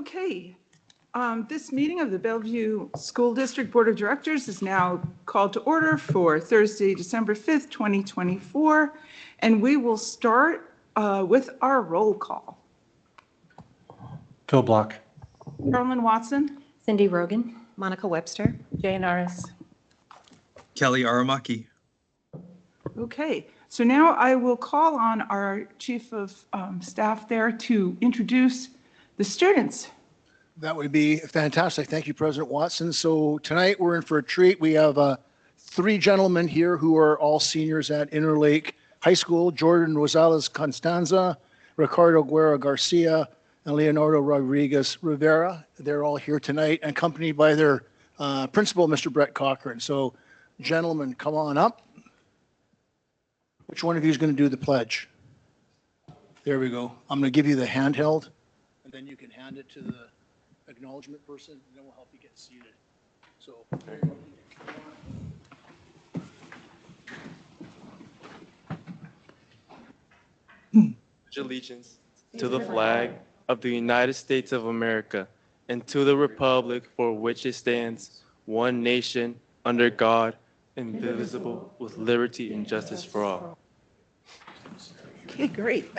Okay, this meeting of the Bellevue School District Board of Directors is now called to order for Thursday, December 5th, 2024, and we will start with our roll call. Phil Block. Carolyn Watson. Cindy Rogan. Monica Webster. Jane Aris. Kelly Aramaki. Okay, so now I will call on our chief of staff there to introduce the students. That would be fantastic. Thank you, President Watson. So tonight we're in for a treat. We have three gentlemen here who are all seniors at Interlake High School: Jordan Rosales Constanza, Ricardo Guerra Garcia, and Leonardo Rodriguez Rivera. They're all here tonight, accompanied by their principal, Mr. Brett Cochran. So gentlemen, come on up. Which one of you is going to do the pledge? There we go. I'm going to give you the handheld, and then you can hand it to the acknowledgement person, and then we'll help you get seated. So. Pledge allegiance to the flag of the United States of America and to the republic for which it stands, one nation, under God, indivisible, with liberty and justice for all. Okay, great.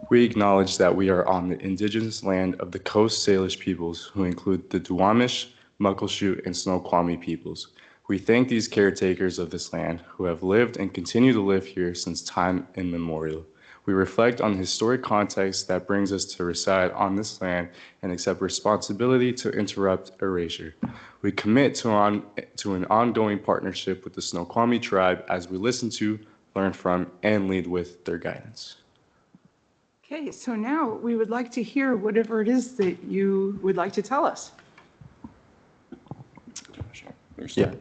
We acknowledge that we are on the indigenous land of the Coast Salish peoples, who include the Duwamish, Muckleshoot, and Snoqualmie peoples. We thank these caretakers of this land who have lived and continue to live here since time immemorial. We reflect on the historic context that brings us to reside on this land and accept responsibility to interrupt erasure. We commit to an ongoing partnership with the Snoqualmie tribe as we listen to, learn from, and lead with their guidance. Okay, so now we would like to hear whatever it is that you would like to tell us. Yeah.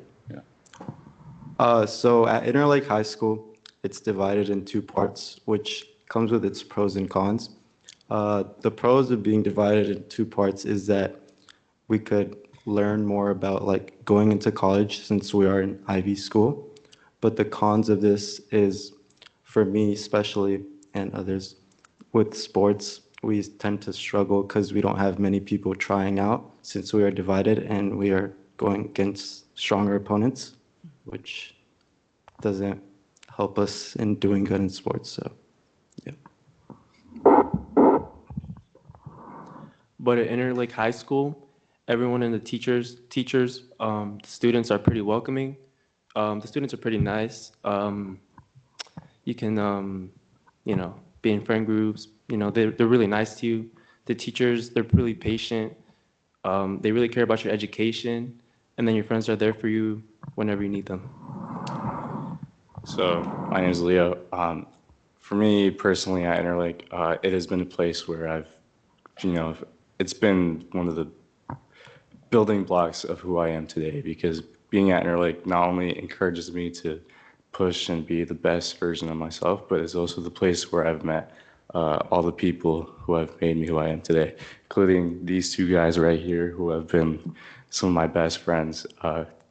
So at Interlake High School, it's divided in two parts, which comes with its pros and cons. The pros of being divided in two parts is that we could learn more about like going into college since we are in Ivy school. But the cons of this is, for me especially, and others, with sports, we tend to struggle because we don't have many people trying out since we are divided and we are going against stronger opponents, which doesn't help us in doing good in sports. So, yeah. But at Interlake High School, everyone and the teachers, the students are pretty welcoming. The students are pretty nice. You can, be in friend groups. They're really nice to you. The teachers, they're really patient. They really care about your education. And then your friends are there for you whenever you need them. So my name is Leo. For me personally at Interlake, it has been a place where I've, it's been one of the building blocks of who I am today, because being at Interlake not only encourages me to push and be the best version of myself, but it's also the place where I've met all the people who have made me who I am today, including these two guys right here who have been some of my best friends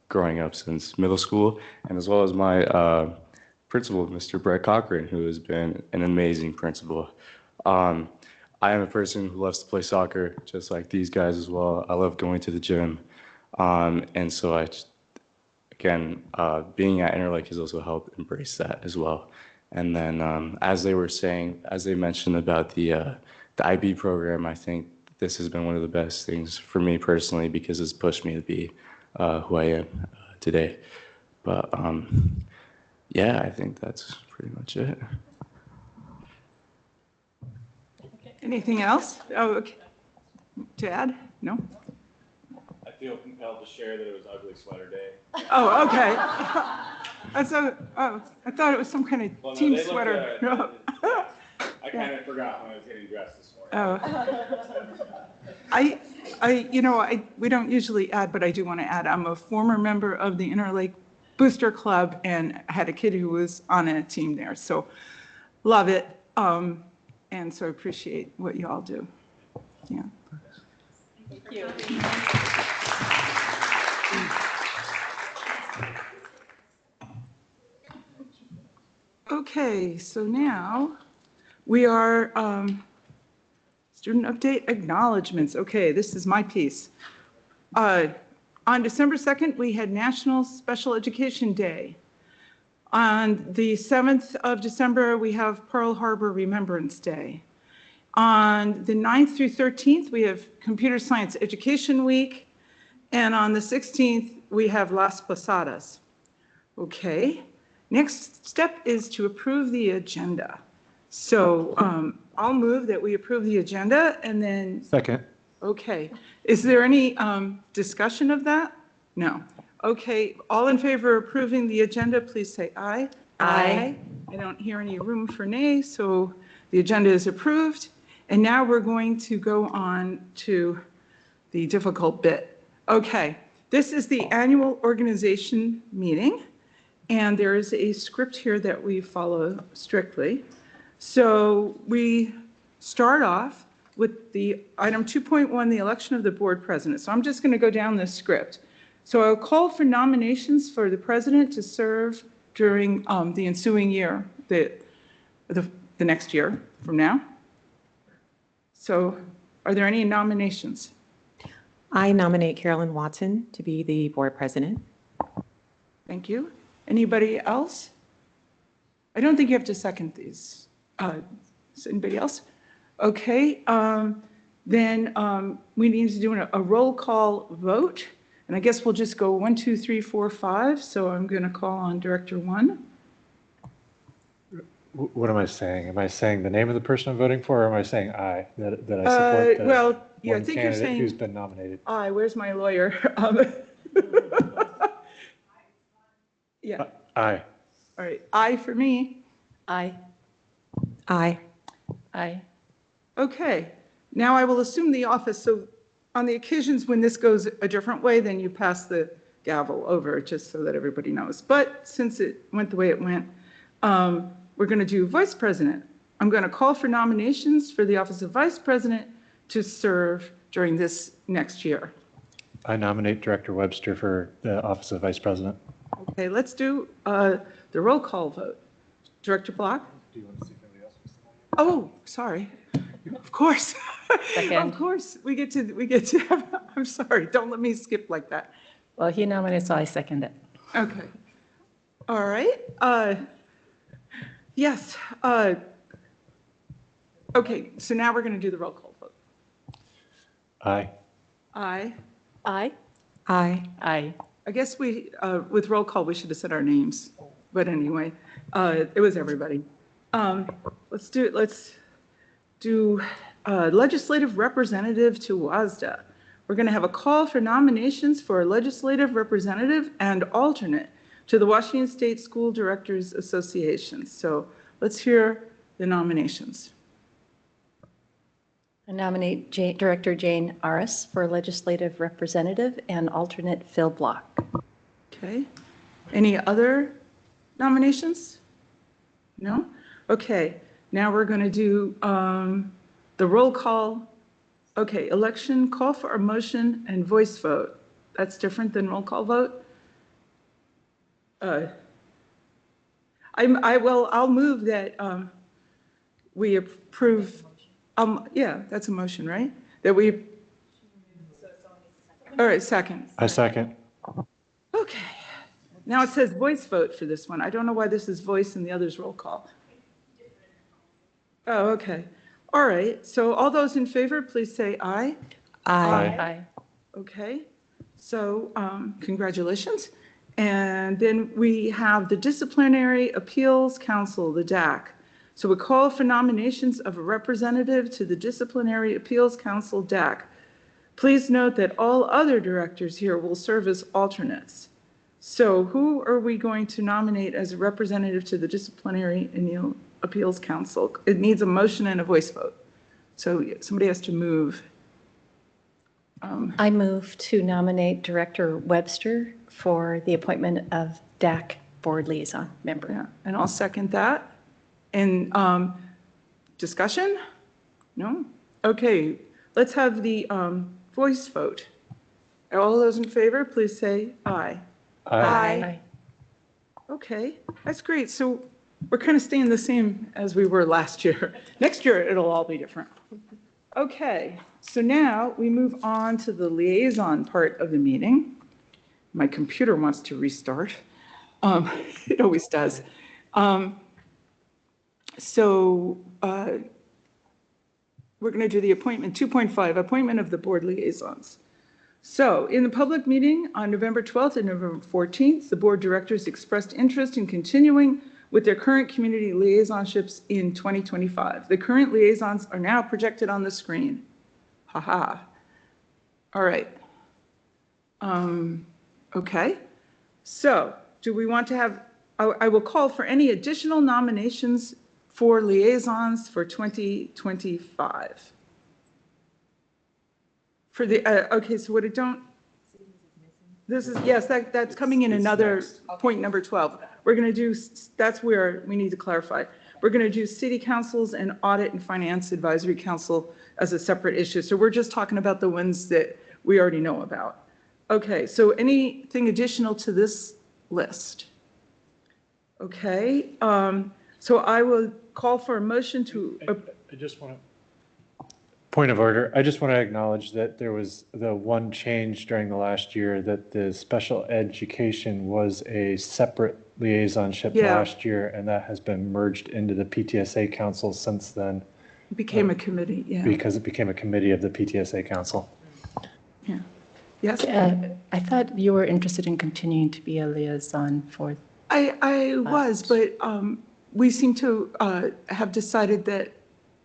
growing up since middle school, and as well as my principal, Mr. Brett Cochran, who has been an amazing principal. I am a person who loves to play soccer, just like these guys as well. I love going to the gym, and so again, being at Interlake has also helped embrace that as well. And then, as they mentioned about the IB program, I think this has been one of the best things for me personally, because it's pushed me to be who I am today. But yeah, I think that's pretty much it. Anything else? Oh, okay. To add? No? I feel compelled to share that it was Ugly Sweater Day. Oh, okay. I thought it was some kind of team sweater. I kind of forgot when I was getting dressed this morning. Oh. We don't usually add, but I do want to add, I'm a former member of the Interlake Booster Club and had a kid who was on a team there. So love it. And so I appreciate what you all do. Yeah. Thank you. Okay, so now we are, student update acknowledgements. Okay, this is my piece. On December 2nd, we had National Special Education Day. On the 7th of December, we have Pearl Harbor Remembrance Day. On the 9th through 13th, we have Computer Science Education Week. And on the 16th, we have Las Posadas. Okay, next step is to approve the agenda. So I'll move that we approve the agenda and then, Second. okay. Is there any discussion of that? No. Okay, all in favor of approving the agenda, please say aye. Aye. I don't hear any room for nay, so the agenda is approved. And now we're going to go on to the difficult bit. Okay, this is the annual organization meeting, and there is a script here that we follow strictly. So we start off with the item 2.1, the election of the board president. So I'm just going to go down this script. So I'll call for nominations for the president to serve during the ensuing year, the next year from now. So are there any nominations? I nominate Carolyn Watson to be the board president. Thank you. Anybody else? I don't think you have to second these. Is anybody else? Okay, then we need to do a roll call vote. And I guess we'll just go 1, 2, 3, 4, 5. So I'm going to call on Director 1. What am I saying? Am I saying the name of the person I'm voting for, or am I saying aye, that I support the Well, yeah, I one think you're candidate who's saying been nominated? aye. Where's my lawyer? Yeah, Aye. all right. Aye for me. Aye. Aye. Aye. Okay, now I will assume the office. So on the occasions when this goes a different way, then you pass the gavel over just so that everybody knows. But since it went the way it went, we're going to do vice president. I'm going to call for nominations for the office of vice president to serve during this next year. I nominate Director Webster for the office of vice president. Okay, let's do the roll call vote. Director Block? Do you want to see if anybody else wants to? Oh, sorry. Of course. Second. Of course, we get to have, I'm sorry, don't let me skip like that. Well, he nominated, so I second it. Okay. All right. Yes. Okay, so now we're going to do the roll call vote. Aye. Aye. Aye. Aye. Aye. I guess with roll call, we should have said our names. But anyway, it was everybody. Let's do legislative representative to WASDA. We're going to have a call for nominations for a legislative representative and alternate to the Washington State School Directors Association. So let's hear the nominations. I nominate Director Jane Aris for legislative representative and alternate Phil Block. Okay. Any other nominations? No? Okay. Now we're going to do the roll call. Okay, election, call for a motion and voice vote. That's different than roll call vote? I'll move that we approve, yeah, that's a motion, right? That we, all right, second. I second. Okay. Now it says voice vote for this one. I don't know why this is voice and the other's roll call. Oh, okay. All right. So all those in favor, please say aye. Aye. Aye. Okay. So congratulations. And then we have the Disciplinary Appeals Council, the DAC. So we call for nominations of a representative to the Disciplinary Appeals Council, DAC. Please note that all other directors here will serve as alternates. So who are we going to nominate as a representative to the Disciplinary Appeals Council? It needs a motion and a voice vote. So somebody has to move. I move to nominate Director Webster for the appointment of DAC Board Liaison Member. Yeah, and I'll second that. And discussion? No? Okay, let's have the voice vote. All those in favor, please say aye. Aye. Okay, that's great. So we're kind of staying the same as we were last year. Next year, it'll all be different. Okay, so now we move on to the liaison part of the meeting. My computer wants to restart. It always does. So we're going to do the appointment, 2.5, appointment of the board liaisons. So in the public meeting on November 12th and November 14th, the board directors expressed interest in continuing with their current community liaisonships in 2025. The current liaisons are now projected on the screen. Haha. All right. Okay. So do we want to have, I will call for any additional nominations for liaisons for 2025. For the, okay, so what I don't, this is, yes, that's coming in another point number 12. We're going to do, that's where we need to clarify. We're going to do city councils and audit and finance advisory council as a separate issue. So we're just talking about the ones that we already know about. Okay, so anything additional to this list? Okay, so I will call for a motion to. I just want to, point of order, I just want to acknowledge that there was the one change during the last year that the special education was a separate liaisonship Yeah. last year, and that has been merged into the PTSA council since then Became a committee, yeah. because it became a committee of the PTSA council. Yeah. Yes? I thought you were interested in continuing to be a liaison for, I was, but we seem to have decided that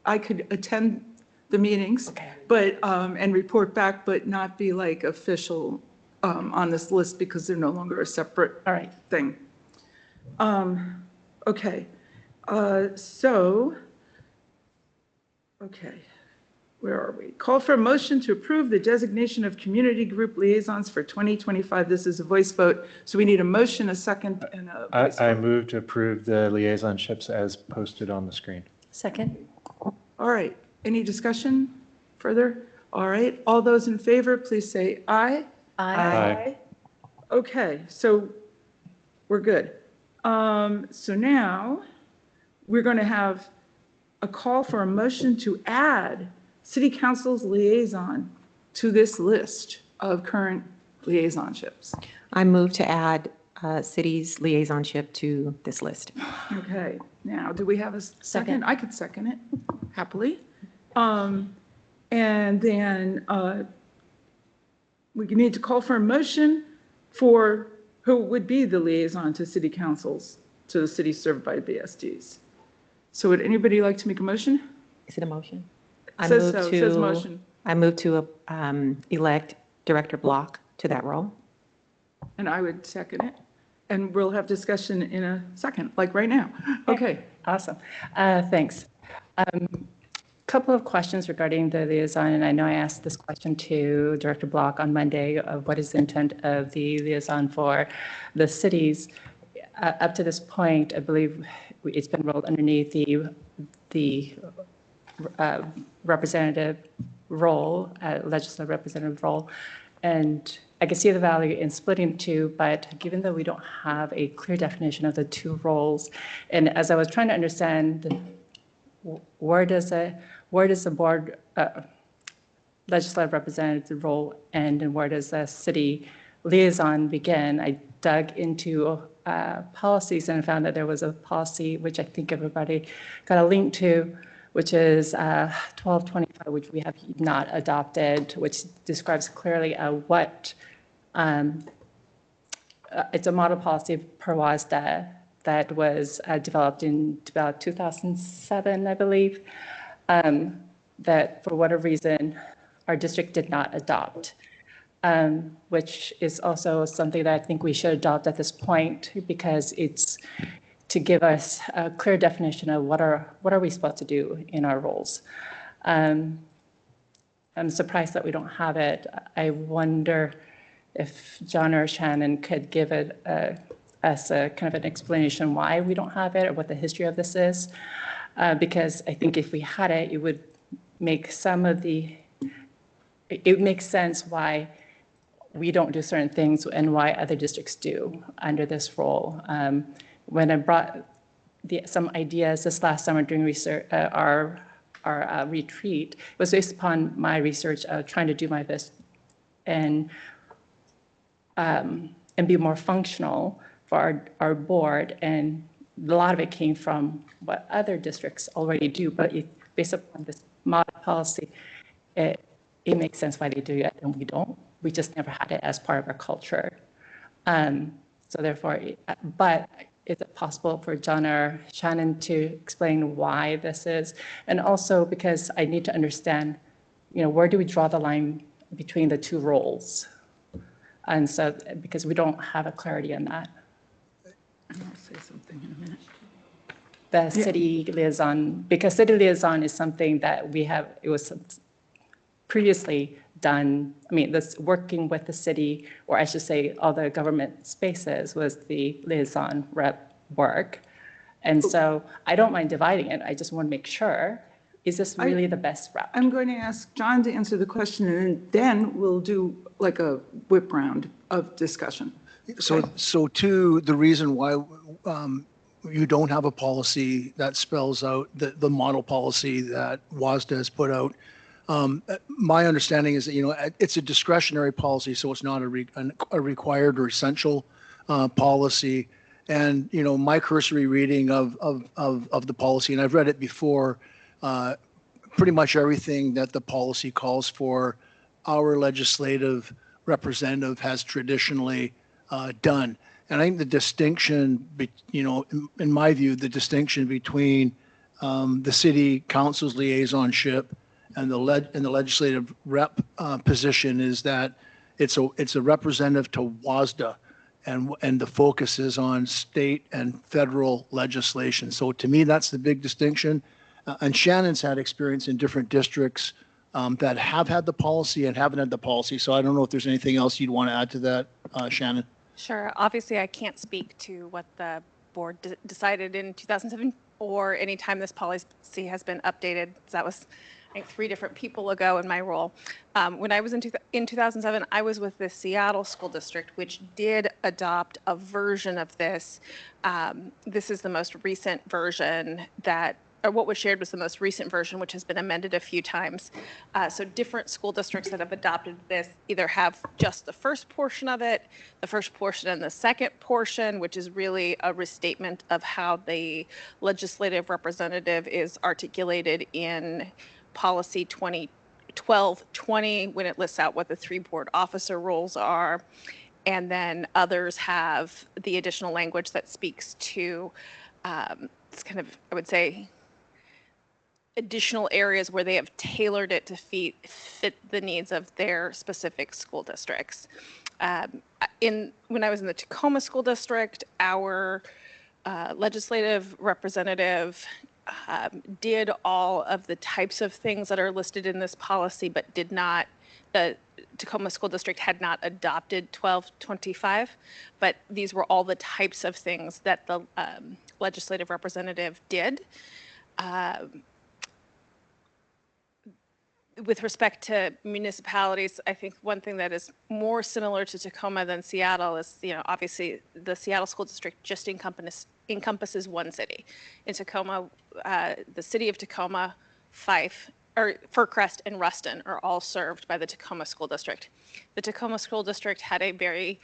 I could attend the meetings, but, and report back, but not be like official on this list because they're no longer a separate all right. thing. Okay, so, okay, where are we? Call for a motion to approve the designation of community group liaisons for 2025. This is a voice vote, so we need a motion, a second, and a voice I vote. move to approve the liaisonships as posted on the screen. Second? All right, any discussion further? All right, all those in favor, please say aye. Aye. Okay, so we're good. So now we're going to have a call for a motion to add city council's liaison to this list of current liaisonships. I move to add city's liaisonship to this list. Okay, now, do we have a second? Second. I could second it happily. And then we need to call for a motion for who would be the liaison to city councils to the cities served by BSDs. So would anybody like to make a motion? Is it a motion? Says so, says motion. I move to elect Director Block to that role. And I would second it. And we'll have discussion in a second, like right now. Okay. Awesome. Thanks. Couple of questions regarding the liaison, and I know I asked this question to Director Block on Monday of what is the intent of the liaison for the cities. Up to this point, I believe it's been rolled underneath the representative role, legislative representative role, and I can see the value in splitting two, but given that we don't have a clear definition of the two roles, and as I was trying to understand where does the board legislative representative role end and where does the city liaison begin? I dug into policies and found that there was a policy which I think everybody got a link to, which is 1225, which we have not adopted, which describes clearly what it's a model policy per WASDA that was developed in about 2007, I believe, that for whatever reason our district did not adopt, which is also something that I think we should adopt at this point because it's to give us a clear definition of what are we supposed to do in our roles. I'm surprised that we don't have it. I wonder if John or Shannon could give us a kind of an explanation why we don't have it or what the history of this is. Because I think if we had it, it would make it makes sense why we don't do certain things and why other districts do under this role. When I brought some ideas this last summer during research, our retreat was based upon my research of trying to do my best and be more functional for our board. And a lot of it came from what other districts already do, but based upon this model policy, it makes sense why they do it and we don't. We just never had it as part of our culture. So therefore, but is it possible for John or Shannon to explain why this is? And also because I need to understand, where do we draw the line between the two roles? And so, because we don't have a clarity on that. And I'll say something in a minute. The city liaison, because city liaison is something that it was previously done. I mean, this working with the city, or I should say all the government spaces, was the liaison rep work. And so I don't mind dividing it. I just want to make sure, is this really the best route? I'm going to ask John to answer the question, and then we'll do like a whip round of discussion. So to the reason why you don't have a policy that spells out the model policy that WASDA has put out, my understanding is that, it's a discretionary policy, so it's not a required or essential policy. And, my cursory reading of the policy, and I've read it before, pretty much everything that the policy calls for, our legislative representative has traditionally done. And I think the distinction, in my view, the distinction between the city council's liaisonship and the legislative rep position is that it's a representative to WASDA, and the focus is on state and federal legislation. So to me, that's the big distinction. And Shannon's had experience in different districts that have had the policy and haven't had the policy. So I don't know if there's anything else you'd want to add to that, Shannon. Sure. Obviously, I can't speak to what the board decided in 2007 or any time this policy has been updated. That was, I think, 3 different people ago in my role. When I was in 2007, I was with the Seattle School District, which did adopt a version of this. This is the most recent version or what was shared was the most recent version, which has been amended a few times. So different school districts that have adopted this either have just the first portion of it, the first portion and the second portion, which is really a restatement of how the legislative representative is articulated in policy 1220, when it lists out what the 3 board officer roles are. And then others have the additional language that speaks to, it's kind of, I would say, additional areas where they have tailored it to fit the needs of their specific school districts. When I was in the Tacoma School District, our legislative representative did all of the types of things that are listed in this policy, but the Tacoma School District had not adopted 1225, but these were all the types of things that the legislative representative did. With respect to municipalities, I think one thing that is more similar to Tacoma than Seattle is, obviously the Seattle School District just encompasses one city. In Tacoma, the city of Tacoma, Fircrest, and Ruston are all served by the Tacoma School District. The Tacoma School District had a very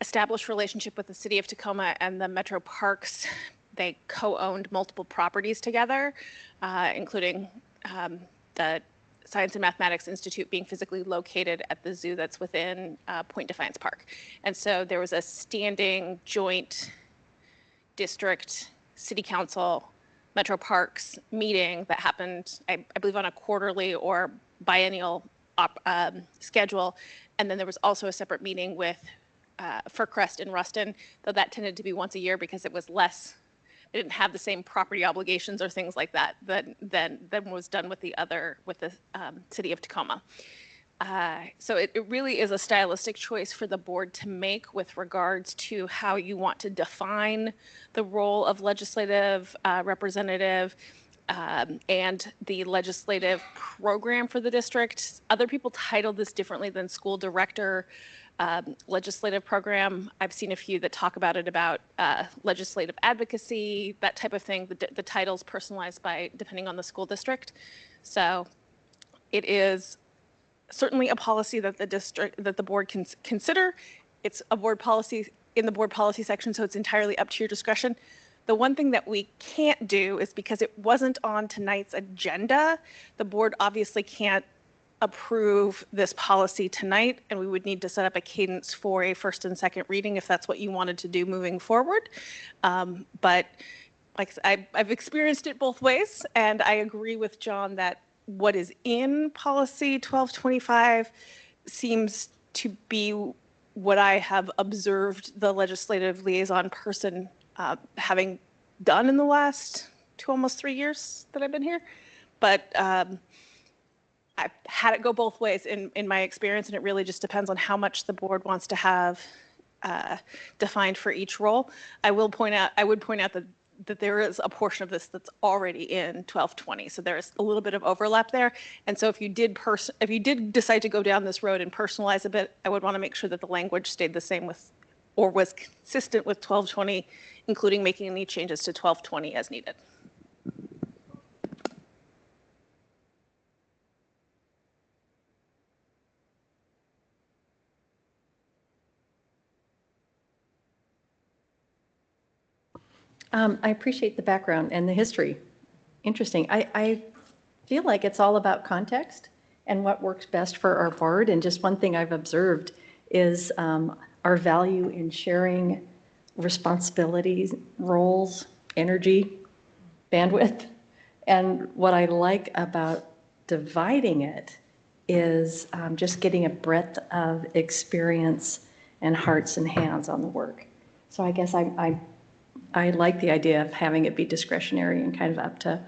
established relationship with the city of Tacoma and the Metro Parks. They co-owned multiple properties together, including the Science and Mathematics Institute being physically located at the zoo that's within Point Defiance Park. And so there was a standing joint district, city council, Metro Parks meeting that happened, I believe, on a quarterly or biennial schedule. And then there was also a separate meeting with Fircrest and Ruston, though that tended to be once a year because it was less. They didn't have the same property obligations or things like that than was done with the city of Tacoma. So it really is a stylistic choice for the board to make with regards to how you want to define the role of legislative representative. and the legislative program for the district. Other people titled this differently than school director legislative program. I've seen a few that talk about it about legislative advocacy, that type of thing. The title's personalized by depending on the school district. So it is certainly a policy that the board can consider. It's a board policy in the board policy section, so it's entirely up to your discretion. The one thing that we can't do is because it wasn't on tonight's agenda, the board obviously can't approve this policy tonight, and we would need to set up a cadence for a first and second reading if that's what you wanted to do moving forward. But like I've experienced it both ways, and I agree with John that what is in policy 1225 seems to be what I have observed the legislative liaison person having done in the last almost 3 years that I've been here. But I've had it go both ways in my experience, and it really just depends on how much the board wants to have defined for each role. I would point out that there is a portion of this that's already in 1220, so there's a little bit of overlap there. And so if you did decide to go down this road and personalize a bit, I would want to make sure that the language stayed the same with, or was consistent with 1220, including making any changes to 1220 as needed. I appreciate the background and the history. Interesting. I feel like it's all about context and what works best for our board. And just one thing I've observed is our value in sharing responsibilities, roles, energy, bandwidth. And what I like about dividing it is just getting a breadth of experience and hearts and hands on the work. So I guess I like the idea of having it be discretionary and kind of up to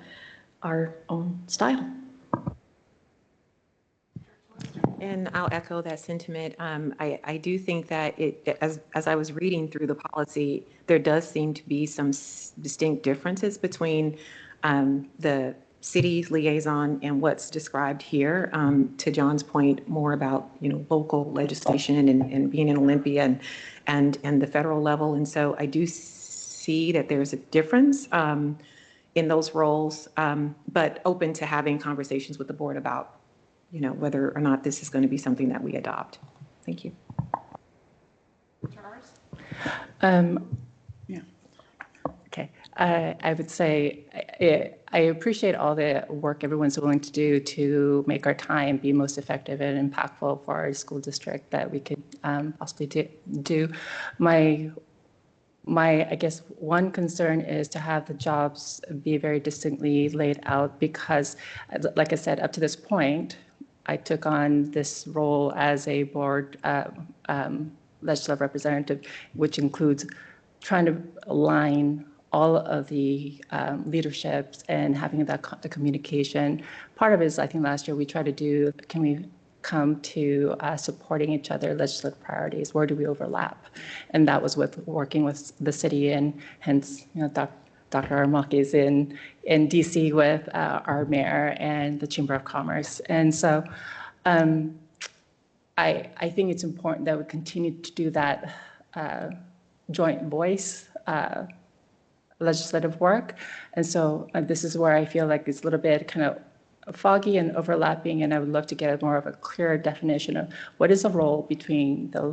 our own style. And I'll echo that sentiment. I do think that as I was reading through the policy, there does seem to be some distinct differences between the city liaison and what's described here. To John's point, more about local legislation and being in Olympia and the federal level. And so I do see that there's a difference in those roles, but open to having conversations with the board about whether or not this is going to be something that we adopt. Thank you. Yeah. Okay. I would say I appreciate all the work everyone's willing to do to make our time be most effective and impactful for our school district that we could possibly do. My, I guess, one concern is to have the jobs be very distinctly laid out because, like I said, up to this point, I took on this role as a board legislative representative, which includes trying to align all of the leaderships and having the communication. Part of it is, I think last year we tried to do, can we come to supporting each other legislative priorities? Where do we overlap? And that was with working with the city, and hence, Dr. Aramaki is in DC with our mayor and the Chamber of Commerce. And so I think it's important that we continue to do that joint voice legislative work. And so this is where I feel like it's a little bit kind of foggy and overlapping, and I would love to get more of a clearer definition of what is the role between the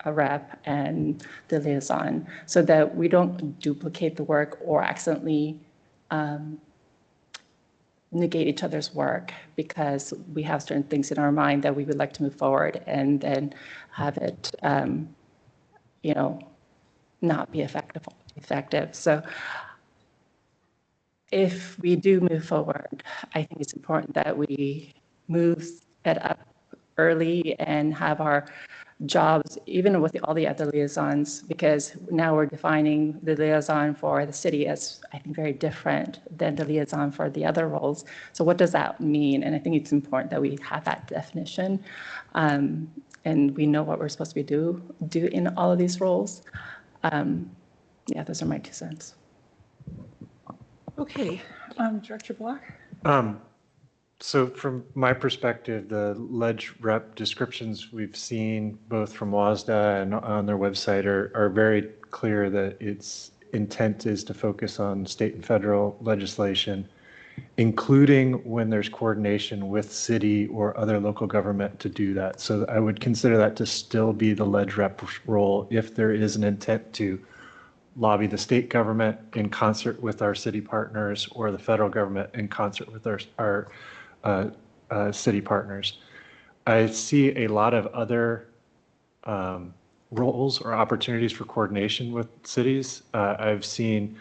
rep and the liaison, so that we don't duplicate the work or accidentally negate each other's work because we have certain things in our mind that we would like to move forward and then have it, not be effective. So if we do move forward, I think it's important that we move it up early and have our jobs, even with all the other liaisons, because now we're defining the liaison for the city as, I think, very different than the liaison for the other roles. So what does that mean? And I think it's important that we have that definition, and we know what we're supposed to be do in all of these roles. Yeah, those are my 2 cents. Okay, Director Block? So from my perspective, the ledge rep descriptions we've seen both from WASDA and on their website are very clear that its intent is to focus on state and federal legislation, including when there's coordination with city or other local government to do that. So I would consider that to still be the ledge rep role if there is an intent to lobby the state government in concert with our city partners or the federal government in concert with our city partners. I see a lot of other roles or opportunities for coordination with cities. I've seen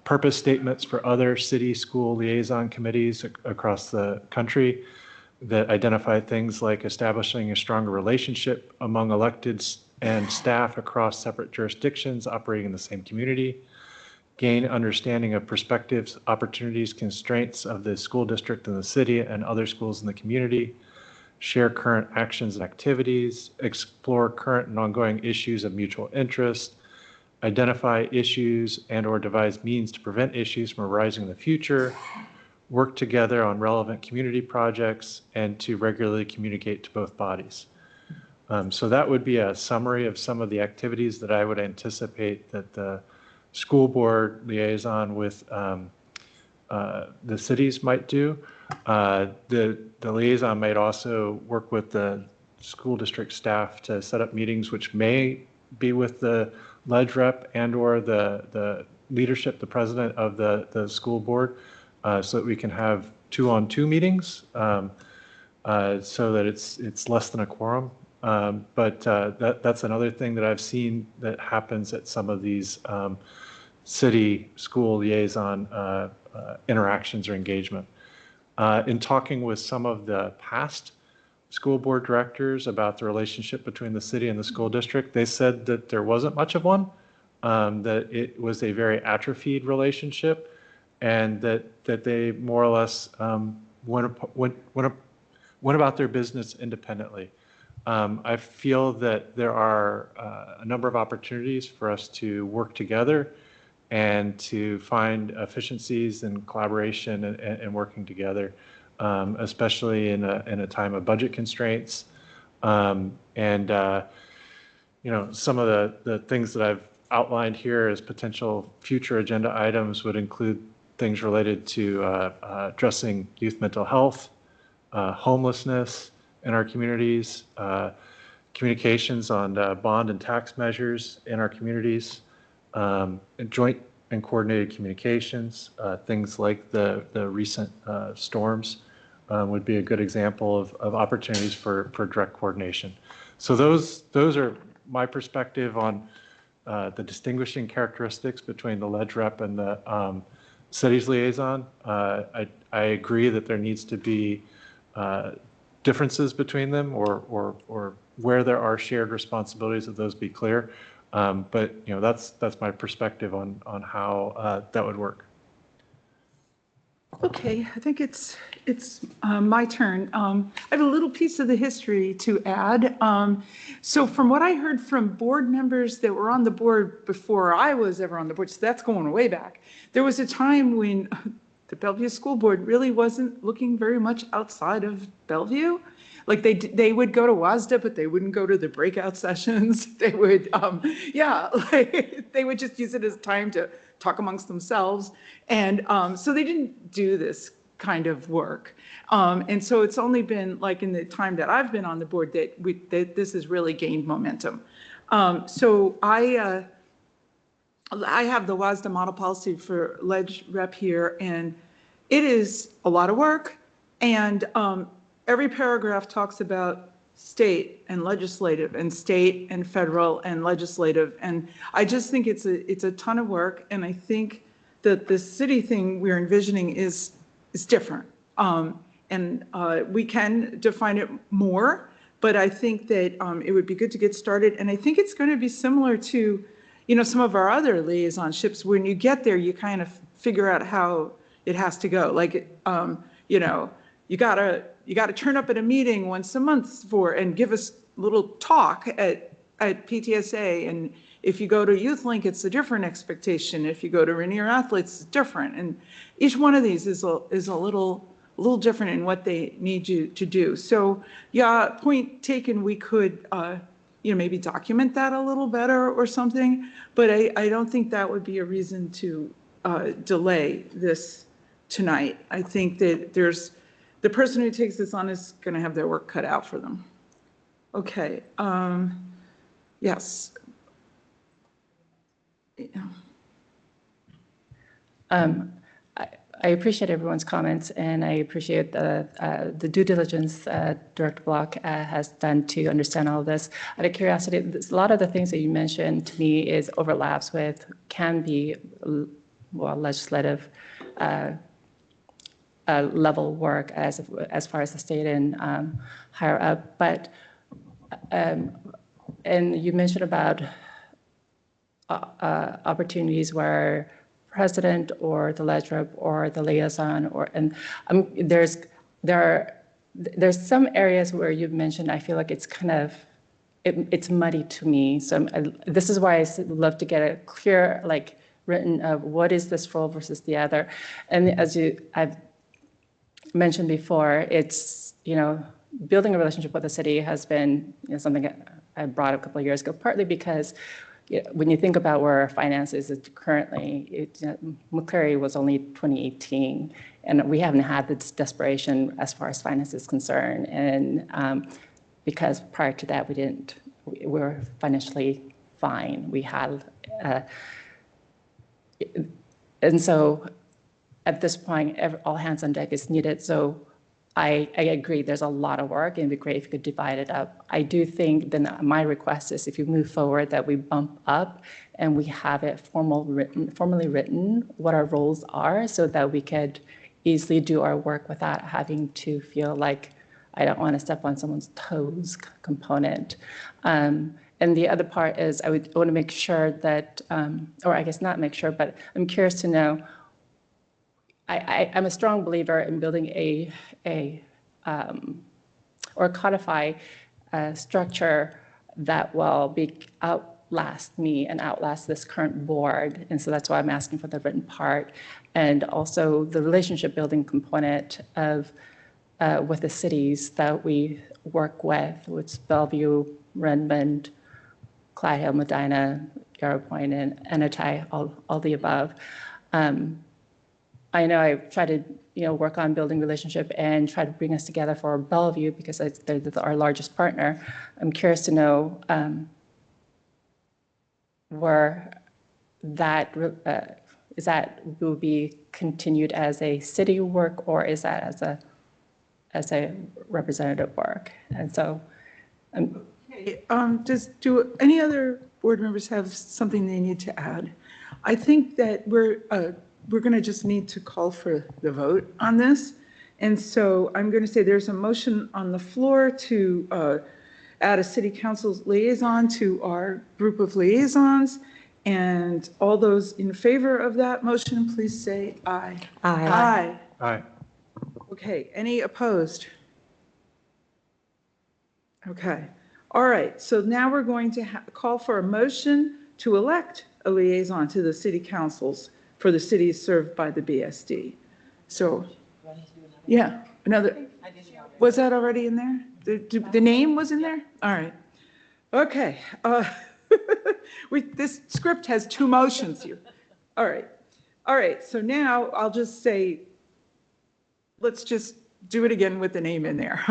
purpose statements for other city school liaison committees across the country that identify things like establishing a stronger relationship among electeds and staff across separate jurisdictions operating in the same community, gain understanding of perspectives, opportunities, constraints of the school district and the city and other schools in the community, share current actions and activities, explore current and ongoing issues of mutual interest, identify issues and or devise means to prevent issues from arising in the future, work together on relevant community projects, and to regularly communicate to both bodies. So that would be a summary of some of the activities that I would anticipate that the school board liaison with the cities might do. The liaison might also work with the school district staff to set up meetings which may be with the ledge rep and or the leadership, the president of the school board, so that we can have 2-on-2 meetings so that it's less than a quorum. But that's another thing that I've seen that happens at some of these city school liaison interactions or engagement. In talking with some of the past school board directors about the relationship between the city and the school district, they said that there wasn't much of one, that it was a very atrophied relationship, and that they more or less went about their business independently. I feel that there are a number of opportunities for us to work together and to find efficiencies and collaboration and working together, especially in a time of budget constraints. Some of the things that I've outlined here as potential future agenda items would include things related to addressing youth mental health, homelessness in our communities, communications on bond and tax measures in our communities, and joint and coordinated communications, things like the recent storms would be a good example of opportunities for direct coordination. So those are my perspective on the distinguishing characteristics between the ledge rep and the cities liaison. I agree that there needs to be differences between them, or where there are shared responsibilities, that those be clear. But that's my perspective on how that would work. Okay, I think it's my turn. I have a little piece of the history to add. So from what I heard from board members that were on the board before I was ever on the board, so that's going way back, there was a time when the Bellevue School Board really wasn't looking very much outside of Bellevue. Like they would go to WASDA, but they wouldn't go to the breakout sessions. They would, they would just use it as time to talk amongst themselves. And so they didn't do this kind of work. And so it's only been like in the time that I've been on the board that this has really gained momentum. So I have the WASDA model policy for ledge rep here, and it is a lot of work. And every paragraph talks about state and legislative and state and federal and legislative. And I just think it's a ton of work. And I think that the city thing we're envisioning is different. We can define it more, but I think that it would be good to get started. And I think it's going to be similar to, some of our other liaisonships. When you get there, you kind of figure out how it has to go. Like, you gotta turn up at a meeting once a month and give us a little talk at PTSA, If you go to YouthLink, it's a different expectation. If you go to Rainier Athletes, it's different. And each one of these is a little different in what they need you to do. So yeah, point taken, we could, maybe document that a little better or something, but I don't think that would be a reason to delay this tonight. I think that the person who takes this on is going to have their work cut out for them. Okay. Yes. I appreciate everyone's comments, and I appreciate the due diligence Director Block has done to understand all of this. Out of curiosity, a lot of the things that you mentioned to me is overlaps with, can be, legislative level work as far as the state and higher up. But, and you mentioned about opportunities where president or the ledge rep or the liaison there's some areas where you've mentioned, I feel like it's kind of, it's muddy to me. So this is why I love to get a clear, written of what is this role versus the other. And as I've mentioned before, it's, building a relationship with the city has been something I brought up a couple of years ago, partly because when you think about where our finances is currently, McCleary was only 2018, and we haven't had this desperation as far as finance is concerned. And because prior to that, we were financially fine. We had, and so at this point, all hands on deck is needed. So I agree, there's a lot of work, and it'd be great if you could divide it up. I do think then my request is, if you move forward, that we bump up and we have it formally written what our roles are, so that we could easily do our work without having to feel like I don't want to step on someone's toes component. And the other part is I want to make sure that, or I guess not make sure, but I'm curious to know, I'm a strong believer in building or codify a structure that will outlast me and outlast this current board. And so that's why I'm asking for the written part, and also the relationship building component of with the cities that we work with Bellevue, Redmond, Clyde Hill, Medina, Yarrow Point, and Anatai, all the above. I know I try to work on building relationship and try to bring us together for Bellevue, because they're our largest partner. I'm curious to know where that will be continued as a city work, or is that as a representative work? And so, do any other board members have something they need to add? I think that we're going to just need to call for the vote on this. And so I'm going to say there's a motion on the floor to add a city council's liaison to our group of liaisons. And all those in favor of that motion, please say aye. Aye. Aye. Aye. Okay, any opposed? Okay, all right, so now we're going to call for a motion to elect a liaison to the city councils for the cities served by the BSD. So, yeah, was that already in there? The name was in there? All right. Okay. This script has two motions here. All right. All right, so now I'll just say, let's just do it again with the name in there.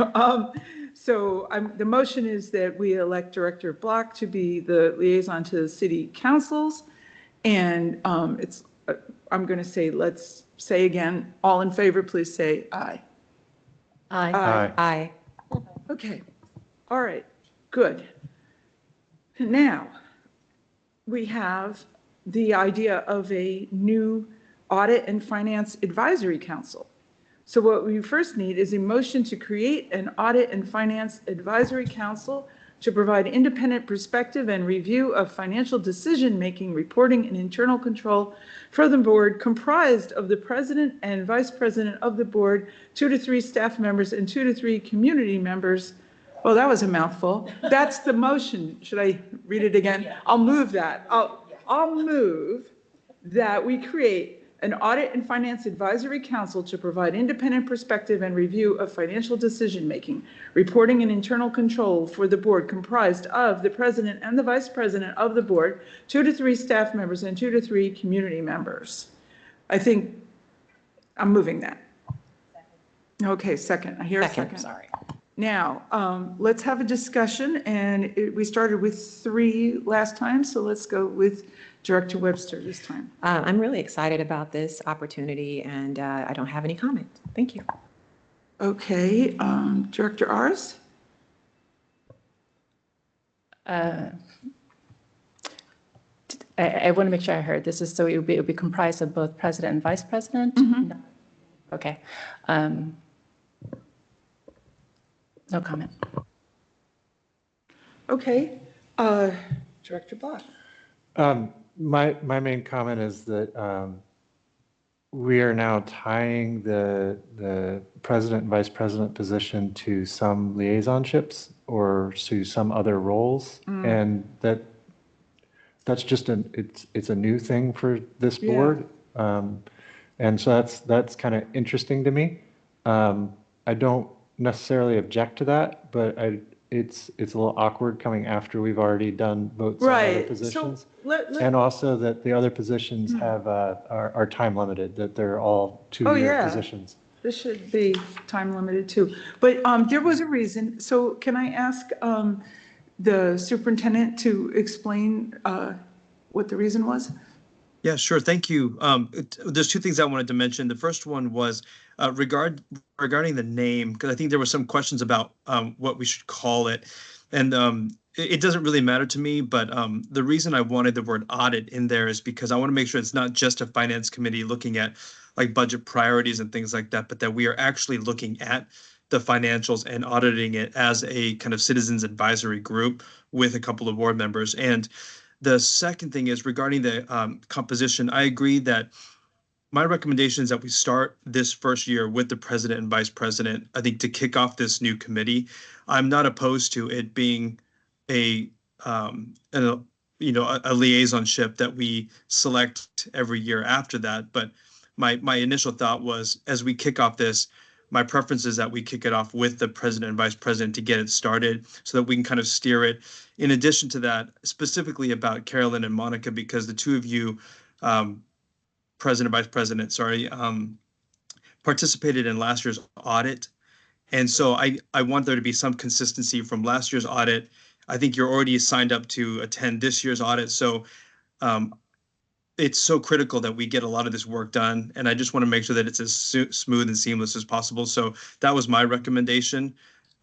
So the motion is that we elect Director Block to be the liaison to the city councils. And I'm going to say, let's say again, all in favor, please say aye. Aye. Aye. Aye. Okay. All right. Good. Now, we have the idea of a new Audit and Finance Advisory Council. So what we first need is a motion to create an Audit and Finance Advisory Council to provide independent perspective and review of financial decision-making, reporting, and internal control for the board, comprised of the president and vice president of the board, 2 to 3 staff members, and 2 to 3 community members Well, that was a mouthful. That's the motion. Should I read it again? I'll move that. I'll move that we create an Audit and Finance Advisory Council to provide independent perspective and review of financial decision-making, reporting and internal control for the board, comprised of the president and the vice president of the board, 2 to 3 staff members, and 2 to 3 community members. I think I'm moving that. Okay, second. I hear a second. Sorry. Now, let's have a discussion, and we started with 3 last time, so let's go with Director Webster this time. I'm really excited about this opportunity, and I don't have any comments. Thank you. Okay, Director Ars? I want to make sure I heard. This is so it would be comprised of both president and vice president? No. Okay. No comment. Okay, Director Block? My main comment is that we are now tying the president and vice president position to some liaisonships or to some other roles, and that's just it's a new thing for this board, and so that's kind of interesting to me. I don't necessarily object to that, but it's a little awkward coming after we've already done votes on other positions. And also that the other positions are time limited, that they're all 2-year positions. This should be time limited too. But there was a reason. So can I ask the superintendent to explain what the reason was? Yeah, sure. Thank you. There's 2 things I wanted to mention. The first one was regarding the name, because I think there were some questions about what we should call it. And it doesn't really matter to me, but the reason I wanted the word audit in there is because I want to make sure it's not just a finance committee looking at like budget priorities and things like that, but that we are actually looking at the financials and auditing it as a kind of citizens advisory group with a couple of board members. And the second thing is regarding the composition. I agree that my recommendation is that we start this first year with the president and vice president, I think, to kick off this new committee. I'm not opposed to it being a liaisonship that we select every year after that. But my initial thought was, as we kick off this, my preference is that we kick it off with the president and vice president to get it started so that we can kind of steer it. In addition to that, specifically about Carolyn and Monica, because the 2 of you, president, vice president, participated in last year's audit. And so I want there to be some consistency from last year's audit. I think you're already signed up to attend this year's audit. So it's so critical that we get a lot of this work done. And I just want to make sure that it's as smooth and seamless as possible. So that was my recommendation.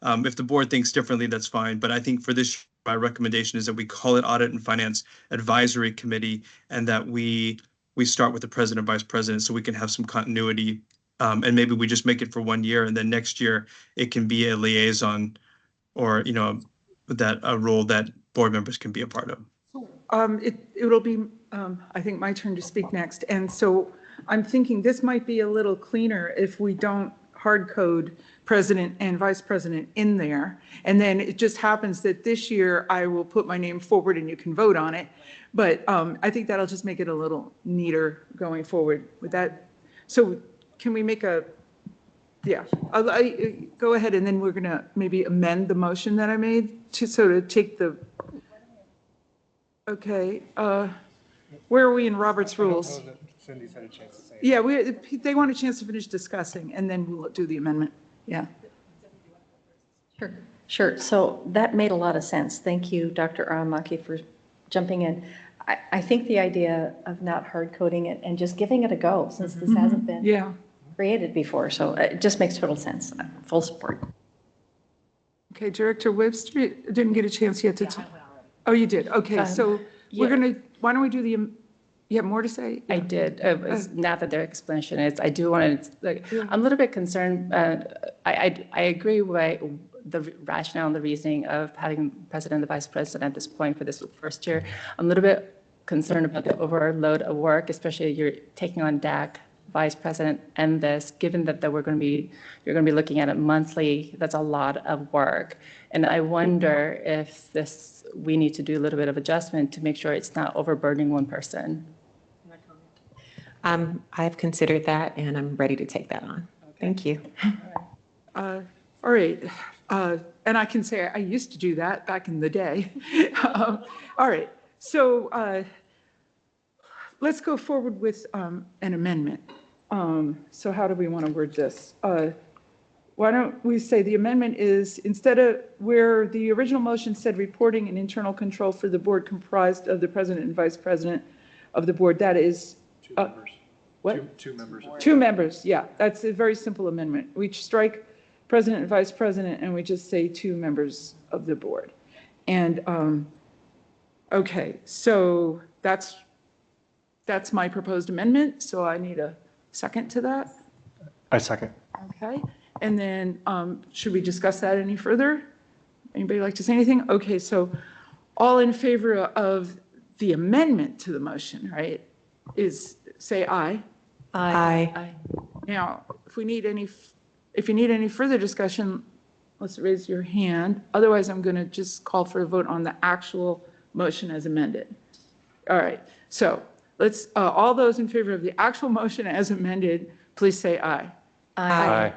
If the board thinks differently, that's fine. But I think for this, my recommendation is that we call it Audit and Finance Advisory Committee, and that we start with the president and vice president so we can have some continuity. And maybe we just make it for 1 year, and then next year it can be a liaison or, that a role that board members can be a part of. It'll be, I think, my turn to speak next. And so I'm thinking this might be a little cleaner if we don't hard code president and vice president in there. And then it just happens that this year I will put my name forward and you can vote on it. But I think that'll just make it a little neater going forward with that. So can we make a, I go ahead, and then we're going to maybe amend the motion that I made to take the, okay, where are we in Robert's rules? Cindy's had a chance to say. Yeah, they want a chance to finish discussing, and then we'll do the amendment. Yeah. Sure. So that made a lot of sense. Thank you, Dr. Aramaki, for jumping in. I think the idea of not hard coding it and just giving it a go, since this hasn't been created before. So it just makes total sense. Full support. Okay, Director Webster didn't get a chance yet to talk. Oh, you did. Okay, so we're going to, why don't we do the, you have more to say? I did. Now that their explanation is, I do want to, I'm a little bit concerned. I agree with the rationale and the reasoning of having president and the vice president at this point for this first year. I'm a little bit concerned about the overload of work, especially you're taking on DAC vice president and this, given that you're going to be looking at it monthly, that's a lot of work. And I wonder if we need to do a little bit of adjustment to make sure it's not overburdening one person. I've considered that and I'm ready to take that on. Thank you. All right. And I can say I used to do that back in the day. All right. So let's go forward with an amendment. So how do we want to word this? Why don't we say the amendment is, instead of where the original motion said reporting and internal control for the board comprised of the president and vice president of the board, that is. Two members. What? Two members. Two members, yeah. That's a very simple amendment. We strike president and vice president and we just say two members of the board. And, okay, so that's my proposed amendment. So I need a second to that. I second. Okay, and then should we discuss that any further? Anybody like to say anything? Okay, so all in favor of the amendment to the motion, right, is say aye. Aye. Now, if you need any further discussion, let's raise your hand. Otherwise, I'm going to just call for a vote on the actual motion as amended. All right, so let's, all those in favor of the actual motion as amended, please say aye. Aye.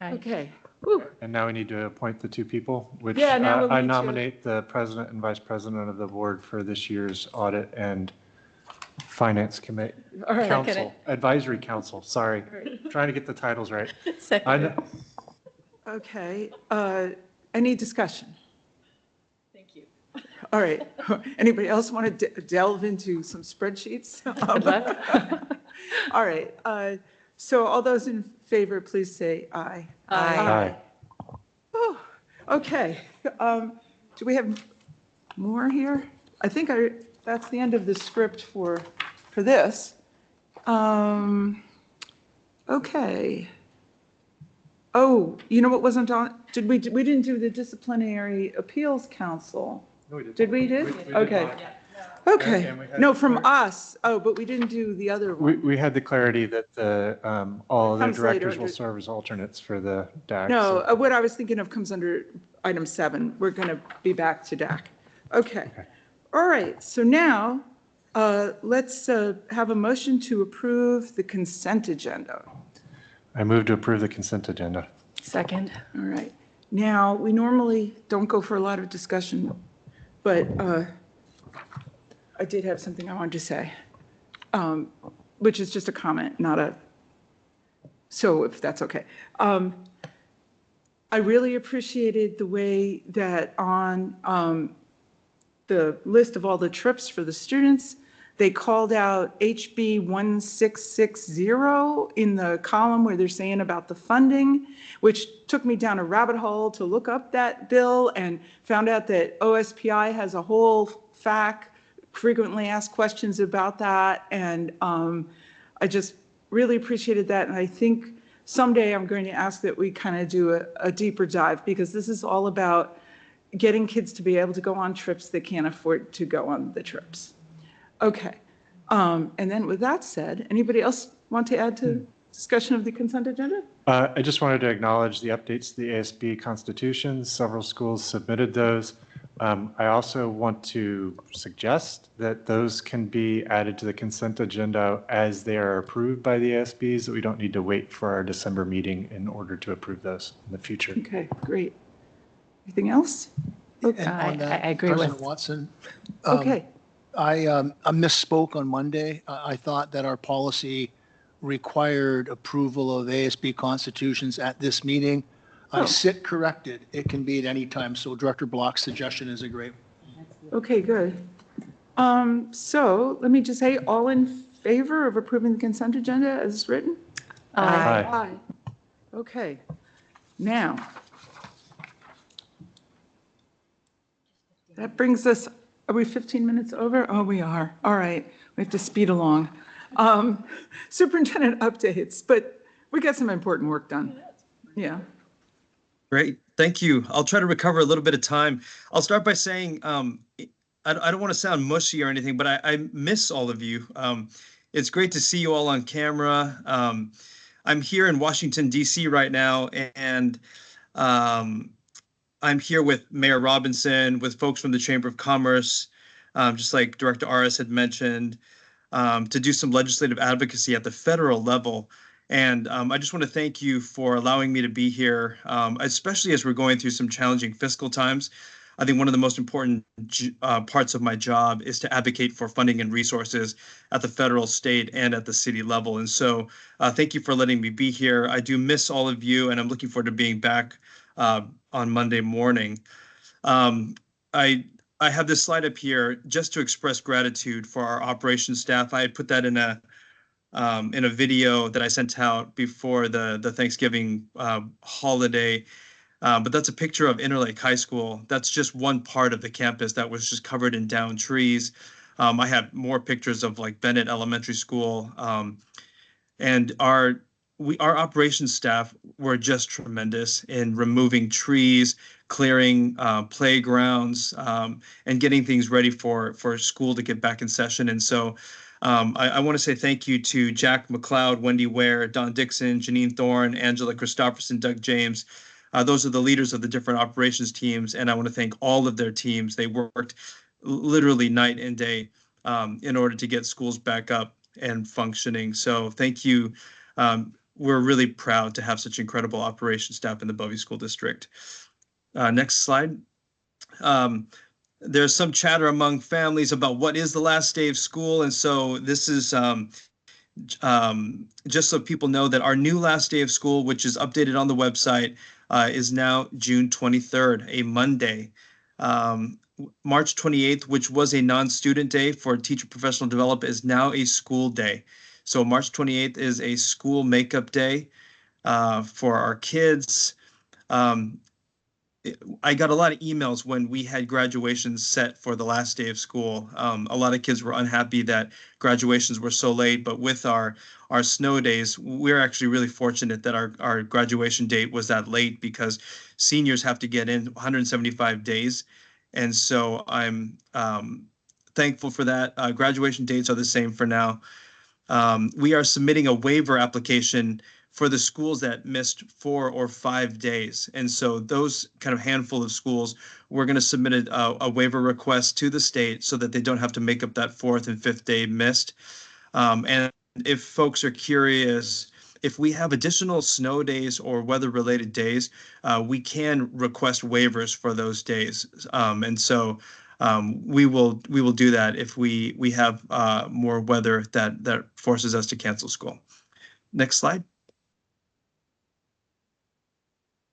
Okay. Whew. And now we need to appoint the two people, which Yeah, now we'll I need to- nominate the president and vice president of the board for this year's audit and finance committee, All right. council, advisory council, sorry. Trying to get the titles right. Second. Okay, any discussion? Thank you. All right, anybody else want to delve into some spreadsheets? All right, so all those in favor, please say aye. Aye. Oh, okay, do we have more here? I think that's the end of the script for this. Okay. Oh, you know what wasn't on, we didn't do the disciplinary appeals council. No, we did. Did we do? We did Okay. not. Okay. And we had No, from clerk- us. Oh, but we didn't do the other one. We had the clarity that all of the Comes later directors will under- serve as alternates for the DAC. No, so- what I was thinking of comes under item 7. We're going to be back to DAC. Okay. All right. So now let's have a motion to approve the consent agenda. I move to approve the consent agenda. Second. All right. Now, we normally don't go for a lot of discussion, but I did have something I wanted to say, which is just a comment, not a, so if that's okay. I really appreciated the way that on the list of all the trips for the students, they called out HB 1660 in the column where they're saying about the funding, which took me down a rabbit hole to look up that bill and found out that OSPI has a whole FAQ, frequently asked questions about that. And I just really appreciated that. And I think someday I'm going to ask that we kind of do a deeper dive, because this is all about getting kids to be able to go on trips they can't afford to go on the trips. Okay. And then with that said, anybody else want to add to discussion of the consent agenda? I just wanted to acknowledge the updates to the ASB constitutions. Several schools submitted those. I also want to suggest that those can be added to the consent agenda as they are approved by the ASBs, that we don't need to wait for our December meeting in order to approve those in the future. Okay, great. Anything else? Okay. And on that, I agree President with- Watson, Okay. I misspoke on Monday. I thought that our policy required approval of ASB constitutions at this meeting. I Oh. sit corrected. It can be at any time. So Director Block's suggestion is a great. Okay, good. So let me just say, all in favor of approving the consent agenda as written? Aye. Aye. Okay. Now, that brings us, are we 15 minutes over? Oh, we are. All right. We have to speed along. Superintendent updates, but we got some important work done. Yeah. Great, thank you. I'll try to recover a little bit of time. I'll start by saying, I don't want to sound mushy or anything, but I miss all of you. It's great to see you all on camera. I'm here in Washington, D.C. right now, and I'm here with Mayor Robinson, with folks from the Chamber of Commerce, just like Director Aras had mentioned, to do some legislative advocacy at the federal level. And I just want to thank you for allowing me to be here, especially as we're going through some challenging fiscal times. I think one of the most important parts of my job is to advocate for funding and resources at the federal, state, and at the city level. And so thank you for letting me be here. I do miss all of you, and I'm looking forward to being back on Monday morning. I have this slide up here just to express gratitude for our operations staff. I had put that in a video that I sent out before the Thanksgiving holiday. But that's a picture of Interlake High School. That's just one part of the campus that was just covered in downed trees. I have more pictures of like Bennett Elementary School. And our operations staff were just tremendous in removing trees, clearing playgrounds, and getting things ready for school to get back in session. And so I want to say thank you to Jack McLeod, Wendy Ware, Don Dixon, Janine Thorne, Angela Christopherson, Doug James. Those are the leaders of the different operations teams, and I want to thank all of their teams. They worked literally night and day in order to get schools back up and functioning. So thank you. We're really proud to have such incredible operations staff in the Bellevue School District. Next slide. There's some chatter among families about what is the last day of school, and so this is just so people know that our new last day of school, which is updated on the website, is now June 23rd, a Monday. March 28th, which was a non-student day for teacher professional development, is now a school day. So March 28th is a school makeup day for our kids. I got a lot of emails when we had graduations set for the last day of school. A lot of kids were unhappy that graduations were so late, but with our snow days, we're actually really fortunate that our graduation date was that late because seniors have to get in 175 days. And so I'm thankful for that. Graduation dates are the same for now. We are submitting a waiver application for the schools that missed 4 or 5 days. And so those kind of handful of schools, we're going to submit a waiver request to the state so that they don't have to make up that 4th and 5th day missed. And if folks are curious, if we have additional snow days or weather-related days, we can request waivers for those days. And so we will do that if we have more weather that forces us to cancel school. Next slide.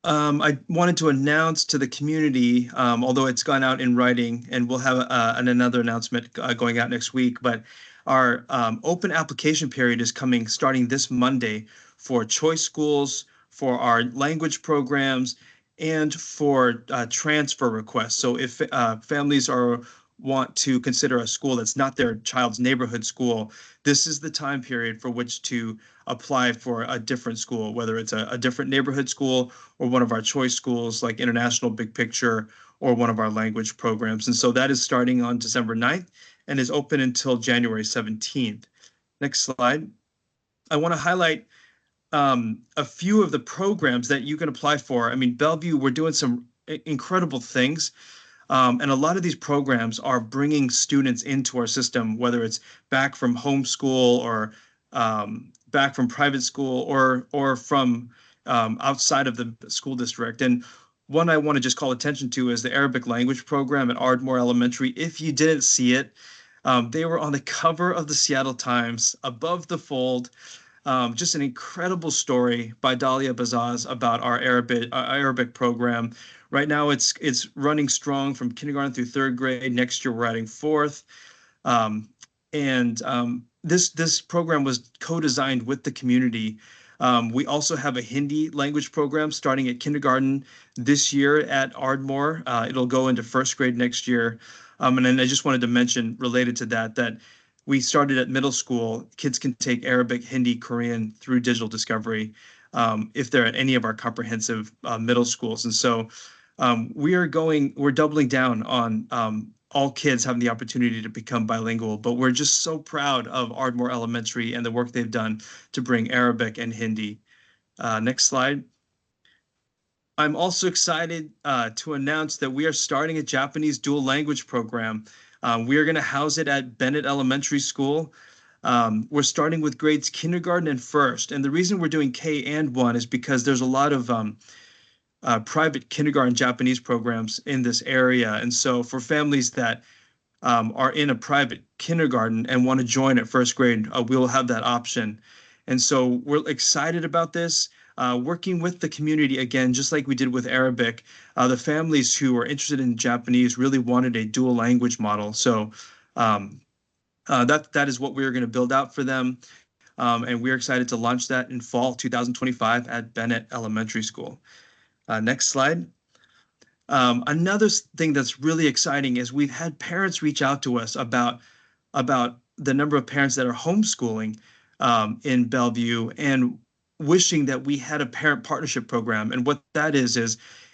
I wanted to announce to the community, although it's gone out in writing, and we'll have another announcement going out next week, but our open application period is starting this Monday for choice schools, for our language programs, and for transfer requests. So if families want to consider a school that's not their child's neighborhood school, this is the time period for which to apply for a different school, whether it's a different neighborhood school or one of our choice schools like International Big Picture or one of our language programs. And so that is starting on December 9th and is open until January 17th. Next slide. I want to highlight a few of the programs that you can apply for. I mean, Bellevue, we're doing some incredible things. And a lot of these programs are bringing students into our system, whether it's back from homeschool or back from private school or from outside of the school district. And one I want to just call attention to is the Arabic language program at Ardmore Elementary. If you didn't see it, they were on the cover of the Seattle Times, above the fold. Just an incredible story by Dalia Bazaz about our Arabic program. Right now, it's running strong from kindergarten through 3rd grade. Next year, we're adding 4th. This program was co-designed with the community. We also have a Hindi language program starting at kindergarten this year at Ardmore. It'll go into 1st grade next year. And then I just wanted to mention, related to that we started at middle school. Kids can take Arabic, Hindi, Korean through Digital Discovery if they're at any of our comprehensive middle schools. And so we're doubling down on all kids having the opportunity to become bilingual. But we're just so proud of Ardmore Elementary and the work they've done to bring Arabic and Hindi. Next slide. I'm also excited to announce that we are starting a Japanese dual language program. We are going to house it at Bennett Elementary School. We're starting with grades kindergarten and first. And the reason we're doing K and 1 is because there's a lot of private kindergarten Japanese programs in this area. And so for families that are in a private kindergarten and want to join at first grade, we'll have that option. And so we're excited about this. Working with the community, again, just like we did with Arabic, the families who are interested in Japanese really wanted a dual language model. So that is what we're going to build out for them. And we're excited to launch that in fall 2025 at Bennett Elementary School. Next slide. Another thing that's really exciting is we've had parents reach out to us about the number of parents that are homeschooling in Bellevue and wishing that we had a parent partnership program. And what that is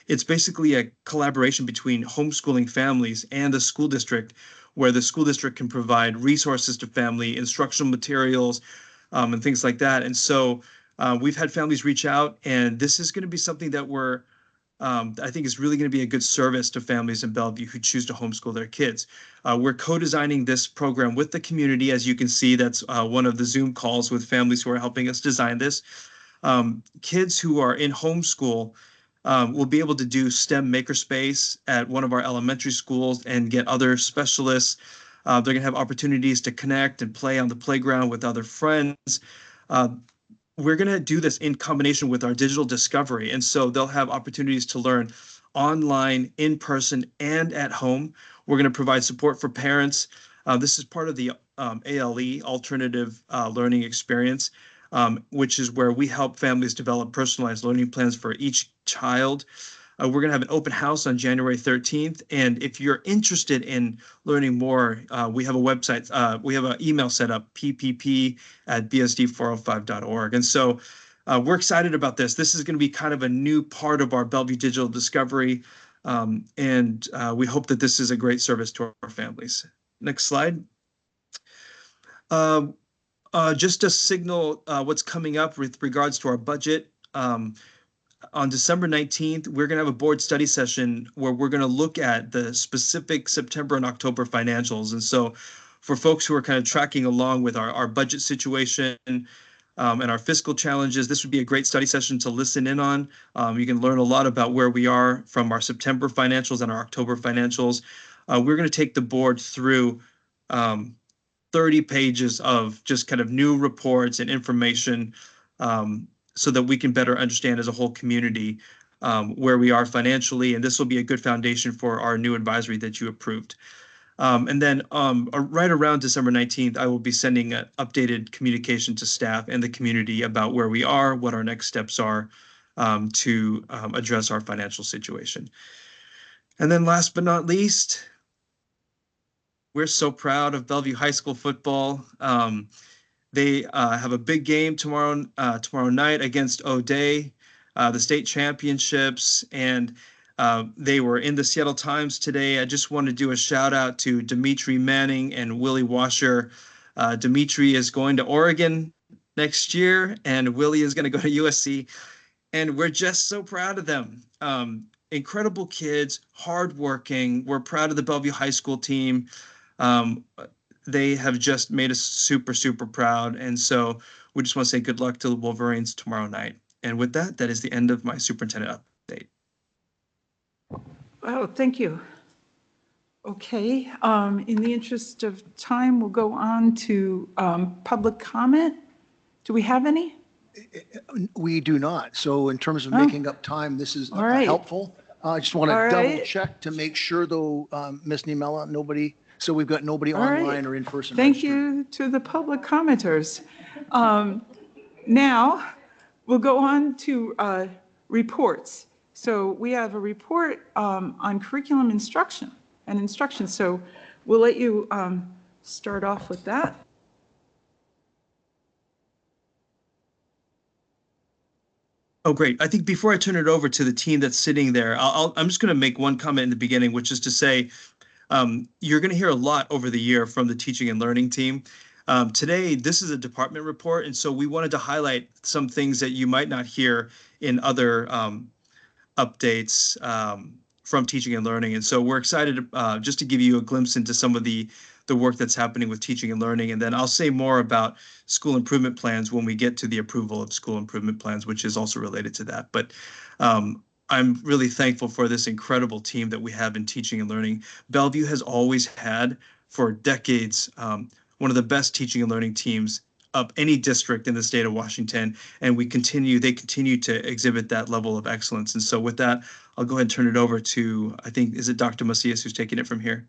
it's basically a collaboration between homeschooling families and the school district, where the school district can provide resources to family, instructional materials, and things like that. And so we've had families reach out, and this is going to be something that I think is really going to be a good service to families in Bellevue who choose to homeschool their kids. We're co-designing this program with the community. As you can see, that's one of the Zoom calls with families who are helping us design this. Kids who are in homeschool will be able to do STEM makerspace at one of our elementary schools and get other specialists. They're going to have opportunities to connect and play on the playground with other friends. We're going to do this in combination with our digital discovery. And so they'll have opportunities to learn online, in person, and at home. We're going to provide support for parents. This is part of the ALE, Alternative Learning Experience, which is where we help families develop personalized learning plans for each child. We're going to have an open house on January 13th. And if you're interested in learning more, we have a website, we have an email set up, ppp@bsd405.org. And so we're excited about this. This is going to be kind of a new part of our Bellevue Digital Discovery. And we hope that this is a great service to our families. Next slide. Just to signal what's coming up with regards to our budget. On December 19th, we're going to have a board study session where we're going to look at the specific September and October financials. And so for folks who are kind of tracking along with our budget situation and our fiscal challenges, this would be a great study session to listen in on. You can learn a lot about where we are from our September financials and our October financials. We're going to take the board through 30 pages of just kind of new reports and information so that we can better understand as a whole community where we are financially. And this will be a good foundation for our new advisory that you approved. And then right around December 19th, I will be sending an updated communication to staff and the community about where we are, what our next steps are to address our financial situation. And then last but not least, we're so proud of Bellevue High School football. They have a big game tomorrow night against O'Dea, the state championships, and they were in the Seattle Times today. I just want to do a shout out to Dimitri Manning and Willie Washer. Dimitri is going to Oregon next year, and Willie is going to go to USC, and we're just so proud of them. Incredible kids, hardworking. We're proud of the Bellevue High School team. They have just made us super, super proud. And so we just want to say good luck to the Wolverines tomorrow night. And with that, that is the end of my superintendent update. Oh, thank you. Okay, in the interest of time, we'll go on to public comment. Do we have any? We do not. So in terms of Oh. making up time, this is All right. helpful. I just want to All right. double check to make sure though, Ms. Nimela, nobody, so we've got nobody All right. online or in person. Thank registered. you to the public commenters. Now, we'll go on to reports. So we have a report on curriculum instruction and instruction. So we'll let you start off with that. Oh, great. I think before I turn it over to the team that's sitting there, I'm just going to make one comment in the beginning, which is to say You're going to hear a lot over the year from the teaching and learning team. Today, this is a department report, and so we wanted to highlight some things that you might not hear in other updates from teaching and learning. And so we're excited just to give you a glimpse into some of the work that's happening with teaching and learning. And then I'll say more about school improvement plans when we get to the approval of school improvement plans, which is also related to that. But I'm really thankful for this incredible team that we have in teaching and learning. Bellevue has always had, for decades, one of the best teaching and learning teams of any district in the state of Washington, and they continue to exhibit that level of excellence. And so with that, I'll go ahead and turn it over to, I think, is it Dr. Macias who's taking it from here?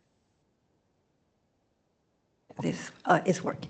This is working.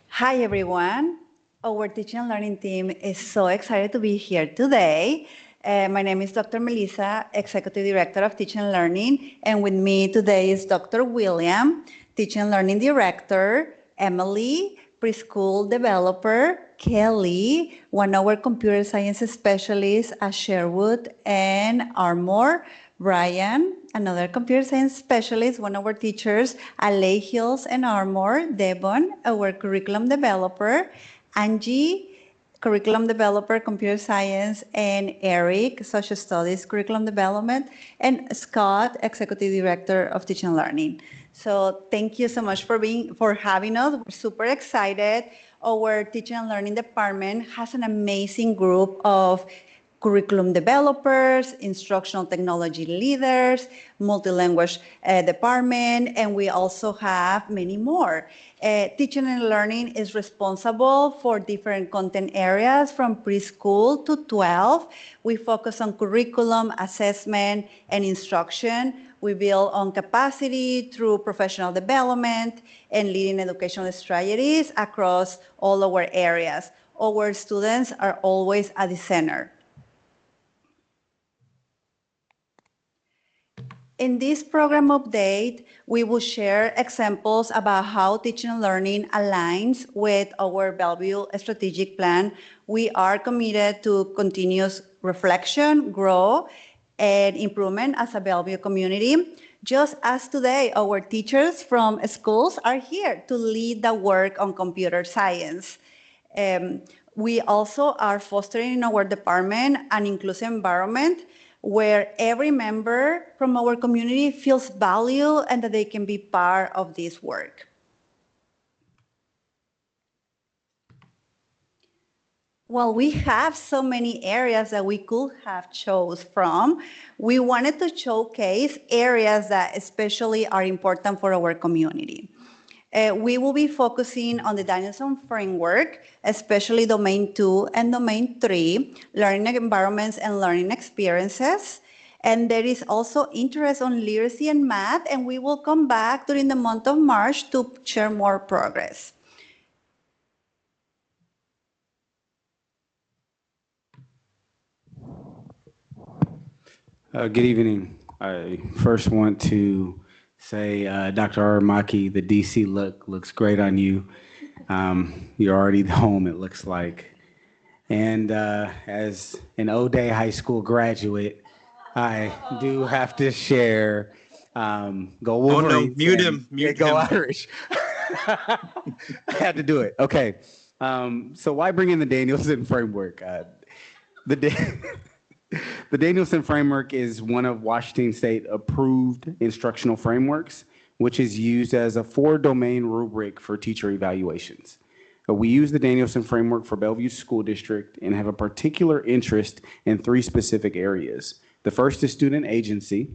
Hi, everyone. Our teaching and learning team is so excited to be here today. My name is Dr. Melissa, Executive Director of Teaching and Learning, and with me today is Dr. William, Teaching and Learning Director, Emily, Preschool Developer, Kelly, 1 hour Computer Science Specialist at Sherwood and Armour, Brian, another Computer Science Specialist, 1 hour teachers at Lake Hills and Armour, Devon, our Curriculum Developer, Angie, Curriculum Developer, Computer Science, and Eric, Social Studies, Curriculum Development, and Scott, Executive Director of Teaching and Learning. So thank you so much for having us. We're super excited. Our Teaching and Learning Department has an amazing group of curriculum developers, instructional technology leaders, multi-language department, and we also have many more. Teaching and Learning is responsible for different content areas from preschool to 12. We focus on curriculum, assessment, and instruction. We build on capacity through professional development and leading educational strategies across all our areas. Our students are always at the center. In this program update, we will share examples about how teaching and learning aligns with our Bellevue strategic plan. We are committed to continuous reflection, growth, and improvement as a Bellevue community. Just as today, our teachers from schools are here to lead the work on computer science. We also are fostering in our department an inclusive environment where every member from our community feels valued and that they can be part of this work. Well, we have so many areas that we could have chose from. We wanted to showcase areas that especially are important for our community. We will be focusing on the Danielson framework, especially Domain 2 and Domain 3, learning environments and learning experiences. And there is also interest on literacy and math, and we will come back during the month of March to share more progress. Good evening. I first want to say, Dr. Aramaki, the DC look looks great on you. You're already home, it looks like. And as an O'Day High School graduate, I do have to share, go Wolverines. Oh no, mute him, mute go him. Irish. I had to do it. Okay. So why bring in the Danielson framework? The Danielson framework is one of Washington State approved instructional frameworks, which is used as a 4-domain rubric for teacher evaluations. We use the Danielson framework for Bellevue School District and have a particular interest in 3 specific areas. The first is student agency.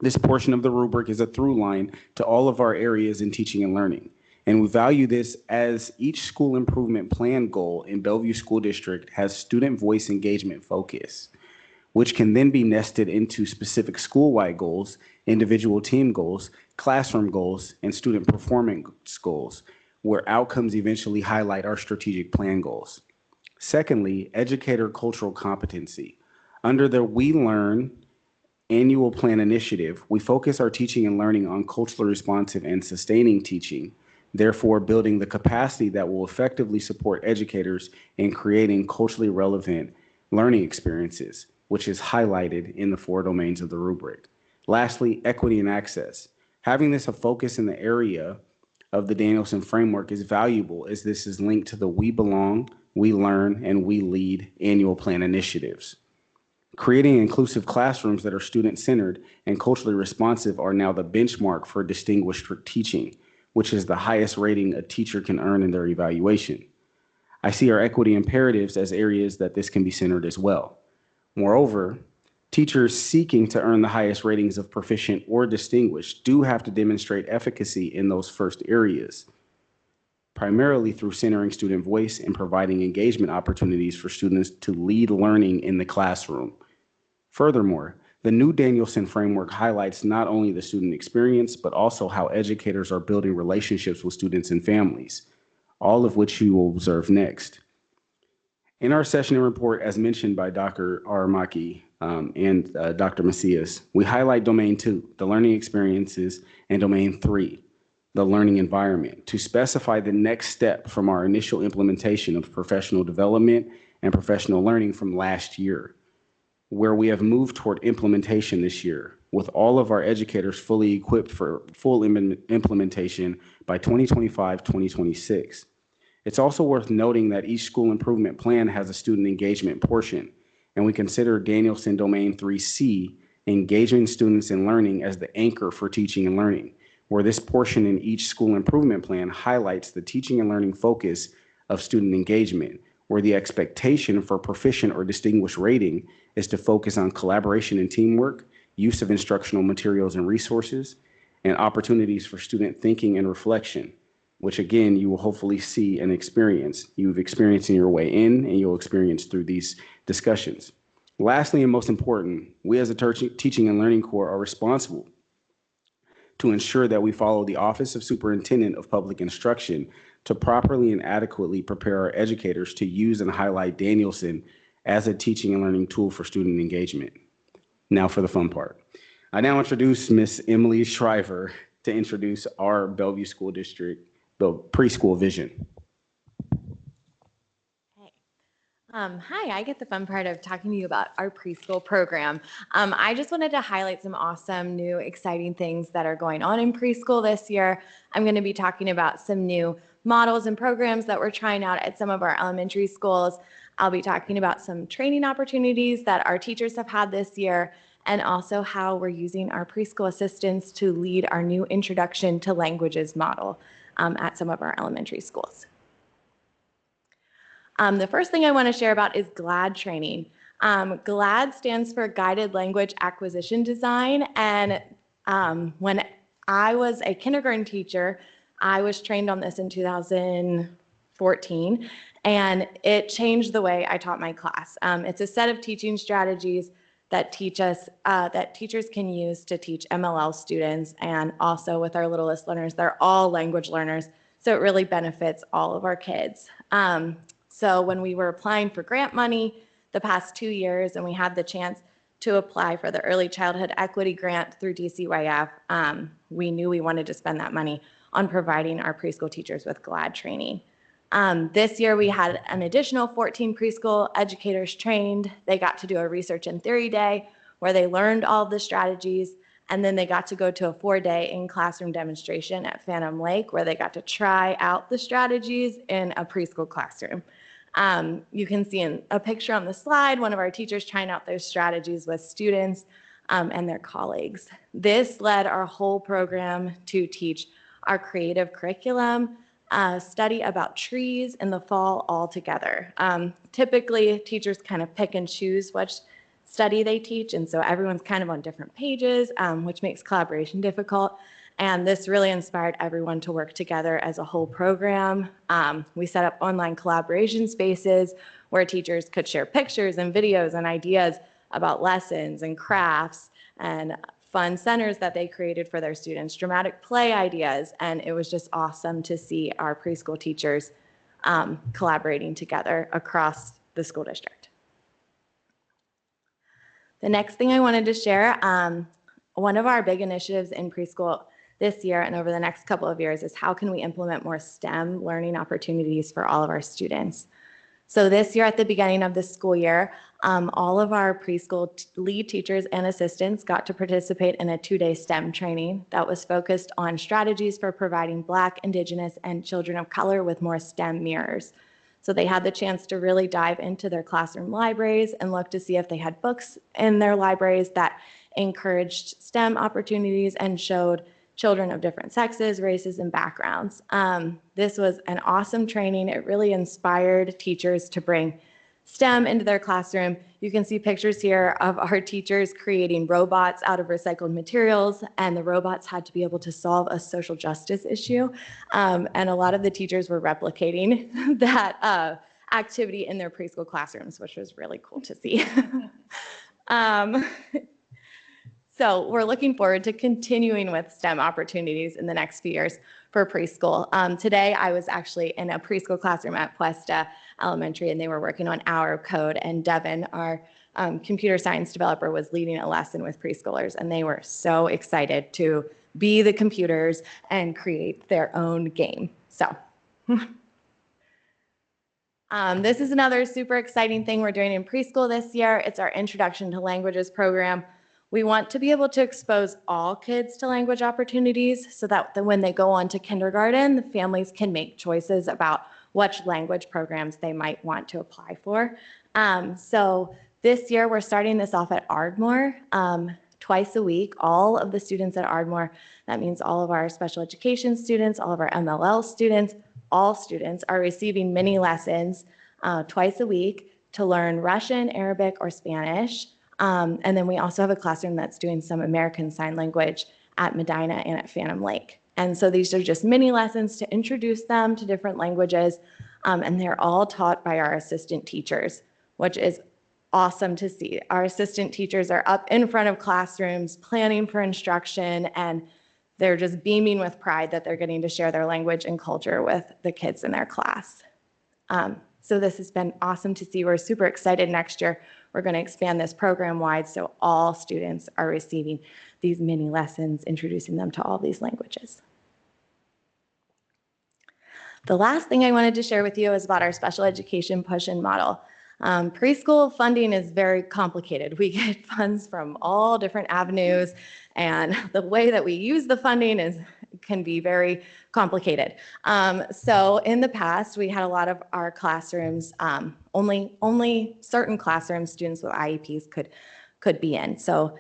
This portion of the rubric is a through line to all of our areas in teaching and learning. And we value this as each school improvement plan goal in Bellevue School District has student voice engagement focus, which can then be nested into specific school-wide goals, individual team goals, classroom goals, and student performance goals, where outcomes eventually highlight our strategic plan goals. Secondly, educator cultural competency. Under the We Learn annual plan initiative, we focus our teaching and learning on culturally responsive and sustaining teaching, therefore building the capacity that will effectively support educators in creating culturally relevant learning experiences, which is highlighted in the 4 domains of the rubric. Lastly, equity and access. Having this a focus in the area of the Danielson framework is valuable as this is linked to the We Belong, We Learn, and We Lead annual plan initiatives. Creating inclusive classrooms that are student-centered and culturally responsive are now the benchmark for distinguished teaching, which is the highest rating a teacher can earn in their evaluation. I see our equity imperatives as areas that this can be centered as well. Moreover, teachers seeking to earn the highest ratings of proficient or distinguished do have to demonstrate efficacy in those first areas, primarily through centering student voice and providing engagement opportunities for students to lead learning in the classroom. Furthermore, the new Danielson framework highlights not only the student experience, but also how educators are building relationships with students and families, all of which you will observe next. In our session and report, as mentioned by Dr. Aramaki and Dr. Macias, we highlight Domain 2, the learning experiences, and Domain 3, the learning environment, to specify the next step from our initial implementation of professional development and professional learning from last year, where we have moved toward implementation this year, with all of our educators fully equipped for full implementation by 2025-2026. It's also worth noting that each school improvement plan has a student engagement portion, and we consider Danielson Domain 3C, engaging students in learning, as the anchor for teaching and learning, where this portion in each school improvement plan highlights the teaching and learning focus of student engagement, where the expectation for proficient or distinguished rating is to focus on collaboration and teamwork, use of instructional materials and resources, and opportunities for student thinking and reflection, which again, you will hopefully see and experience. You've experienced in your way in, and you'll experience through these discussions. Lastly, and most important, we as a teaching and learning core are responsible to ensure that we follow the Office of Superintendent of Public Instruction to properly and adequately prepare our educators to use and highlight Danielson as a teaching and learning tool for student engagement. Now for the fun part. I now introduce Ms. Emily Shriver to introduce our Bellevue School District preschool vision. Hi, I get the fun part of talking to you about our preschool program. I just wanted to highlight some awesome, new, exciting things that are going on in preschool this year. I'm going to be talking about some new models and programs that we're trying out at some of our elementary schools. I'll be talking about some training opportunities that our teachers have had this year, and also how we're using our preschool assistants to lead our new Introduction to Languages model at some of our elementary schools. The first thing I want to share about is GLAD training. GLAD stands for Guided Language Acquisition Design, and when I was a kindergarten teacher, I was trained on this in 2014, and it changed the way I taught my class. It's a set of teaching strategies that teachers can use to teach MLL students, and also with our littlest learners, they're all language learners, so it really benefits all of our kids. So when we were applying for grant money the past 2 years, and we had the chance to apply for the Early Childhood Equity Grant through DCYF, we knew we wanted to spend that money on providing our preschool teachers with GLAD training. This year we had an additional 14 preschool educators trained. They got to do a research and theory day where they learned all of the strategies, and then they got to go to a 4-day in-classroom demonstration at Phantom Lake where they got to try out the strategies in a preschool classroom. You can see in a picture on the slide, one of our teachers trying out those strategies with students and their colleagues. This led our whole program to teach our creative curriculum, study about trees in the fall all together. Typically, teachers kind of pick and choose which study they teach, and so everyone's kind of on different pages, which makes collaboration difficult. And this really inspired everyone to work together as a whole program. We set up online collaboration spaces where teachers could share pictures and videos and ideas about lessons and crafts and fun centers that they created for their students, dramatic play ideas, and it was just awesome to see our preschool teachers collaborating together across the school district. The next thing I wanted to share, one of our big initiatives in preschool this year and over the next couple of years is how can we implement more STEM learning opportunities for all of our students. So this year at the beginning of the school year, All of our preschool lead teachers and assistants got to participate in a 2-day STEM training that was focused on strategies for providing Black, Indigenous, and children of color with more STEM mirrors. So they had the chance to really dive into their classroom libraries and look to see if they had books in their libraries that encouraged STEM opportunities and showed children of different sexes, races, and backgrounds. This was an awesome training. It really inspired teachers to bring STEM into their classroom. You can see pictures here of our teachers creating robots out of recycled materials, and the robots had to be able to solve a social justice issue. And a lot of the teachers were replicating that activity in their preschool classrooms, which was really cool to see. So we're looking forward to continuing with STEM opportunities in the next few years for preschool. Today, I was actually in a preschool classroom at Puesta Elementary, and they were working on Hour of Code, and Devin, our computer science developer, was leading a lesson with preschoolers, and they were so excited to be the computers and create their own game. So this is another super exciting thing we're doing in preschool this year. It's our Introduction to Languages program. We want to be able to expose all kids to language opportunities so that when they go on to kindergarten, the families can make choices about which language programs they might want to apply for. So this year, we're starting this off at Ardmore. Twice a week, all of the students at Ardmore, that means all of our special education students, all of our MLL students, all students are receiving mini lessons twice a week to learn Russian, Arabic, or Spanish. And then we also have a classroom that's doing some American Sign Language at Medina and at Phantom Lake. And so these are just mini lessons to introduce them to different languages. And they're all taught by our assistant teachers, which is awesome to see. Our assistant teachers are up in front of classrooms planning for instruction, and they're just beaming with pride that they're getting to share their language and culture with the kids in their class. So this has been awesome to see. We're super excited. Next year, we're going to expand this program wide so all students are receiving these mini lessons, introducing them to all these languages. The last thing I wanted to share with you is about our special education push-in model. Preschool funding is very complicated. We get funds from all different avenues, and the way that we use the funding can be very complicated. So in the past, we had a lot of our classrooms, only certain classrooms students with IEPs could be in. So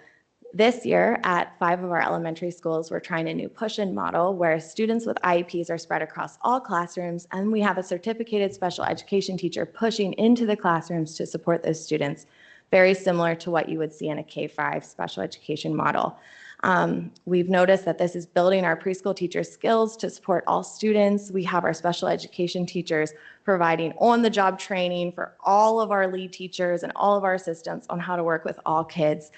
this year at 5 of our elementary schools, we're trying a new push-in model where students with IEPs are spread across all classrooms, and we have a certificated special education teacher pushing into the classrooms to support those students, very similar to what you would see in a K-5 special education model. We've noticed that this is building our preschool teachers' skills to support all students. We have our special education teachers providing on-the-job training for all of our lead teachers and all of our assistants on how to work with all kids.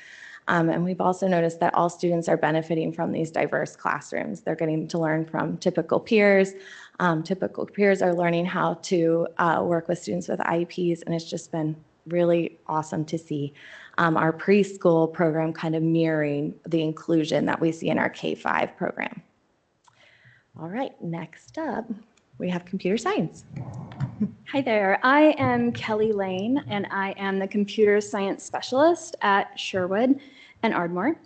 And we've also noticed that all students are benefiting from these diverse classrooms. They're getting to learn from typical peers. Typical peers are learning how to work with students with IEPs, and it's just been really awesome to see our preschool program kind of mirroring the inclusion that we see in our K-5 program. All right, next up, we have computer science. Hi there, I am Kelly Lane, and I am the computer science specialist at Sherwood and Ardmore.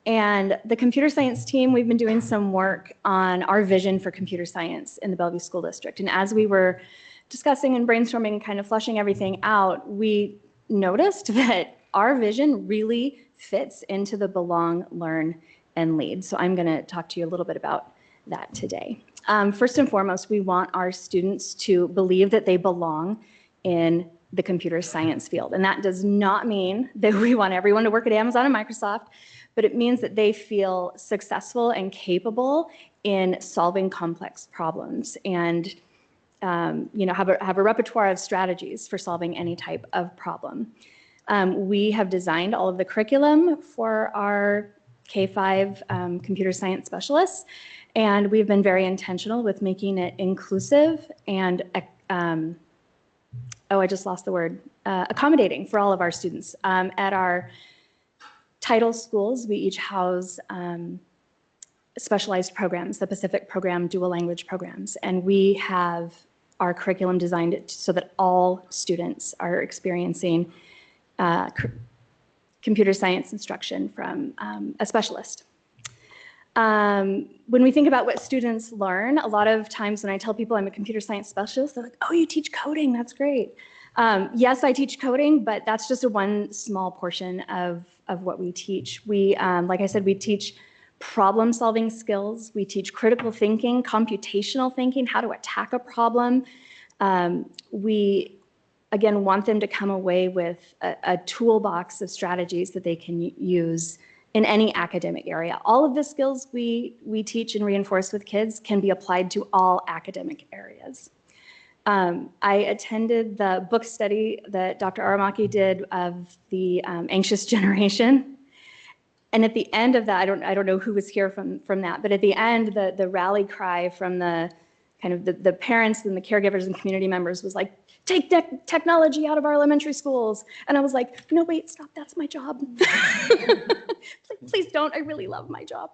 And the computer science team, we've been doing some work on our vision for computer science in the Bellevue School District. And as we were discussing and brainstorming and kind of fleshing everything out, we noticed that our vision really fits into the belong, learn, and lead. So I'm going to talk to you a little bit about that today. First and foremost, we want our students to believe that they belong in the computer science field. And that does not mean that we want everyone to work at Amazon and Microsoft, but it means that they feel successful and capable in solving complex problems and have a repertoire of strategies for solving any type of problem. We have designed all of the curriculum for our K-5 computer science specialists, and we've been very intentional with making it inclusive and, I just lost the word, accommodating for all of our students. At our title schools, we each house specialized programs, the Pacific program, dual language programs, and we have our curriculum designed so that all students are experiencing computer science instruction from a specialist. When we think about what students learn, a lot of times when I tell people I'm a computer science specialist, they're like, oh, you teach coding, that's great. Yes, I teach coding, but that's just one small portion of what we teach. We, like I said, we teach problem-solving skills. We teach critical thinking, computational thinking, how to attack a problem. We, again, want them to come away with a toolbox of strategies that they can use in any academic area. All of the skills we teach and reinforce with kids can be applied to all academic areas. I attended the book study that Dr. Aramaki did of the Anxious Generation. And at the end of that, I don't know who was here from that, but at the end, the rally cry from the kind of the parents and the caregivers and community members was like, take technology out of our elementary schools. And I was like, no, wait, stop, that's my job. Please don't, I really love my job.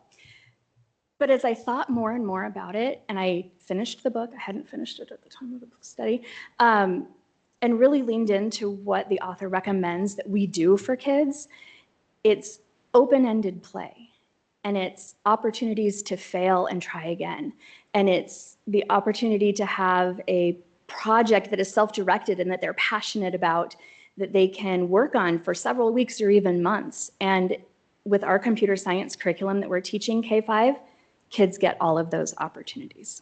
But as I thought more and more about it, and I finished the book, I hadn't finished it at the time of the book study, and really leaned into what the author recommends that we do for kids, it's open-ended play. And it's opportunities to fail and try again. And it's the opportunity to have a project that is self-directed and that they're passionate about, that they can work on for several weeks or even months. And with our computer science curriculum that we're teaching K-5, kids get all of those opportunities.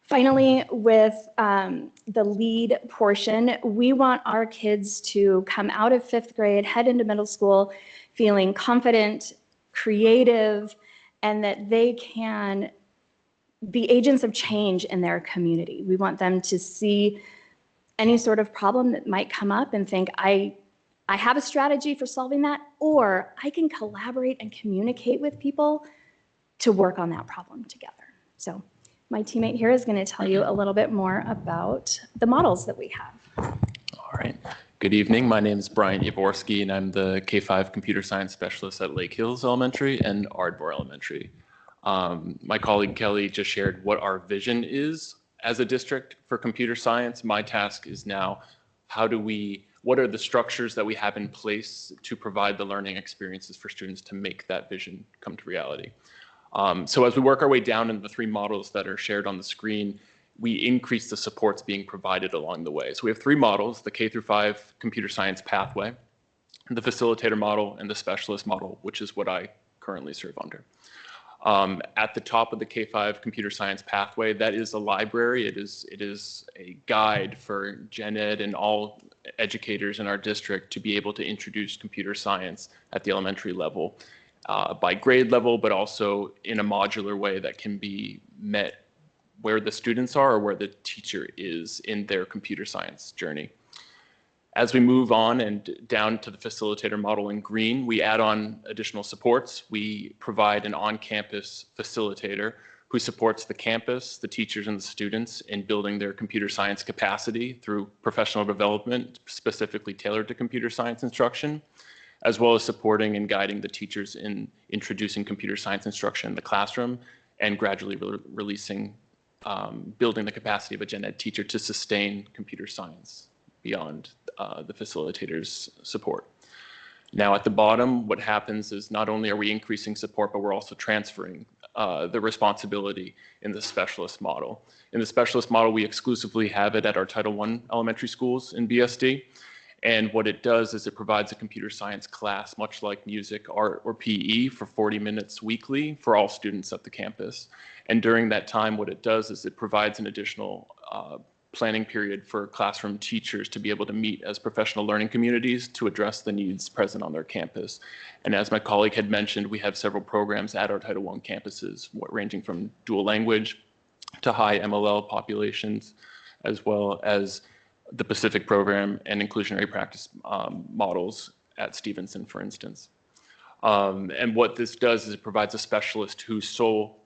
Finally, with the lead portion, we want our kids to come out of 5th grade, head into middle school, feeling confident, creative, and that they can be agents of change in their community. We want them to see any sort of problem that might come up and think, I have a strategy for solving that, or I can collaborate and communicate with people to work on that problem together. So my teammate here is going to tell you a little bit more about the models that we have. All right. Good evening. My name is Brian Yaborski, and I'm the K-5 computer science specialist at Lake Hills Elementary and Ardmore Elementary. My colleague Kelly just shared what our vision is as a district for computer science. My task is now, what are the structures that we have in place to provide the learning experiences for students to make that vision come to reality? So as we work our way down in the 3 models that are shared on the screen, we increase the supports being provided along the way. So we have 3 models: the K-5 computer science pathway, the facilitator model, and the specialist model, which is what I currently serve under. At the top of the K-5 computer science pathway, that is a library. It is a guide for gen ed and all educators in our district to be able to introduce computer science at the elementary level by grade level, but also in a modular way that can be met where the students are or where the teacher is in their computer science journey. As we move on and down to the facilitator model in green, we add on additional supports. We provide an on-campus facilitator who supports the campus, the teachers, and the students in building their computer science capacity through professional development specifically tailored to computer science instruction, as well as supporting and guiding the teachers in introducing computer science instruction in the classroom and gradually building the capacity of a gen ed teacher to sustain computer science beyond the facilitator's support. Now at the bottom, what happens is not only are we increasing support, but we're also transferring the responsibility in the specialist model. In the specialist model, we exclusively have it at our Title I elementary schools in BSD. And what it does is it provides a computer science class, much like music, art, or PE, for 40 minutes weekly for all students at the campus. And during that time, what it does is it provides an additional planning period for classroom teachers to be able to meet as professional learning communities to address the needs present on their campus. And as my colleague had mentioned, we have several programs at our Title I campuses, ranging from dual language to high MLL populations, as well as the Pacific program and inclusionary practice models at Stevenson, for instance. And what this does is it provides a specialist whose sole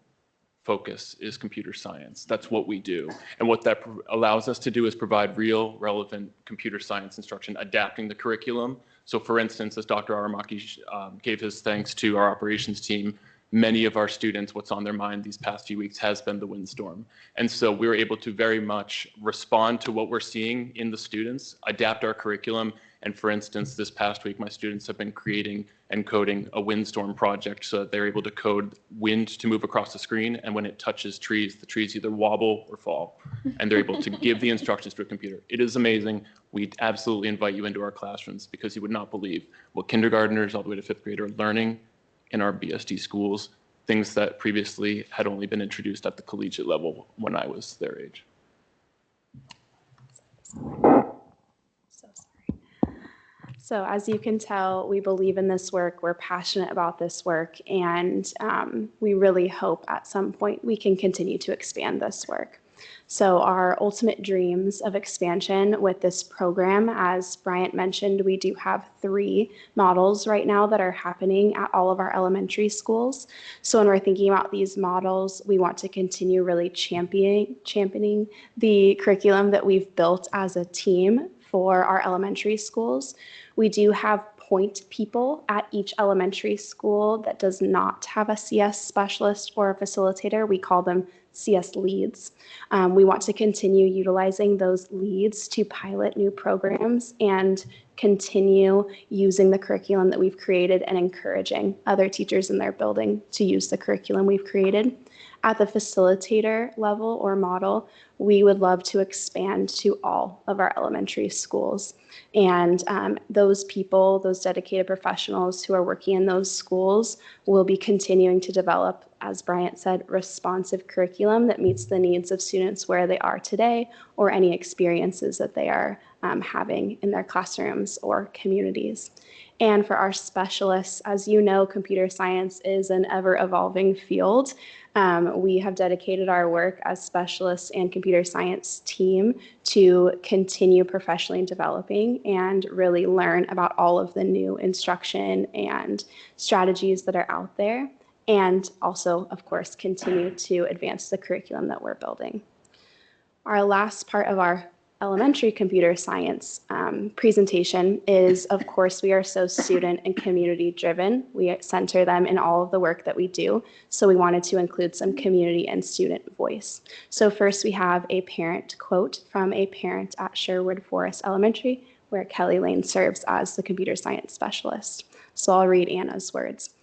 focus is computer science. That's what we do. And what that allows us to do is provide real, relevant computer science instruction, adapting the curriculum. So for instance, as Dr. Aramaki gave his thanks to our operations team, many of our students, what's on their mind these past few weeks has been the windstorm. And so we were able to very much respond to what we're seeing in the students, adapt our curriculum, And for instance, this past week, my students have been creating and coding a windstorm project so that they're able to code wind to move across the screen. And when it touches trees, the trees either wobble or fall. And they're able to give the instructions to a computer. It is amazing. We absolutely invite you into our classrooms because you would not believe what kindergartners all the way to fifth grade are learning in our BSD schools, things that previously had only been introduced at the collegiate level when I was their age. So as you can tell, we believe in this work, we're passionate about this work, and we really hope at some point we can continue to expand this work. So our ultimate dreams of expansion with this program, as Bryant mentioned, we do have 3 models right now that are happening at all of our elementary schools. So when we're thinking about these models, we want to continue really championing the curriculum that we've built as a team for our elementary schools. We do have point people at each elementary school that does not have a CS specialist or a facilitator. We call them CS leads. We want to continue utilizing those leads to pilot new programs and continue using the curriculum that we've created and encouraging other teachers in their building to use the curriculum we've created. At the facilitator level or model, we would love to expand to all of our elementary schools. And those people, those dedicated professionals who are working in those schools will be continuing to develop, as Bryant said, responsive curriculum that meets the needs of students where they are today or any experiences that they are having in their classrooms or communities. And for our specialists, as you know, computer science is an ever-evolving field. We have dedicated our work as specialists and computer science team to continue professionally developing and really learn about all of the new instruction and strategies that are out there, and also, of course, continue to advance the curriculum that we're building. Our last part of our elementary computer science presentation is, of course, we are so student and community driven. We center them in all of the work that we do. So we wanted to include some community and student voice. So first we have a parent quote from a parent at Sherwood Forest Elementary, where Kelly Lane serves as the computer science specialist. So I'll read Anna's words.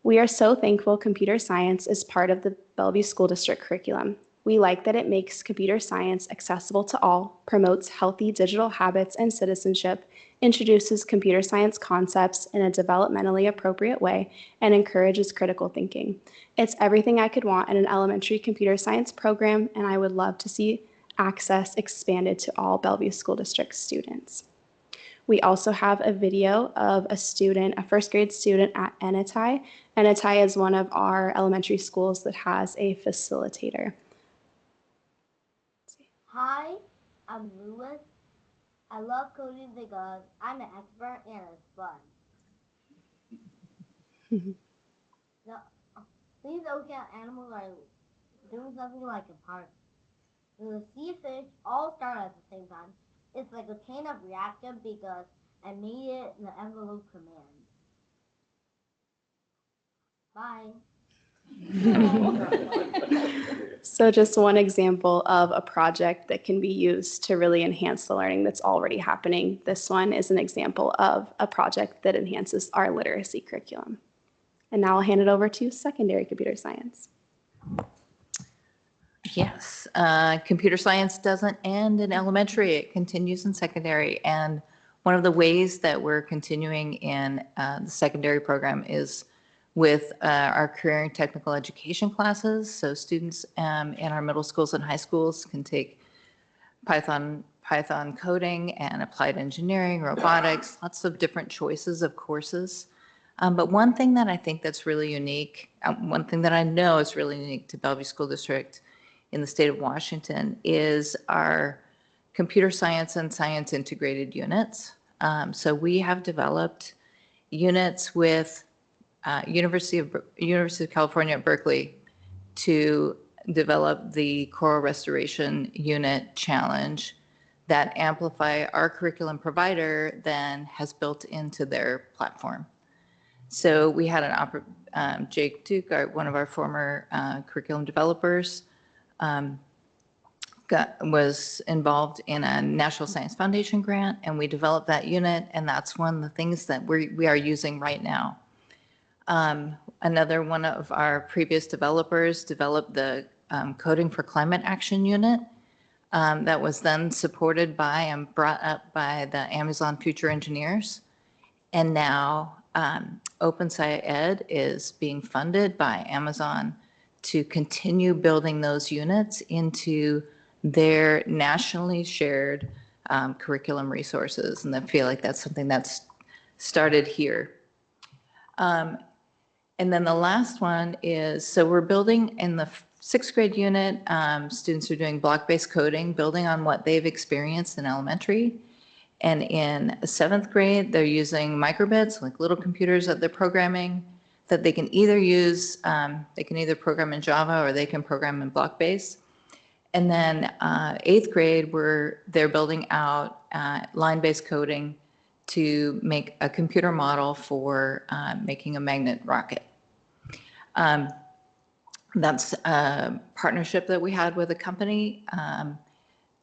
"We are so thankful computer science is part of the Bellevue School District curriculum. We like that it makes computer science accessible to all, promotes healthy digital habits and citizenship, introduces computer science concepts in a developmentally appropriate way, and encourages critical thinking. It's everything I could want in an elementary computer science program, and I would love to see access expanded to all Bellevue School District students." We also have a video of a student, a first grade student at Enetai. Enetai is one of our elementary schools that has a facilitator. Hi, I'm Lewis. I love coding because I'm an expert and it's fun. No, please don't get animals are doing something like a park. The sea fish all start at the same time. It's like a chain of reaction because I made it in the envelope command. Bye. So just one example of a project that can be used to really enhance the learning that's already happening. This one is an example of a project that enhances our literacy curriculum. And now I'll hand it over to secondary computer science. Yes, computer science doesn't end in elementary, it continues in secondary. And one of the ways that we're continuing in the secondary program is with our career and technical education classes. So students in our middle schools and high schools can take Python coding and applied engineering, robotics, lots of different choices of courses. But one thing that I think that's really unique, one thing that I know is really unique to Bellevue School District in the state of Washington is our computer science and science integrated units. So we have developed units with University of California at Berkeley to develop the Coral Restoration Unit Challenge that Amplify, our curriculum provider, then has built into their platform. So we had Jake Duke, one of our former curriculum developers, was involved in a National Science Foundation grant, and we developed that unit, and that's one of the things that we are using right now. Another one of our previous developers developed the Coding for Climate Action unit that was then supported by and brought up by the Amazon Future Engineers. And now OpenSci Ed is being funded by Amazon to continue building those units into their nationally shared curriculum resources. And I feel like that's something that's started here. And then the last one is, so we're building in the 6th grade unit, students are doing block-based coding, building on what they've experienced in elementary. And in 7th grade, they're using microbits, like little computers that they're programming, that they can either use, they can either program in Java or they can program in block-based. And then 8th grade, they're building out line-based coding to make a computer model for making a magnet rocket. That's a partnership that we had with a company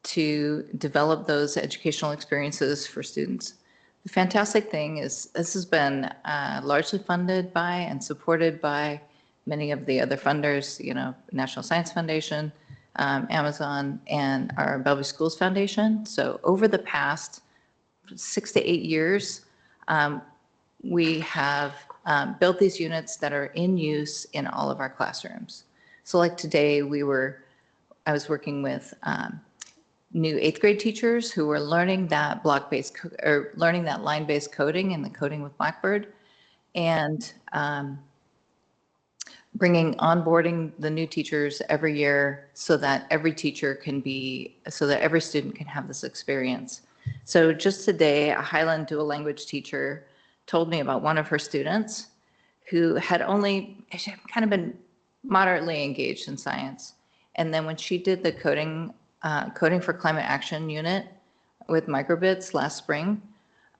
to develop those educational experiences for students. The fantastic thing is this has been largely funded by and supported by many of the other funders, you know, National Science Foundation, Amazon, and our Bellevue Schools Foundation. So over the past 6 to 8 years, we have built these units that are in use in all of our classrooms. So like today, I was working with new 8th grade teachers who were learning that block-based or learning that line-based coding and the coding with Blackbird, and onboarding the new teachers every year so that every teacher can so that every student can have this experience. So just today, a Highland dual language teacher told me about one of her students who had only kind of been moderately engaged in science. And then when she did the Coding for Climate Action unit with microbits last spring,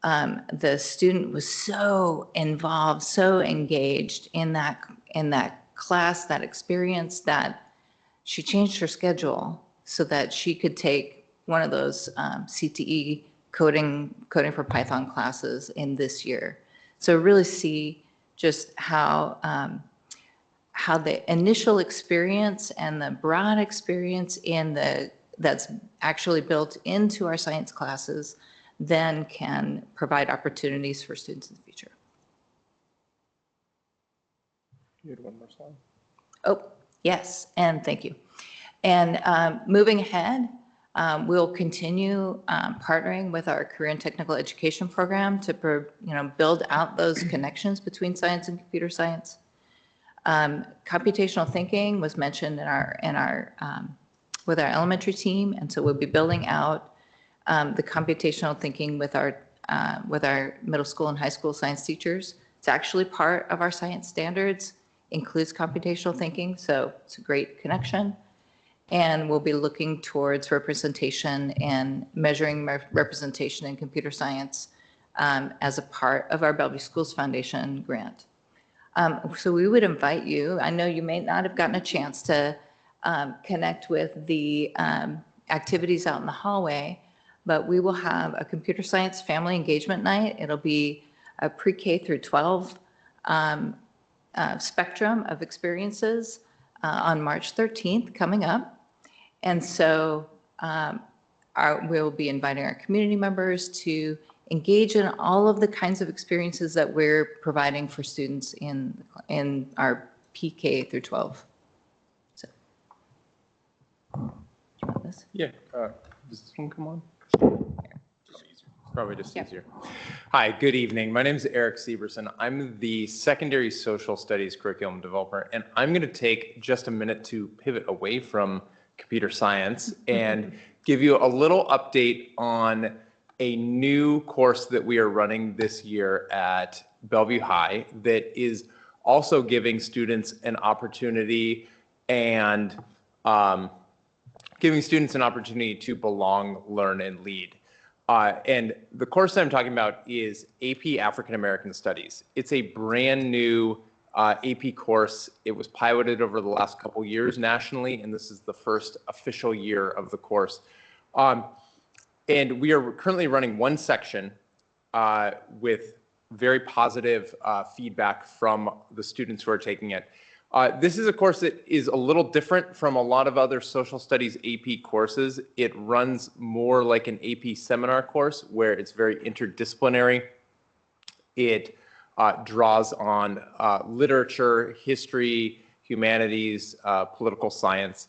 the student was so involved, so engaged in that class, that experience, that she changed her schedule so that she could take one of those CTE coding for Python classes in this year. So really see just how the initial experience and the broad experience that's actually built into our science classes then can provide opportunities for students in the future. You had one more slide. Oh, yes, and thank you. And moving ahead, we'll continue partnering with our career and technical education program to build out those connections between science and computer science. Computational thinking was mentioned with our elementary team, and so we'll be building out the computational thinking with our middle school and high school science teachers. It's actually part of our science standards, includes computational thinking, so it's a great connection. And we'll be looking towards representation and measuring representation in computer science as a part of our Bellevue Schools Foundation grant. So we would invite you, I know you may not have gotten a chance to connect with the activities out in the hallway, but we will have a computer science family engagement night. It'll be a pre-K through 12 spectrum of experiences on March 13th coming up. And so we'll be inviting our community members to engage in all of the kinds of experiences that we're providing for students in our PK through 12. So, yeah, does this one come on? Probably just easier. Hi, good evening. My name is Eric Sieberson. I'm the secondary social studies curriculum developer, and I'm going to take just a minute to pivot away from computer science and give you a little update on a new course that we are running this year at Bellevue High that is also giving students an opportunity to belong, learn, and lead. And the course that I'm talking about is AP African American Studies. It's a brand new AP course. It was piloted over the last couple years nationally, and this is the first official year of the course. And we are currently running one section with very positive feedback from the students who are taking it. This is a course that is a little different from a lot of other social studies AP courses. It runs more like an AP seminar course where it's very interdisciplinary. It draws on literature, history, humanities, political science,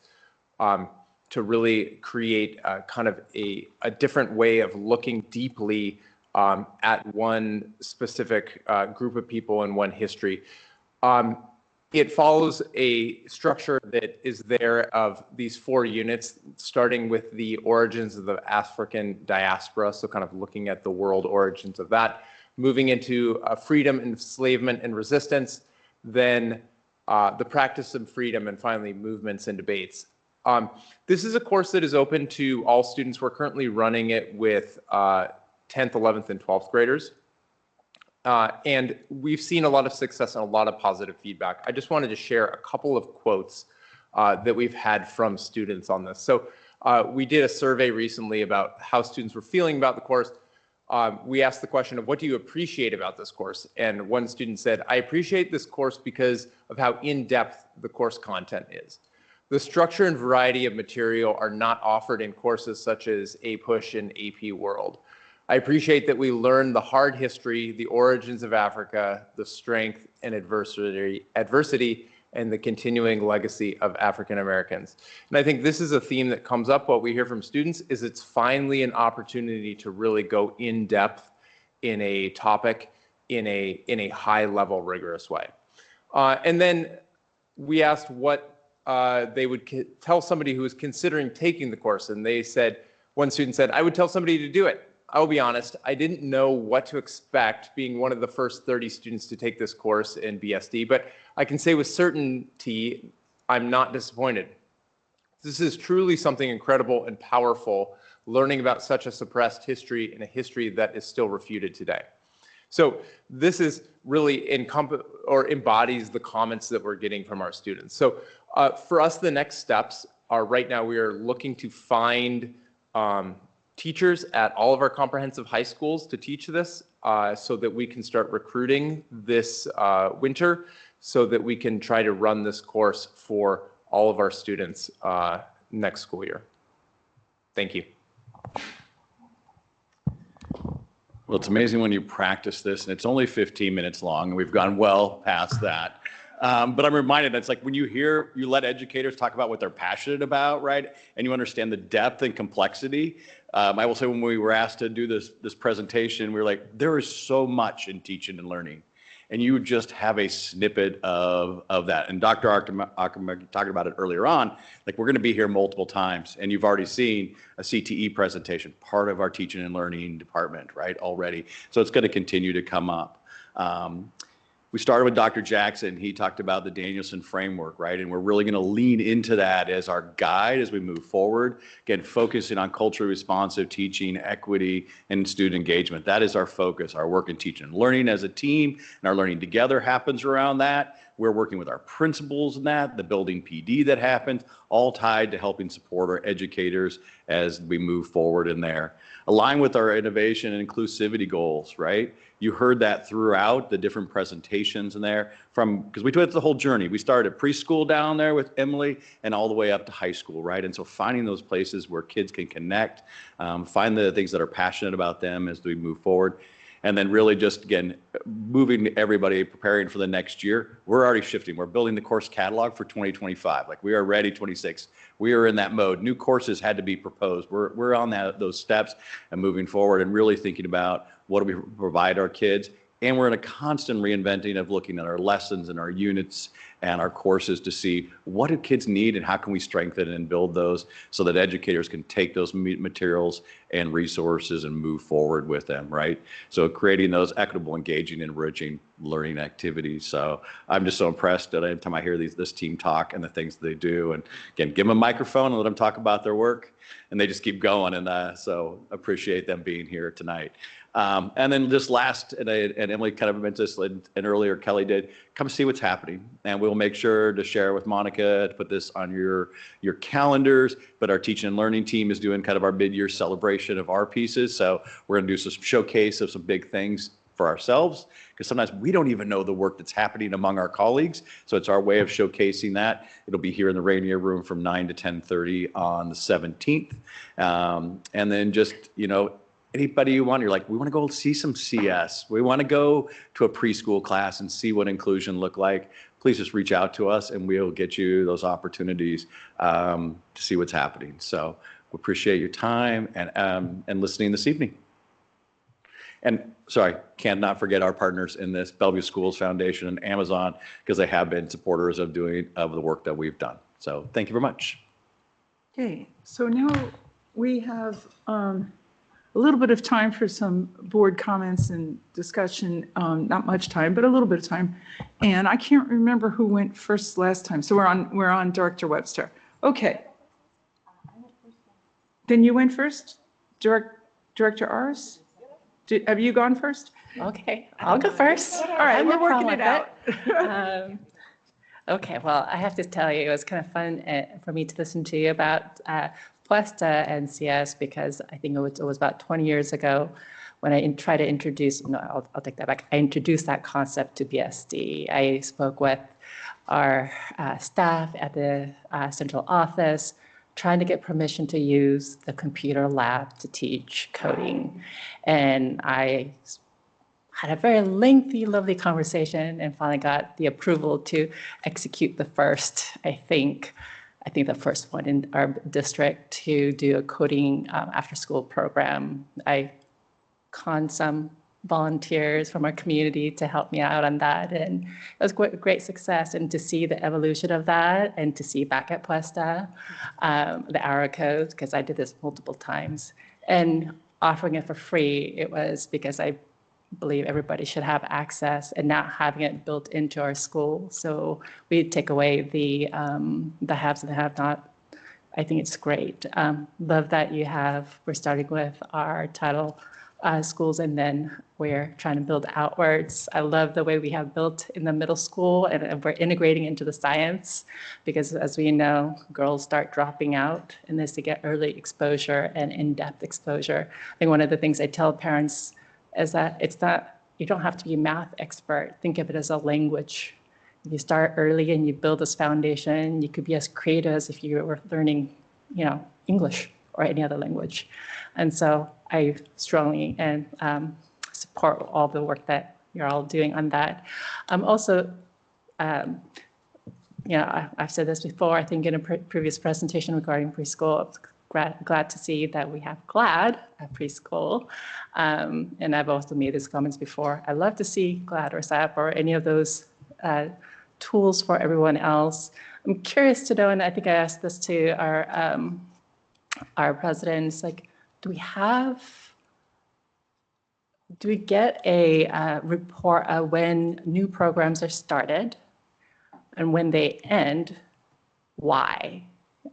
to really create kind of a different way of looking deeply at one specific group of people and one history. It follows a structure that is there of these 4 units, starting with the origins of the African diaspora, so kind of looking at the world origins of that, moving into freedom, enslavement, and resistance, then the practice of freedom, and finally movements and debates. This is a course that is open to all students. We're currently running it with 10th, 11th, and 12th graders. And we've seen a lot of success and a lot of positive feedback. I just wanted to share a couple of quotes that we've had from students on this. So we did a survey recently about how students were feeling about the course. We asked the question of, what do you appreciate about this course? And one student said, I appreciate this course because of how in-depth the course content is. The structure and variety of material are not offered in courses such as APUSH and AP World. I appreciate that we learn the hard history, the origins of Africa, the strength and adversity, and the continuing legacy of African Americans. And I think this is a theme that comes up. What we hear from students is it's finally an opportunity to really go in depth in a topic in a high level, rigorous way. And then we asked what they would tell somebody who was considering taking the course. And they said, one student said, I would tell somebody to do it. I'll be honest, I didn't know what to expect being one of the first 30 students to take this course in BSD, but I can say with certainty, I'm not disappointed. This is truly something incredible and powerful, learning about such a suppressed history and a history that is still refuted today. So this is really embodies the comments that we're getting from our students. So for us, the next steps are, right now we are looking to find teachers at all of our comprehensive high schools to teach this, so that we can start recruiting this winter, so that we can try to run this course for all of our students next school year. Thank you. Well, it's amazing when you practice this, and it's only 15 minutes long, and we've gone well past that. But I'm reminded, it's like when you let educators talk about what they're passionate about, right? And you understand the depth and complexity. I will say, when we were asked to do this presentation, we were like, there is so much in teaching and learning. And you just have a snippet of that. And Dr. Ackerman talked about it earlier on, like, we're gonna be here multiple times, and you've already seen a CTE presentation, part of our teaching and learning department, right, already. So it's gonna continue to come up. We started with Dr. Jackson. He talked about the Danielson framework, right? And we're really going to lean into that as our guide as we move forward. Again, focusing on culturally responsive teaching, equity, and student engagement. That is our focus. Our work in teaching and learning as a team, and our learning together happens around that. We're working with our principals in that, the building PD that happens, all tied to helping support our educators as we move forward in there. Align with our innovation and inclusivity goals, right? You heard that throughout the different presentations in there, because we took the whole journey. We started preschool down there with Emily and all the way up to high school, right? And so finding those places where kids can connect, find the things that are passionate about them as we move forward. And then really just, again, moving everybody, preparing for the next year. We're already shifting. We're building the course catalog for 2025. Like, we are ready 26. We are in that mode. New courses had to be proposed. We're on those steps and moving forward and really thinking about what do we provide our kids. And we're in a constant reinventing of looking at our lessons and our units and our courses to see what do kids need and how can we strengthen and build those so that educators can take those materials and resources and move forward with them, right? So creating those equitable, engaging, enriching learning activities. So I'm just so impressed that every time I hear this team talk and the things they do, and again, give them a microphone and let them talk about their work, and they just keep going. And so appreciate them being here tonight. And then just last, and Emily kind of mentioned this, and earlier Kelly did, come see what's happening. And we'll make sure to share with Monica to put this on your calendars. But our teaching and learning team is doing kind of our mid-year celebration of our pieces. So we're going to do some showcase of some big things for ourselves, because sometimes we don't even know the work that's happening among our colleagues. So it's our way of showcasing that. It'll be here in the Rainier Room from 9 to 10:30 on the 17th. And then just, anybody you want, you're like, we want to go see some CS. We want to go to a preschool class and see what inclusion look like. Please just reach out to us and we'll get you those opportunities to see what's happening. So we appreciate your time and listening this evening. And sorry, cannot forget our partners in this, Bellevue Schools Foundation and Amazon, because they have been supporters of the work that we've done. So thank you very much. Okay, so now we have a little bit of time for some board comments and discussion. Not much time, but a little bit of time. And I can't remember who went first last time. So we're on Director Webster. Okay. Then you went first, Director Ars? Have you gone first? Okay, I'll go first. All right, we're working it out. Okay, well, I have to tell you, it was kind of fun for me to listen to you about Puesta and CS, because I think it was about 20 years ago when I tried to introduce, no, I'll take that back. I introduced that concept to BSD. I spoke with our staff at the central office, trying to get permission to use the computer lab to teach coding. And I had a very lengthy, lovely conversation and finally got the approval to execute the first, I think the first one in our district to do a coding after-school program. I conned some volunteers from our community to help me out on that, and it was great success. And to see the evolution of that, and to see back at Puesta, the arrow code, because I did this multiple times, and offering it for free, it was because I believe everybody should have access, and not having it built into our school. So we take away the haves and the have-not. I think it's great. Love that we're starting with our title schools, and then we're trying to build outwards. I love the way we have built in the middle school, and we're integrating into the science, because as we know, girls start dropping out in this to get early exposure and in-depth exposure. I think one of the things I tell parents is that you don't have to be a math expert. Think of it as a language. If you start early and you build this foundation, you could be as creative as if you were learning, English or any other language. And so I strongly support all the work that you're all doing on that. Also, I've said this before, I think in a previous presentation regarding preschool, I'm glad to see that we have GLAD at preschool. And I've also made these comments before. I love to see GLAD or SAP or any of those tools for everyone else. I'm curious to know, and I think I asked this to our presidents, like, do we get a report of when new programs are started and when they end, why?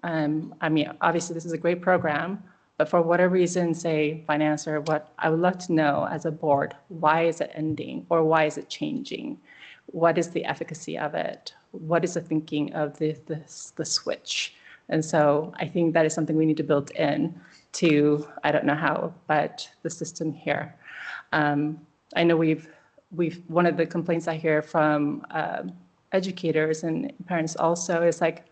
Obviously this is a great program, but for whatever reason, say finance or what, I would love to know as a board, why is it ending or why is it changing? What is the efficacy of it? What is the thinking of the switch? And so I think that is something we need to build in to, I don't know how, but the system here. I know one of the complaints I hear from educators and parents also is like,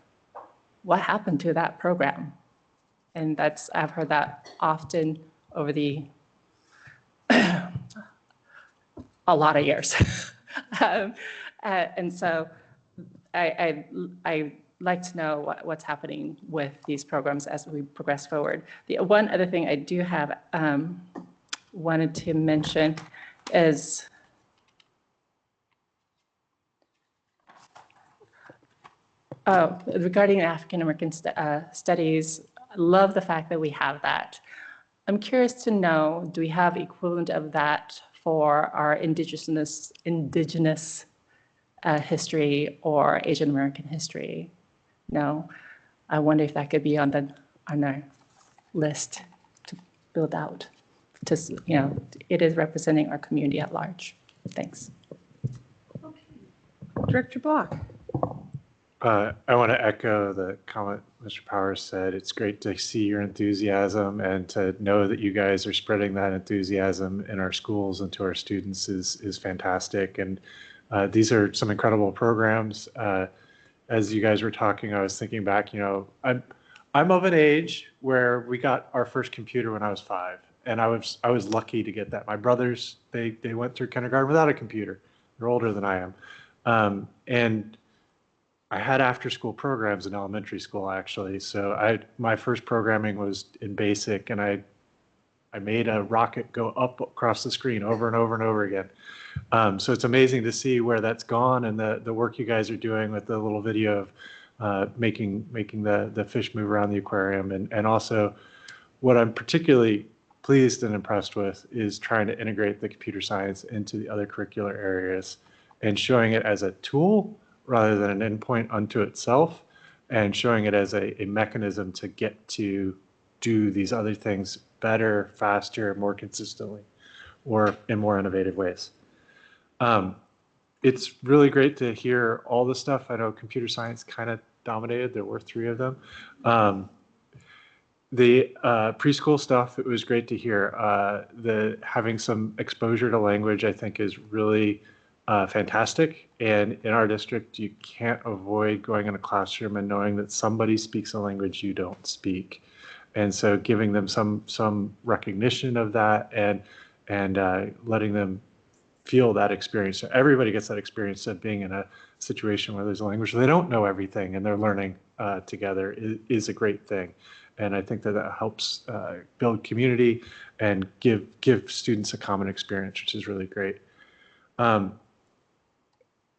what happened to that program? And I've heard that often over a lot of years. And so I like to know what's happening with these programs as we progress forward. The one other thing I do have wanted to mention is regarding African American studies. I love the fact that we have that. I'm curious to know, do we have equivalent of that for our indigenous history or Asian American history? No. I wonder if that could be on our list to build out. It is representing our community at large. Thanks. Director Block. I want to echo the comment Mr. Powers said. It's great to see your enthusiasm and to know that you guys are spreading that enthusiasm in our schools and to our students is fantastic. And these are some incredible programs. As you guys were talking, I was thinking back, I'm of an age where we got our first computer when I was 5, and I was lucky to get that. My brothers, they went through kindergarten without a computer. They're older than I am. And I had after-school programs in elementary school, actually. So my first programming was in BASIC, and I made a rocket go up across the screen over and over and over again. So it's amazing to see where that's gone, and the work you guys are doing with the little video of making the fish move around the aquarium, and also what I'm particularly pleased and impressed with is trying to integrate the computer science into the other curricular areas and showing it as a tool rather than an endpoint unto itself, and showing it as a mechanism to get to do these other things better, faster, more consistently, or in more innovative ways. It's really great to hear all the stuff. I know computer science kind of dominated. There were 3 of them. The preschool stuff, it was great to hear. Having some exposure to language, I think, is really fantastic. And in our district, you can't avoid going in a classroom and knowing that somebody speaks a language you don't speak. And so giving them some recognition of that and letting them feel that experience. So everybody gets that experience of being in a situation where there's a language they don't know everything and they're learning together is a great thing. And I think that helps build community and give students a common experience, which is really great.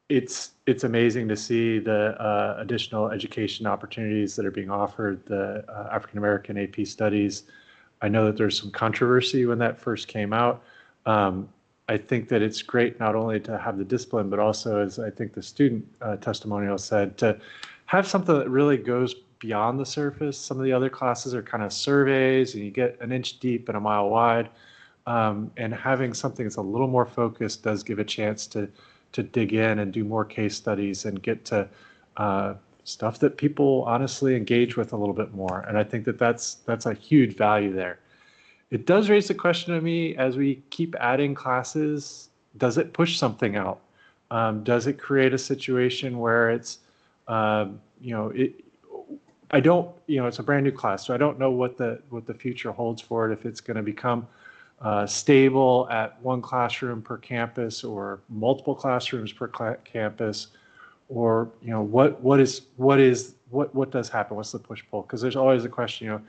It's amazing to see the additional education opportunities that are being offered, the African American AP Studies. I know that there's some controversy when that first came out. I think that it's great not only to have the discipline, but also, as I think the student testimonial said, to have something that really goes beyond the surface. Some of the other classes are kind of surveys, and you get an inch deep and a mile wide. And having something that's a little more focused does give a chance to dig in and do more case studies and get to stuff that people honestly engage with a little bit more. And I think that that's a huge value there. It does raise the question to me, as we keep adding classes, does it push something out? Does it create a situation where it's, I don't, it's a brand new class, so I don't know what the future holds for it, if it's going to become stable at one classroom per campus or multiple classrooms per campus, or what does happen? What's the push-pull? Because there's always a question,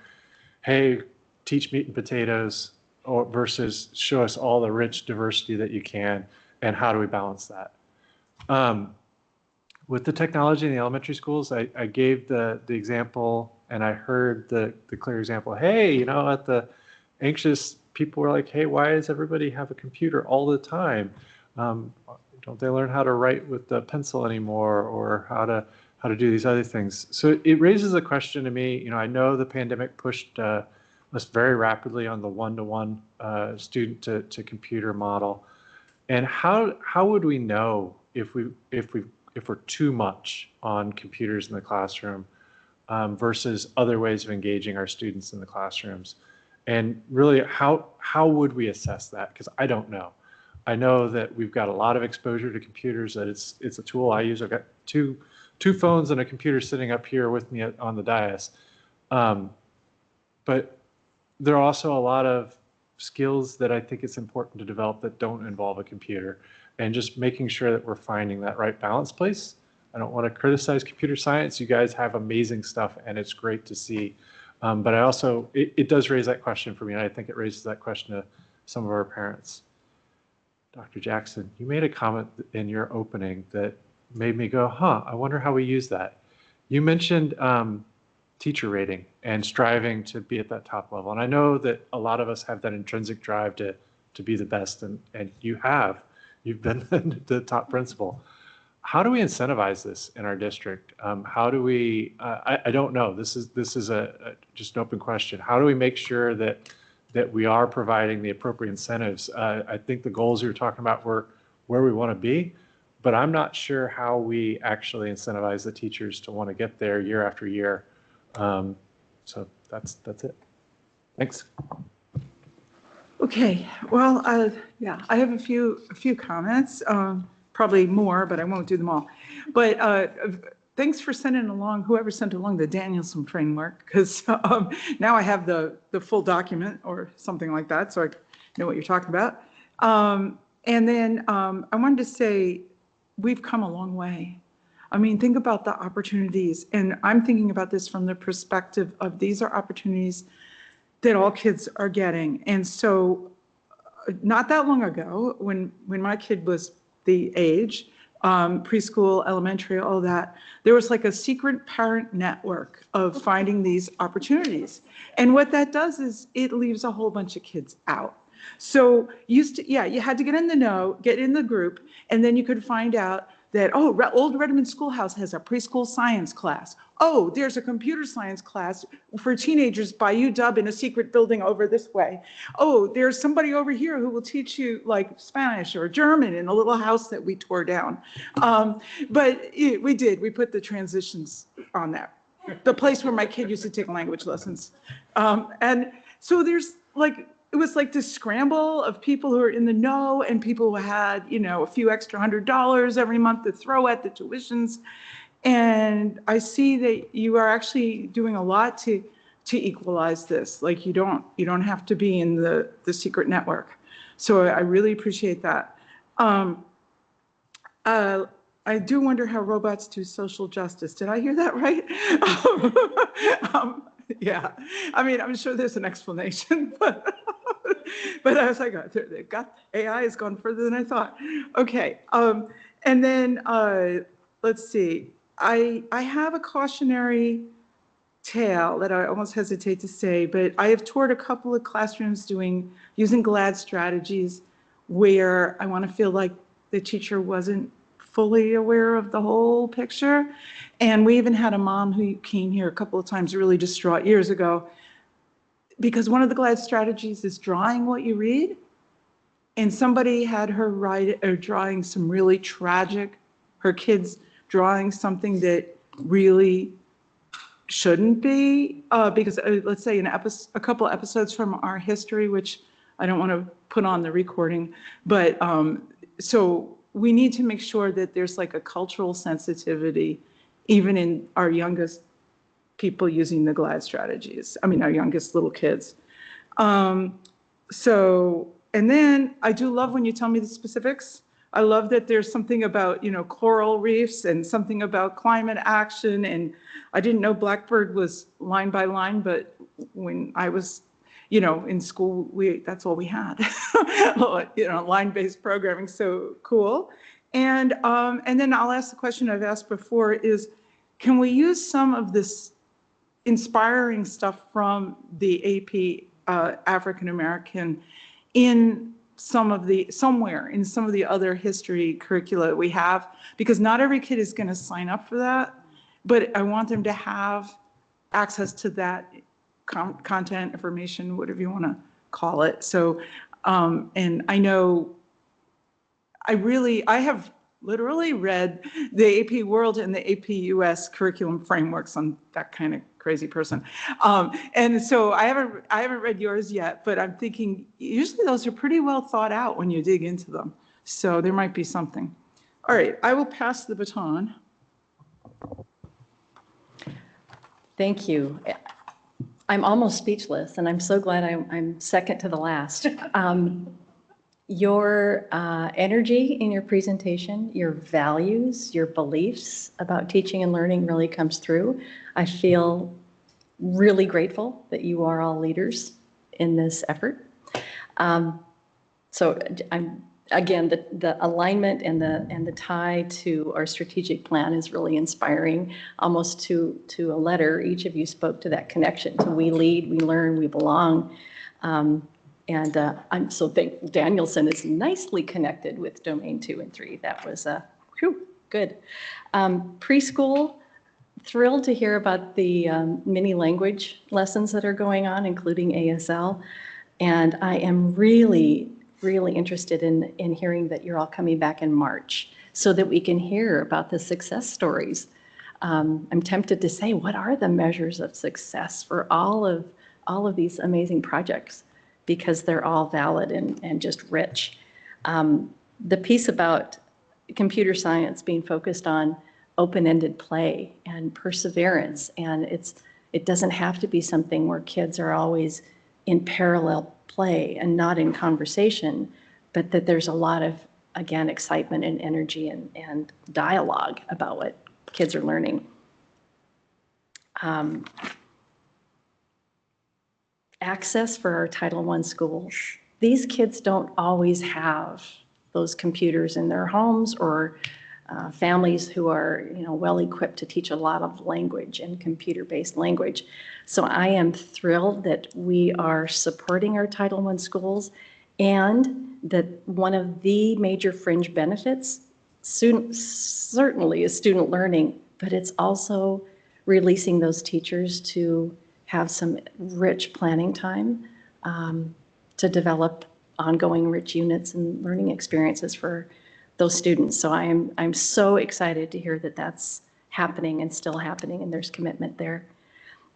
hey, teach meat and potatoes, or versus show us all the rich diversity that you can, and how do we balance that? With the technology in the elementary schools, I gave the example, and I heard the clear example. Hey, at the Anxious, people were like, hey, why does everybody have a computer all the time? Don't they learn how to write with the pencil anymore, or how to do these other things? So it raises a question to me. I know the pandemic pushed us very rapidly on the one-to-one student to computer model, and how would we know if we're too much on computers in the classroom versus other ways of engaging our students in the classrooms? And really, how would we assess that? Because I don't know. I know that we've got a lot of exposure to computers, that it's a tool I use. I've got two phones and a computer sitting up here with me on the dais. But there are also a lot of skills that I think it's important to develop that don't involve a computer, and just making sure that we're finding that right balance place. I don't want to criticize computer science. You guys have amazing stuff, and it's great to see. But I also, it does raise that question for me, and I think it raises that question to some of our parents. Dr. Jackson, you made a comment in your opening that made me go, I wonder how we use that. You mentioned teacher rating and striving to be at that top level. And I know that a lot of us have that intrinsic drive to be the best, and you've been the top principal. How do we incentivize this in our district? How do we, I don't know, this is just an open question. How do we make sure that we are providing the appropriate incentives? I think the goals you're talking about were where we want to be, but I'm not sure how we actually incentivize the teachers to want to get there year after year. So that's it. Thanks. Okay, well, yeah, I have a few comments, probably more, but I won't do them all. But thanks for sending along, whoever sent along the Danielson framework, because now I have the full document or something like that, so I know what you're talking about. And then I wanted to say, we've come a long way. I mean, think about the opportunities, and I'm thinking about this from the perspective of these are opportunities that all kids are getting. And so not that long ago, when my kid was the age, preschool, elementary, all that, there was like a secret parent network of finding these opportunities. And what that does is it leaves a whole bunch of kids out. So you had to get in the know, get in the group, and then you could find out that, oh, Old Redmond Schoolhouse has a preschool science class. Oh, there's a computer science class for teenagers by UW in a secret building over this way. Oh, there's somebody over here who will teach you like Spanish or German in a little house that we tore down. But we put the transitions on that. The place where my kid used to take language lessons. And so there's like, it was like this scramble of people who are in the know and people who had, a few extra $100 every month to throw at the tuitions. And I see that you are actually doing a lot to equalize this. Like you don't have to be in the secret network. So I really appreciate that. I do wonder how robots do social justice. Did I hear that right? Yeah, I mean, I'm sure there's an explanation, but I was like, AI has gone further than I thought. Okay, and then let's see. I have a cautionary tale that I almost hesitate to say, but I have toured a couple of classrooms using GLAD strategies where I want to feel like the teacher wasn't fully aware of the whole picture. And we even had a mom who came here a couple of times really distraught years ago because one of the GLAD strategies is drawing what you read. And somebody had her drawing some really tragic, her kids drawing something that really shouldn't be, because let's say a couple episodes from our history, which I don't want to put on the recording, but so we need to make sure that there's like a cultural sensitivity, even in our youngest people using the GLAD strategies. I mean, our youngest little kids. So, and then I do love when you tell me the specifics. I love that there's something about, coral reefs and something about climate action. And I didn't know Blackbird was line by line, but when I was, in school, that's all we had, line-based programming, so cool. And then I'll ask the question I've asked before is, can we use some of this inspiring stuff from the AP African American in somewhere in some of the other history curricula we have? Because not every kid is going to sign up for that, but I want them to have access to that content, information, whatever you want to call it. So, and I know I have literally read the AP World and the AP US curriculum frameworks. I'm that kind of crazy person. And so I haven't read yours yet, but I'm thinking usually those are pretty well thought out when you dig into them. So there might be something. All right, I will pass the baton. Thank you. I'm almost speechless, and I'm so glad I'm second to the last. Your energy in your presentation, your values, your beliefs about teaching and learning really comes through. I feel really grateful that you are all leaders in this effort. So again, the alignment and the tie to our strategic plan is really inspiring, almost to a letter. Each of you spoke to that connection to we lead, we learn, we belong. And I'm so thankful Danielson is nicely connected with domain 2 and 3. That was good. Preschool, thrilled to hear about the mini language lessons that are going on, including ASL. And I am really interested in hearing that you're all coming back in March. so that we can hear about the success stories. I'm tempted to say, what are the measures of success for all of these amazing projects? Because they're all valid and just rich. The piece about computer science being focused on open-ended play and perseverance, and it doesn't have to be something where kids are always in parallel play and not in conversation, but that there's a lot of, again, excitement and energy and dialogue about what kids are learning. Access for our Title I schools. These kids don't always have those computers in their homes, or families who are, well equipped to teach a lot of language and computer-based language. So I am thrilled that we are supporting our Title I schools, and that one of the major fringe benefits certainly is student learning, but it's also releasing those teachers to have some rich planning time to develop ongoing rich units and learning experiences for those students. So I'm so excited to hear that that's happening and still happening, and there's commitment there.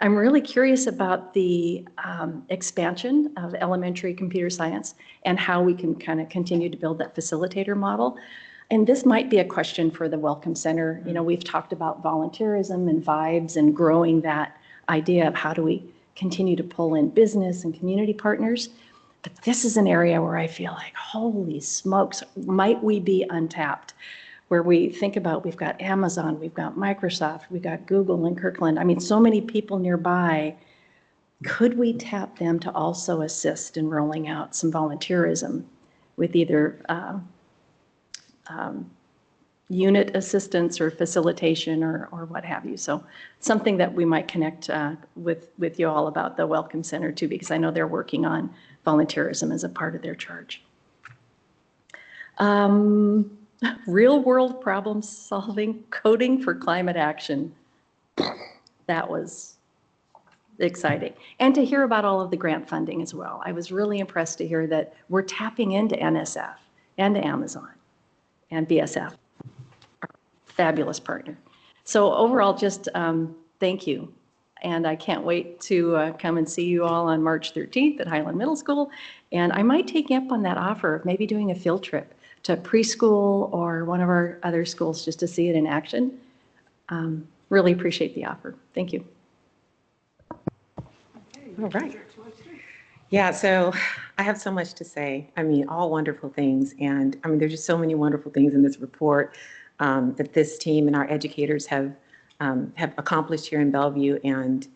I'm really curious about the expansion of elementary computer science and how we can kind of continue to build that facilitator model. And this might be a question for the Welcome Center. We've talked about volunteerism and vibes and growing that idea of how do we continue to pull in business and community partners. But this is an area where I feel like, holy smokes, might we be untapped? Where we think about, we've got Amazon, we've got Microsoft, we've got Google and Kirkland. I mean, so many people nearby. Could we tap them to also assist in rolling out some volunteerism with either unit assistance or facilitation or what have you? So something that we might connect with you all about the Welcome Center too, because I know they're working on volunteerism as a part of their charge. Real world problem solving, coding for climate action. That was exciting. And to hear about all of the grant funding as well. I was really impressed to hear that we're tapping into NSF and Amazon and BSF, our fabulous partner. So overall, just thank you. And I can't wait to come and see you all on March 13th at Highland Middle School. And I might take you up on that offer of maybe doing a field trip to preschool or one of our other schools just to see it in action. Really appreciate the offer. Thank you. All right. Yeah, so I have so much to say. I mean, all wonderful things. And I mean, there's just so many wonderful things in this report that this team and our educators have accomplished here in Bellevue. And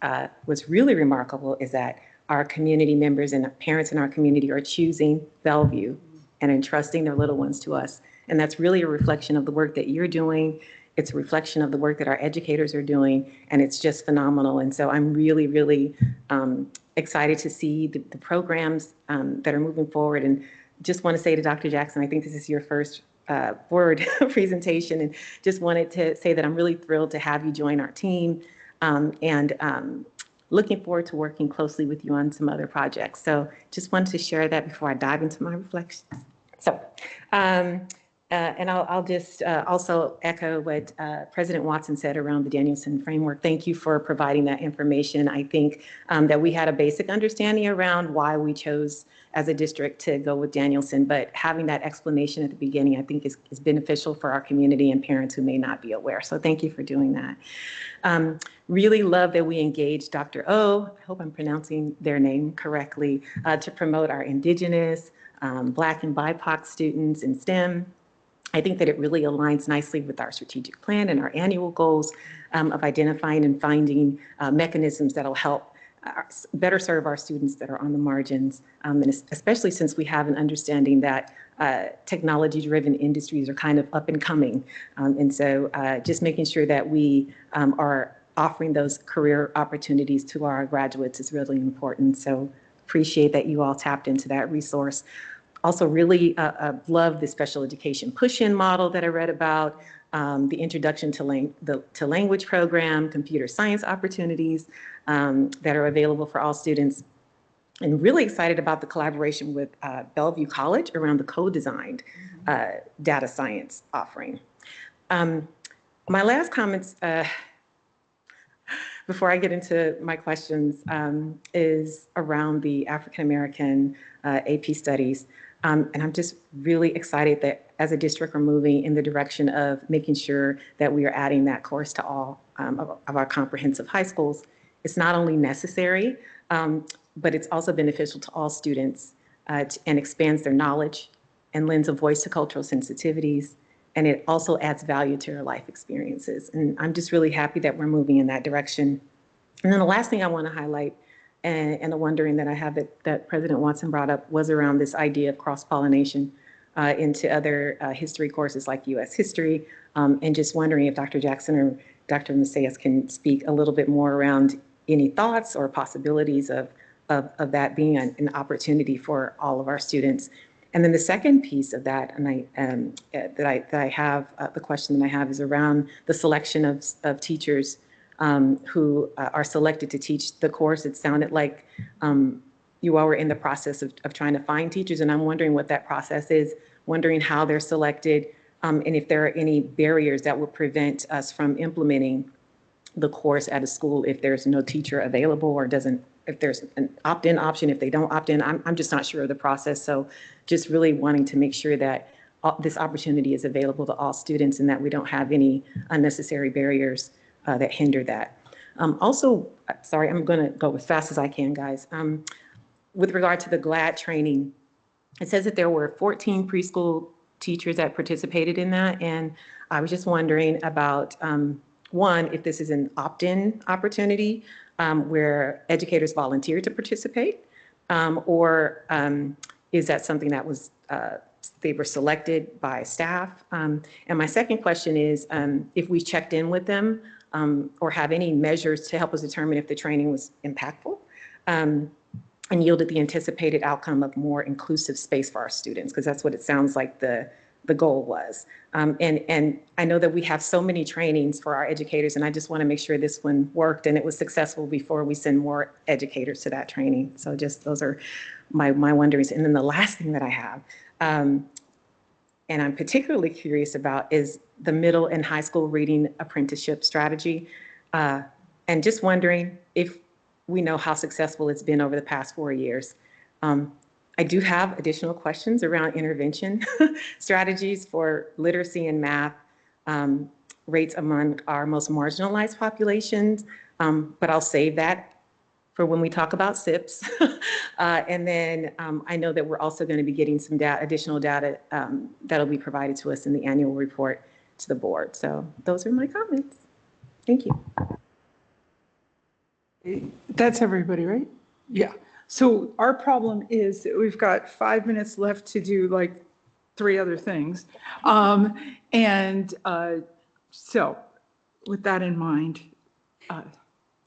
what's really remarkable is that our community members and parents in our community are choosing Bellevue and entrusting their little ones to us. And that's really a reflection of the work that you're doing. It's a reflection of the work that our educators are doing, and it's just phenomenal. And so I'm really, really excited to see the programs that are moving forward. And just want to say to Dr. Jackson, I think this is your first board presentation, and just wanted to say that I'm really thrilled to have you join our team, and looking forward to working closely with you on some other projects. So just wanted to share that before I dive into my reflections. So, and I'll just also echo what President Watson said around the Danielson framework. Thank you for providing that information. I think that we had a basic understanding around why we chose as a district to go with Danielson, but having that explanation at the beginning, I think is beneficial for our community and parents who may not be aware. So thank you for doing that. Really love that we engaged Dr. O, I hope I'm pronouncing their name correctly, to promote our Indigenous, Black and BIPOC students in STEM. I think that it really aligns nicely with our strategic plan and our annual goals of identifying and finding mechanisms that'll help better serve our students that are on the margins, and especially since we have an understanding that technology-driven industries are kind of up and coming. And so just making sure that we are offering those career opportunities to our graduates is really important. So appreciate that you all tapped into that resource. Also really love the special education push-in model that I read about, the introduction to language program, computer science opportunities that are available for all students. And really excited about the collaboration with Bellevue College around the co-designed data science offering. My last comments, before I get into my questions, is around the African American AP studies. And I'm just really excited that as a district, we're moving in the direction of making sure that we are adding that course to all of our comprehensive high schools. It's not only necessary, but it's also beneficial to all students and expands their knowledge and lends a voice to cultural sensitivities. And it also adds value to their life experiences. And I'm just really happy that we're moving in that direction. And then the last thing I want to highlight, and the wondering that I have that President Watson brought up, was around this idea of cross-pollination into other history courses like U.S. history, and just wondering if Dr. Jackson or Dr. Macias can speak a little bit more around any thoughts or possibilities of that being an opportunity for all of our students. And then the second piece of that, and the question that I have is around the selection of teachers who are selected to teach the course. It sounded like you all were in the process of trying to find teachers, and I'm wondering what that process is, wondering how they're selected, and if there are any barriers that will prevent us from implementing the course at a school if there's no teacher available or if there's an opt-in option, if they don't opt in. I'm just not sure of the process. So just really wanting to make sure that this opportunity is available to all students and that we don't have any unnecessary barriers that hinder that. Also, sorry, I'm going to go as fast as I can, guys. With regard to the GLAD training, it says that there were 14 preschool teachers that participated in that. And I was just wondering about, one, if this is an opt-in opportunity where educators volunteer to participate, or is that something that was, they were selected by staff? And my second question is if we checked in with them or have any measures to help us determine if the training was impactful and yielded the anticipated outcome of more inclusive space for our students, because that's what it sounds like the goal was. And I know that we have so many trainings for our educators, and I just want to make sure this one worked and it was successful before we send more educators to that training. So just those are my wonderings. And then the last thing that I have, and I'm particularly curious about, is the middle and high school reading apprenticeship strategy. And just wondering if we know how successful it's been over the past 4 years. I do have additional questions around intervention strategies for literacy and math rates among our most marginalized populations, but I'll save that for when we talk about SIPs. And then I know that we're also going to be getting some additional data that'll be provided to us in the annual report to the board. So those are my comments. Thank you. That's everybody, right? Yeah. So our problem is that we've got 5 minutes left to do like 3 other things. So with that in mind.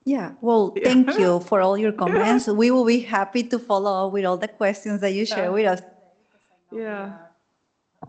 Yeah, well, thank you for all your comments. We will be happy to follow up with all the questions that you share with us. Yeah.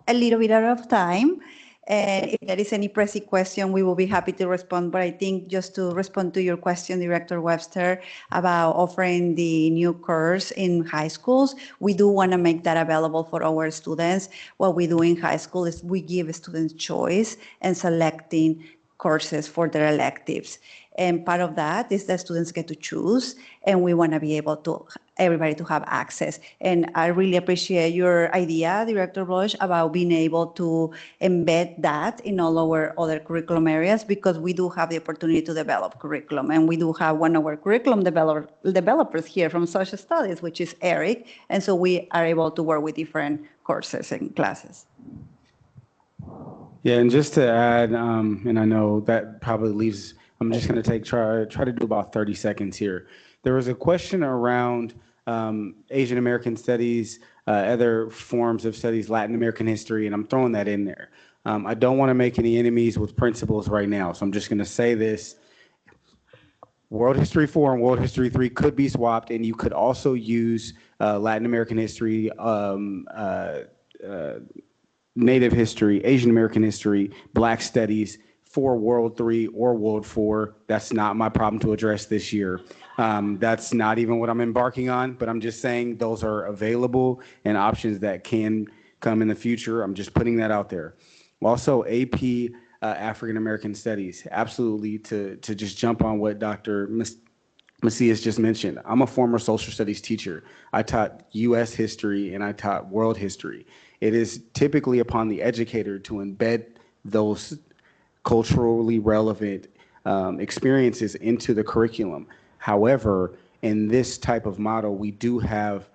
A little bit out of time. And if there is any pressing question, we will be happy to respond. But I think just to respond to your question, Director Webster, about offering the new course in high schools, we do want to make that available for our students. What we do in high school is we give students choice and selecting courses for their electives. And part of that is that students get to choose, and we want to be able to everybody to have access. And I really appreciate your idea, Director Bosch, about being able to embed that in all our other curriculum areas, because we do have the opportunity to develop curriculum. And we do have one of our curriculum developers here from social studies, which is Eric. And so we are able to work with different courses and classes. Yeah, and just to add, and I know that probably leaves, I'm just going to try to do about 30 seconds here. There was a question around Asian American studies, other forms of studies, Latin American history, and I'm throwing that in there. I don't want to make any enemies with principals right now, so I'm just going to say this. World History 4 and World History 3 could be swapped, and you could also use Latin American history, Native history, Asian American history, Black studies for World 3 or World 4. That's not my problem to address this year. That's not even what I'm embarking on, but I'm just saying those are available and options that can come in the future. I'm just putting that out there. Also, AP African American studies. Absolutely, to just jump on what Dr. Macias just mentioned. I'm a former social studies teacher. I taught U.S. history and I taught world history. It is typically upon the educator to embed those culturally relevant experiences into the curriculum. However, in this type of model, we do have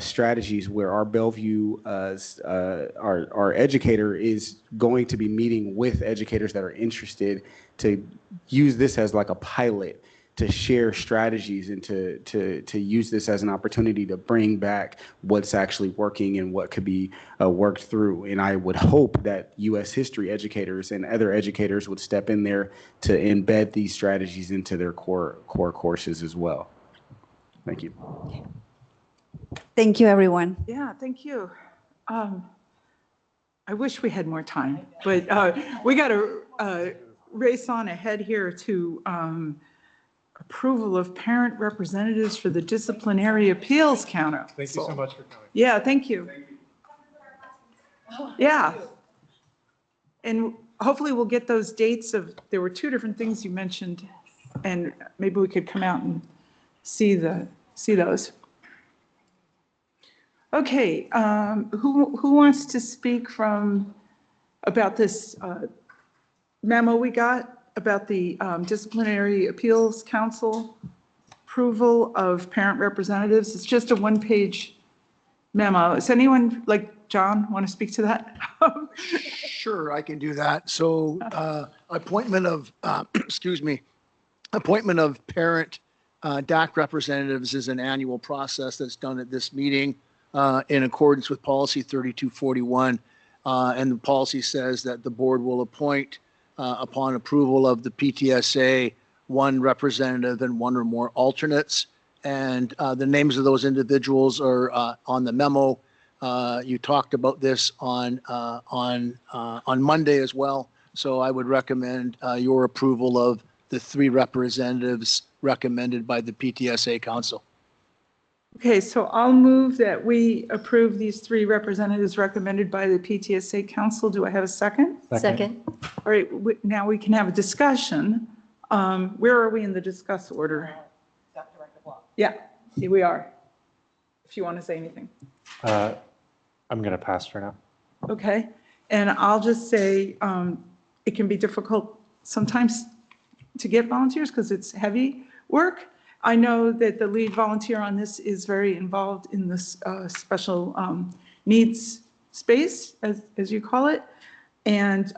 strategies where our Bellevue, our educator is going to be meeting with educators that are interested to use this as like a pilot to share strategies and to use this as an opportunity to bring back what's actually working and what could be worked through. And I would hope that U.S. history educators and other educators would step in there to embed these strategies into their core courses as well. Thank you. Thank you, everyone. Yeah, thank you. I wish we had more time, but we got to race on ahead here to approval of parent representatives for the disciplinary appeals council. Thank you so much for coming. Yeah, thank you. Yeah. And hopefully we'll get those dates of, there were two different things you mentioned, and maybe we could come out and see those. Okay, who wants to speak about this memo we got about the Disciplinary Appeals Council approval of parent representatives? It's just a one-page memo. Does anyone, like John, want to speak to that? Sure, I can do that. So appointment of, appointment of parent DAC representatives is an annual process that's done at this meeting in accordance with policy 3241. And the policy says that the board will appoint upon approval of the PTSA, one representative and one or more alternates. And the names of those individuals are on the memo. You talked about this on Monday as well. So I would recommend your approval of the three representatives recommended by the PTSA Council. Okay, so I'll move that we approve these three representatives recommended by the PTSA Council. Do I have a second? Second. All right, now we can have a discussion. Where are we in the discuss order? Yeah, here we are. If you want to say anything. I'm going to pass for now. Okay, and I'll just say it can be difficult sometimes to get volunteers because it's heavy work. I know that the lead volunteer on this is very involved in this special needs space, as you call it. And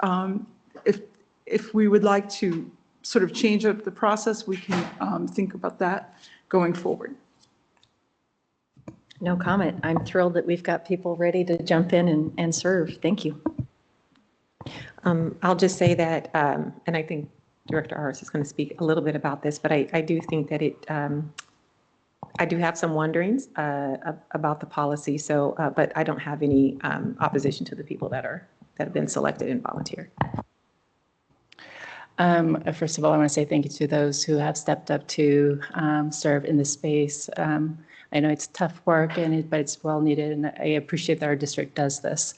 if we would like to sort of change up the process, we can think about that going forward. No comment. I'm thrilled that we've got people ready to jump in and serve. Thank you. I'll just say that, and I think Director Aris is going to speak a little bit about this, but I do think that I do have some wonderings about the policy. So, but I don't have any opposition to the people that have been selected and volunteer. First of all, I want to say thank you to those who have stepped up to serve in this space. I know it's tough work, but it's well needed, and I appreciate that our district does this.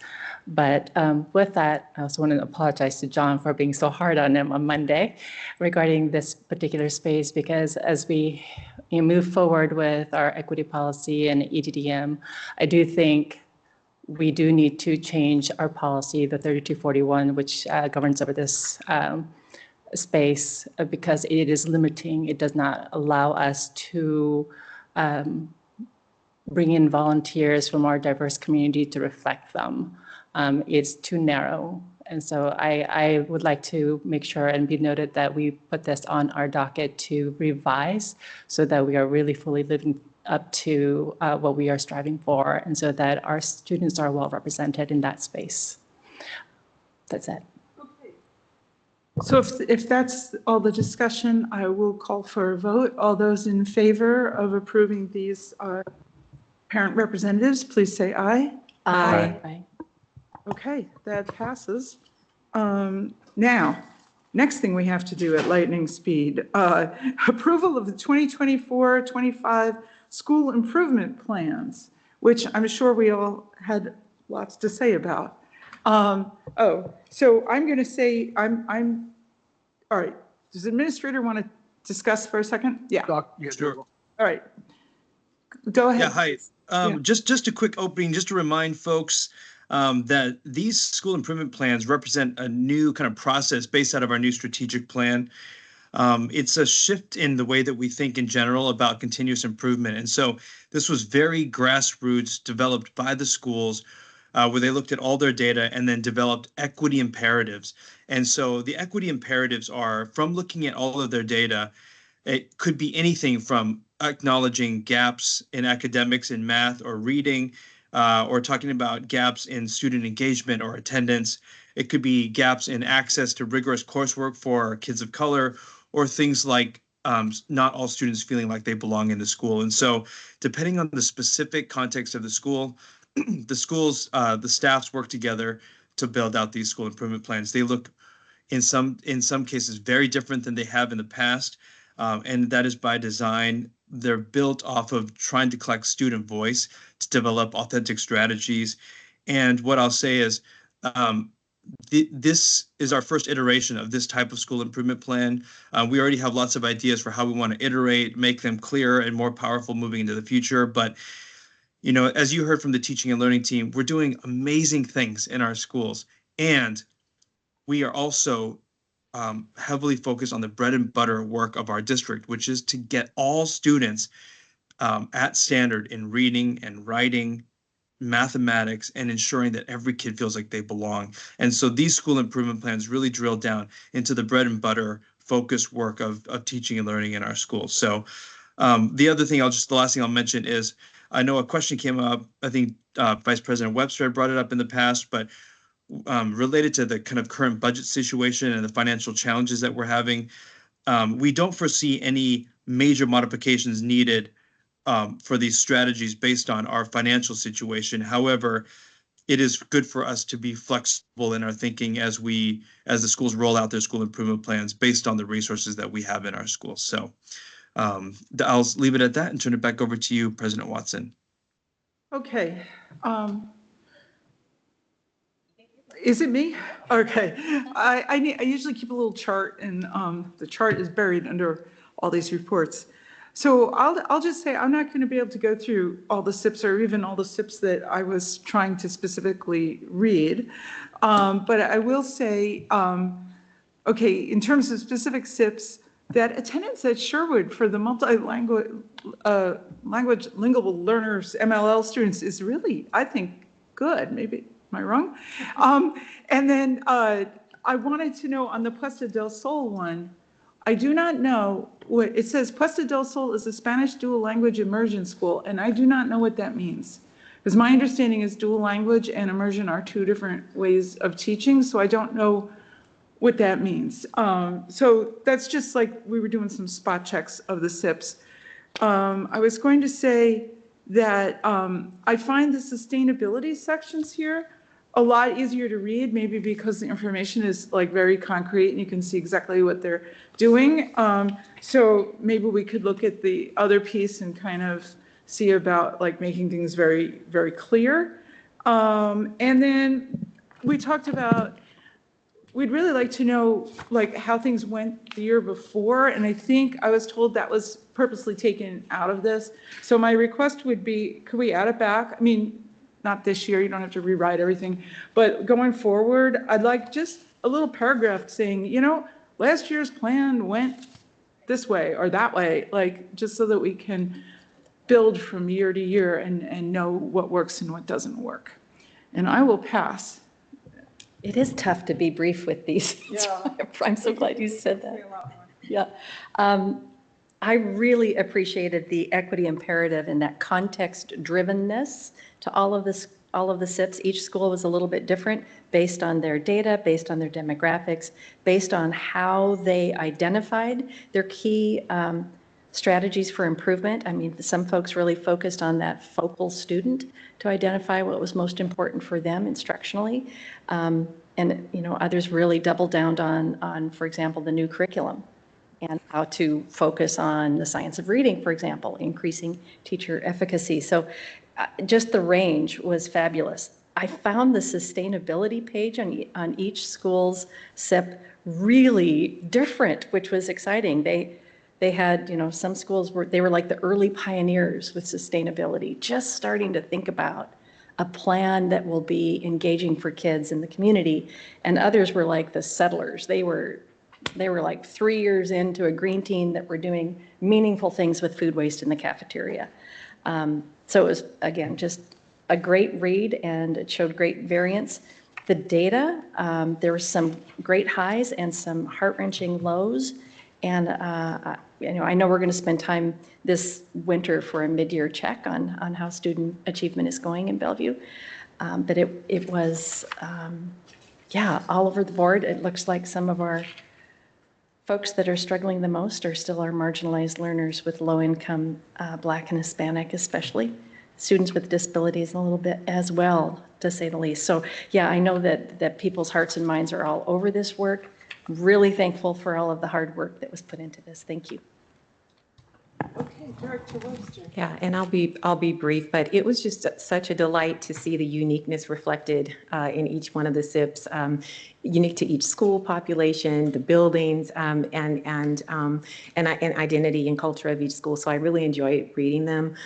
But with that, I also want to apologize to John for being so hard on him on Monday regarding this particular space, because as we move forward with our equity policy and EDDM, I do think we do need to change our policy, the 3241, which governs over this space, because it is limiting. It does not allow us to bring in volunteers from our diverse community to reflect them. It's too narrow. And so I would like to make sure and be noted that we put this on our docket to revise so that we are really fully living up to what we are striving for, and so that our students are well represented in that space. That's it. So if that's all the discussion, I will call for a vote. All those in favor of approving these parent representatives, please say aye. Aye. Aye. Okay, that passes. Now, next thing we have to do at lightning speed, approval of the 2024-25 school improvement plans, which I'm sure we all had lots to say about. So I'm going to say, all right. Does the administrator want to discuss for a second? Yeah. Sure. All right. Go ahead. Yeah, hi. Just a quick opening, just to remind folks that these school improvement plans represent a new kind of process based out of our new strategic plan. It's a shift in the way that we think in general about continuous improvement. And so this was very grassroots, developed by the schools, where they looked at all their data and then developed equity imperatives. And so the equity imperatives are, from looking at all of their data, it could be anything from acknowledging gaps in academics in math or reading, or talking about gaps in student engagement or attendance. It could be gaps in access to rigorous coursework for kids of color, or things like not all students feeling like they belong in the school. And so depending on the specific context of the school, the staffs work together to build out these school improvement plans. They look in some cases very different than they have in the past. And that is by design. They're built off of trying to collect student voice to develop authentic strategies. And what I'll say is, this is our first iteration of this type of school improvement plan. We already have lots of ideas for how we want to iterate, make them clearer and more powerful moving into the future. But, you know, as you heard from the teaching and learning team, we're doing amazing things in our schools. And we are also heavily focused on the bread and butter work of our district, which is to get all students at standard in reading and writing, mathematics, and ensuring that every kid feels like they belong. And so these school improvement plans really drill down into the bread and butter focused work of teaching and learning in our schools. So the last thing I'll mention is, I know a question came up, I think Vice President Webster brought it up in the past, but related to the kind of current budget situation and the financial challenges that we're having, we don't foresee any major modifications needed for these strategies based on our financial situation. However, it is good for us to be flexible in our thinking as the schools roll out their school improvement plans based on the resources that we have in our schools. So I'll leave it at that and turn it back over to you, President Watson. Okay. Is it me? Okay. I usually keep a little chart, and the chart is buried under all these reports. So I'll just say I'm not going to be able to go through all the SIPs or even all the SIPs that I was trying to specifically read. But I will say, okay, in terms of specific SIPs, that attendance at Sherwood for the multi-language lingual learners, MLL students, is really, I think, good. Maybe, am I wrong? And then I wanted to know on the Puesta del Sol one, I do not know what it says. Puesta del Sol is a Spanish dual language immersion school, and I do not know what that means. Because my understanding is dual language and immersion are two different ways of teaching, so I don't know what that means. So that's just like we were doing some spot checks of the SIPs. I was going to say that I find the sustainability sections here a lot easier to read, maybe because the information is like very concrete and you can see exactly what they're doing. So maybe we could look at the other piece and kind of see about like making things very, very clear. And then we talked about, we'd really like to know like how things went the year before. And I think I was told that was purposely taken out of this. So my request would be, could we add it back? I mean, not this year, you don't have to rewrite everything, but going forward, I'd like just a little paragraph saying, you know, last year's plan went this way or that way, like just so that we can build from year to year and know what works and what doesn't work. And I will pass. It is tough to be brief with these. Yeah. I'm so glad you said that. Yeah. I really appreciated the equity imperative and that context drivenness to all of the SIPs. Each school was a little bit different based on their data, based on their demographics, based on how they identified their key strategies for improvement. I mean, some folks really focused on that focal student to identify what was most important for them instructionally. And, you know, others really doubled down on, for example, the new curriculum and how to focus on the science of reading, for example, increasing teacher efficacy. So just the range was fabulous. I found the sustainability page on each school's SIP really different, which was exciting. They had, some schools they were like the early pioneers with sustainability, just starting to think about a plan that will be engaging for kids in the community. And others were like the settlers. They were like 3 years into a green team that were doing meaningful things with food waste in the cafeteria. So it was, again, just a great read, and it showed great variance. The data, there were some great highs and some heart-wrenching lows. And I know we're going to spend time this winter for a mid-year check on how student achievement is going in Bellevue. But it was, all over the board. It looks like some of our folks that are struggling the most are still our marginalized learners with low income, Black and Hispanic especially. Students with disabilities a little bit as well, to say the least. So yeah, I know that people's hearts and minds are all over this work. Really thankful for all of the hard work that was put into this. Thank you. Okay, Director Webster. Yeah, and I'll be brief, but it was just such a delight to see the uniqueness reflected in each one of the SIPs, unique to each school population, the buildings, and identity and culture of each school. So I really enjoyed reading them.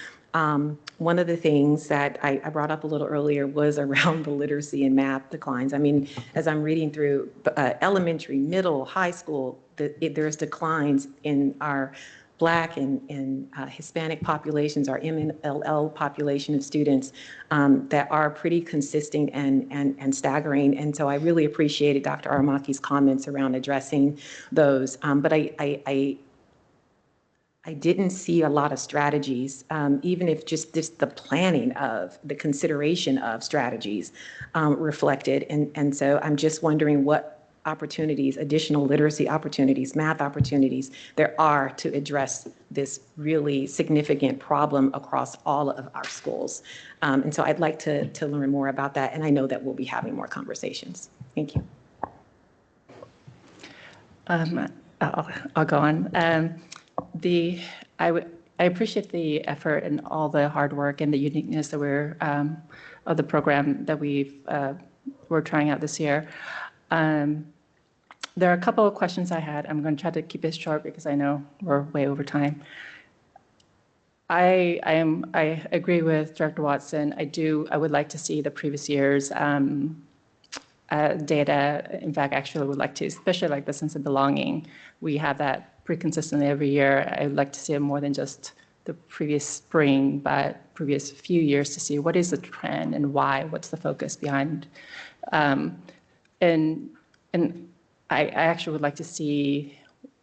One of the things that I brought up a little earlier was around the literacy and math declines. I mean, as I'm reading through elementary, middle, high school, there's declines in our Black and Hispanic populations, our MLL population of students that are pretty consistent and staggering. And so I really appreciated Dr. Armaki's comments around addressing those. But I didn't see a lot of strategies, even if just the planning of, the consideration of strategies reflected. And so I'm just wondering what opportunities, additional literacy opportunities, math opportunities there are to address this really significant problem across all of our schools. And so I'd like to learn more about that. And I know that we'll be having more conversations. Thank you. I'll go on. I appreciate the effort and all the hard work and the uniqueness that of the program that we're trying out this year. There are a couple of questions I had. I'm going to try to keep it short because I know we're way over time. I agree with Director Watson. I would like to see the previous year's data. In fact, actually would like to, especially like the sense of belonging. We have that pretty consistently every year. I would like to see it more than just the previous spring, but previous few years to see what is the trend and why, what's the focus behind. And I actually would like to see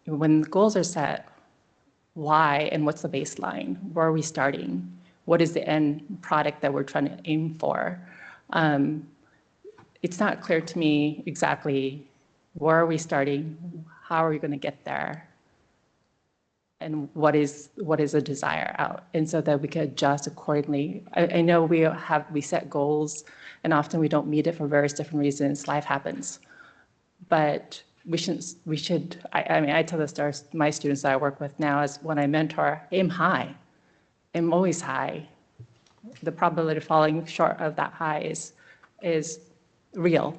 when the goals are set, why and what's the baseline? Where are we starting? What is the end product that we're trying to aim for? It's not clear to me exactly where are we starting, how are we going to get there, and what is a desire out, and so that we can adjust accordingly. I know we set goals, and often we don't meet it for various different reasons. Life happens, but we should. I tell my students that I work with now is when I mentor, aim high. Aim always high. The probability of falling short of that high is real,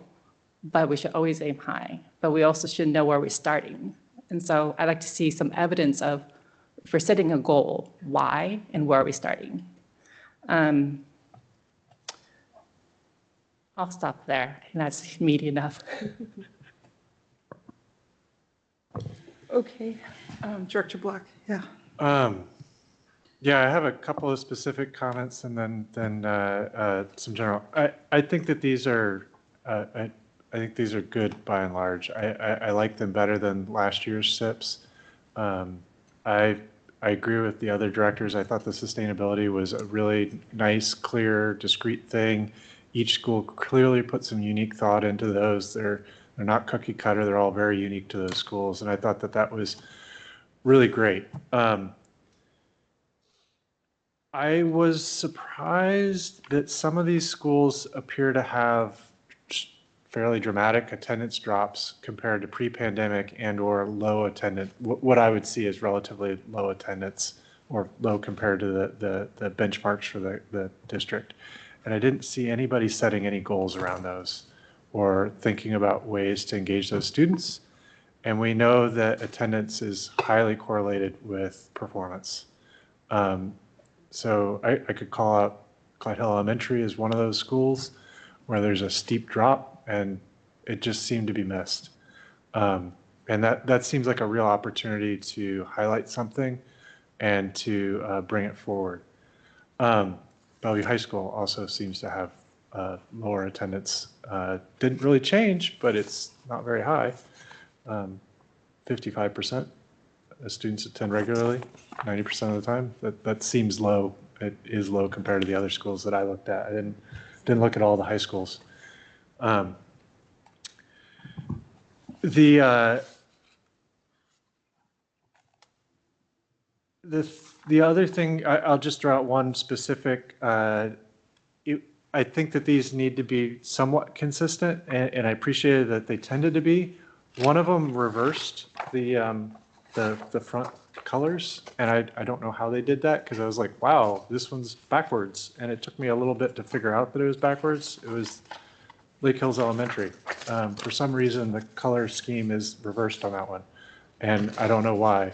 but we should always aim high. But we also should know where we're starting. And so I'd like to see some evidence of, if we're setting a goal, why and where are we starting? I'll stop there, and that's meaty enough. Okay, Director Black, yeah. Yeah, I have a couple of specific comments and then some general. I think that these are I think these are good by and large. I like them better than last year's SIPs. I agree with the other directors. I thought the sustainability was a really nice, clear, discrete thing. Each school clearly put some unique thought into those. They're not cookie cutter. They're all very unique to those schools, and I thought that was really great. I was surprised that some of these schools appear to have fairly dramatic attendance drops compared to pre-pandemic and or low attendance, what I would see as relatively low attendance or low compared to the benchmarks for the district. And I didn't see anybody setting any goals around those or thinking about ways to engage those students. And we know that attendance is highly correlated with performance. So I could call out Clyde Hill Elementary as one of those schools where there's a steep drop and it just seemed to be missed. And that seems like a real opportunity to highlight something and to bring it forward. Bellevue High School also seems to have lower attendance. Didn't really change, but it's not very high. 55% of students attend regularly, 90% of the time. That seems low. It is low compared to the other schools that I looked at. I didn't look at all the high schools. The other thing, I'll just draw out one specific. I think that these need to be somewhat consistent, and I appreciated that they tended to be. One of them reversed the front colors, and I don't know how they did that, because I was like, wow, this one's backwards, and it took me a little bit to figure out that it was backwards. It was Lake Hills Elementary. For some reason, the color scheme is reversed on that one, and I don't know why.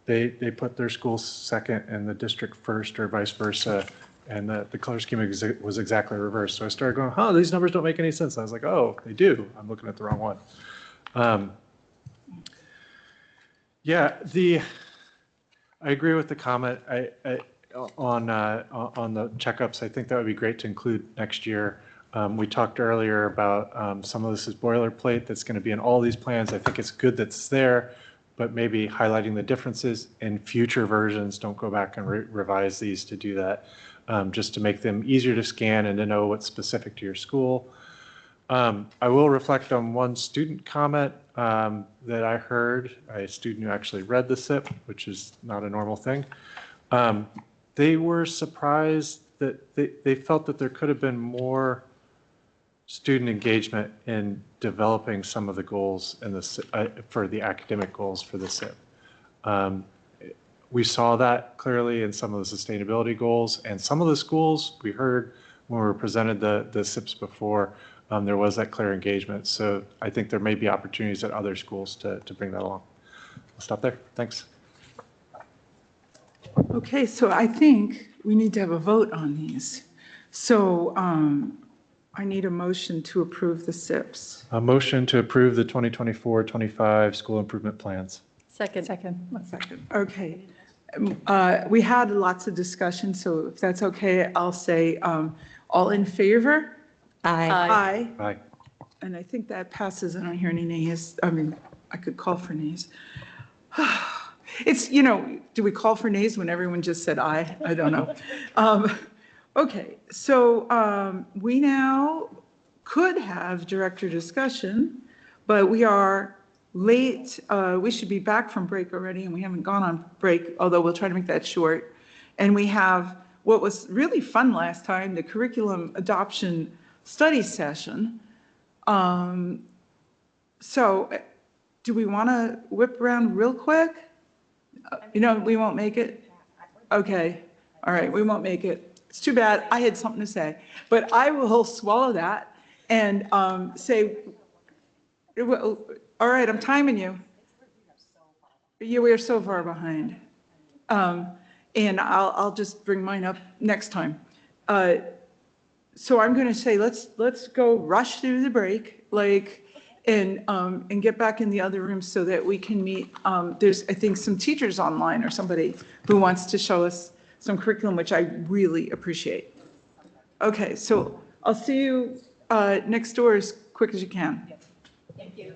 They put their school second and the district first, or vice versa, and the color scheme was exactly reversed. So I started going, huh, these numbers don't make any sense. I was like, oh, they do. I'm looking at the wrong one. Yeah, I agree with the comment on the checkups. I think that would be great to include next year. We talked earlier about some of this is boilerplate that's going to be in all these plans. I think it's good that's there, but maybe highlighting the differences in future versions. Don't go back and revise these to do that, just to make them easier to scan and to know what's specific to your school. I will reflect on one student comment that I heard, a student who actually read the SIP, which is not a normal thing. They were surprised that they felt that there could have been more student engagement in developing some of the goals in the for the academic goals for the SIP. We saw that clearly in some of the sustainability goals, and some of the schools we heard when we were presented the SIPs before, there was that clear engagement. So I think there may be opportunities at other schools to bring that along. I'll stop there. Thanks. Okay, so I think we need to have a vote on these. So I need a motion to approve the SIPs. A motion to approve the 2024-25 school improvement plans. Second. Second. Okay. We had lots of discussion, so if that's okay, I'll say all in favor? Aye. Aye. And I think that passes. I don't hear any nays. I mean, I could call for nays. It's, do we call for nays when everyone just said aye? I don't know. Okay, so we now could have director discussion, but we are late. We should be back from break already, and we haven't gone on break, although we'll try to make that short. And we have what was really fun last time, the curriculum adoption study session. So do we want to whip around real quick? We won't make it? Okay, all right, we won't make it. It's too bad. I had something to say, but I will swallow that and say, well, all right, I'm timing you. Yeah, we are so far behind. And I'll just bring mine up next time. So I'm going to say, let's go rush through the break, and get back in the other room so that we can meet. There's, I think, some teachers online or somebody who wants to show us some curriculum, which I really appreciate. Okay, so I'll see you next door as quick as you can. Thank you.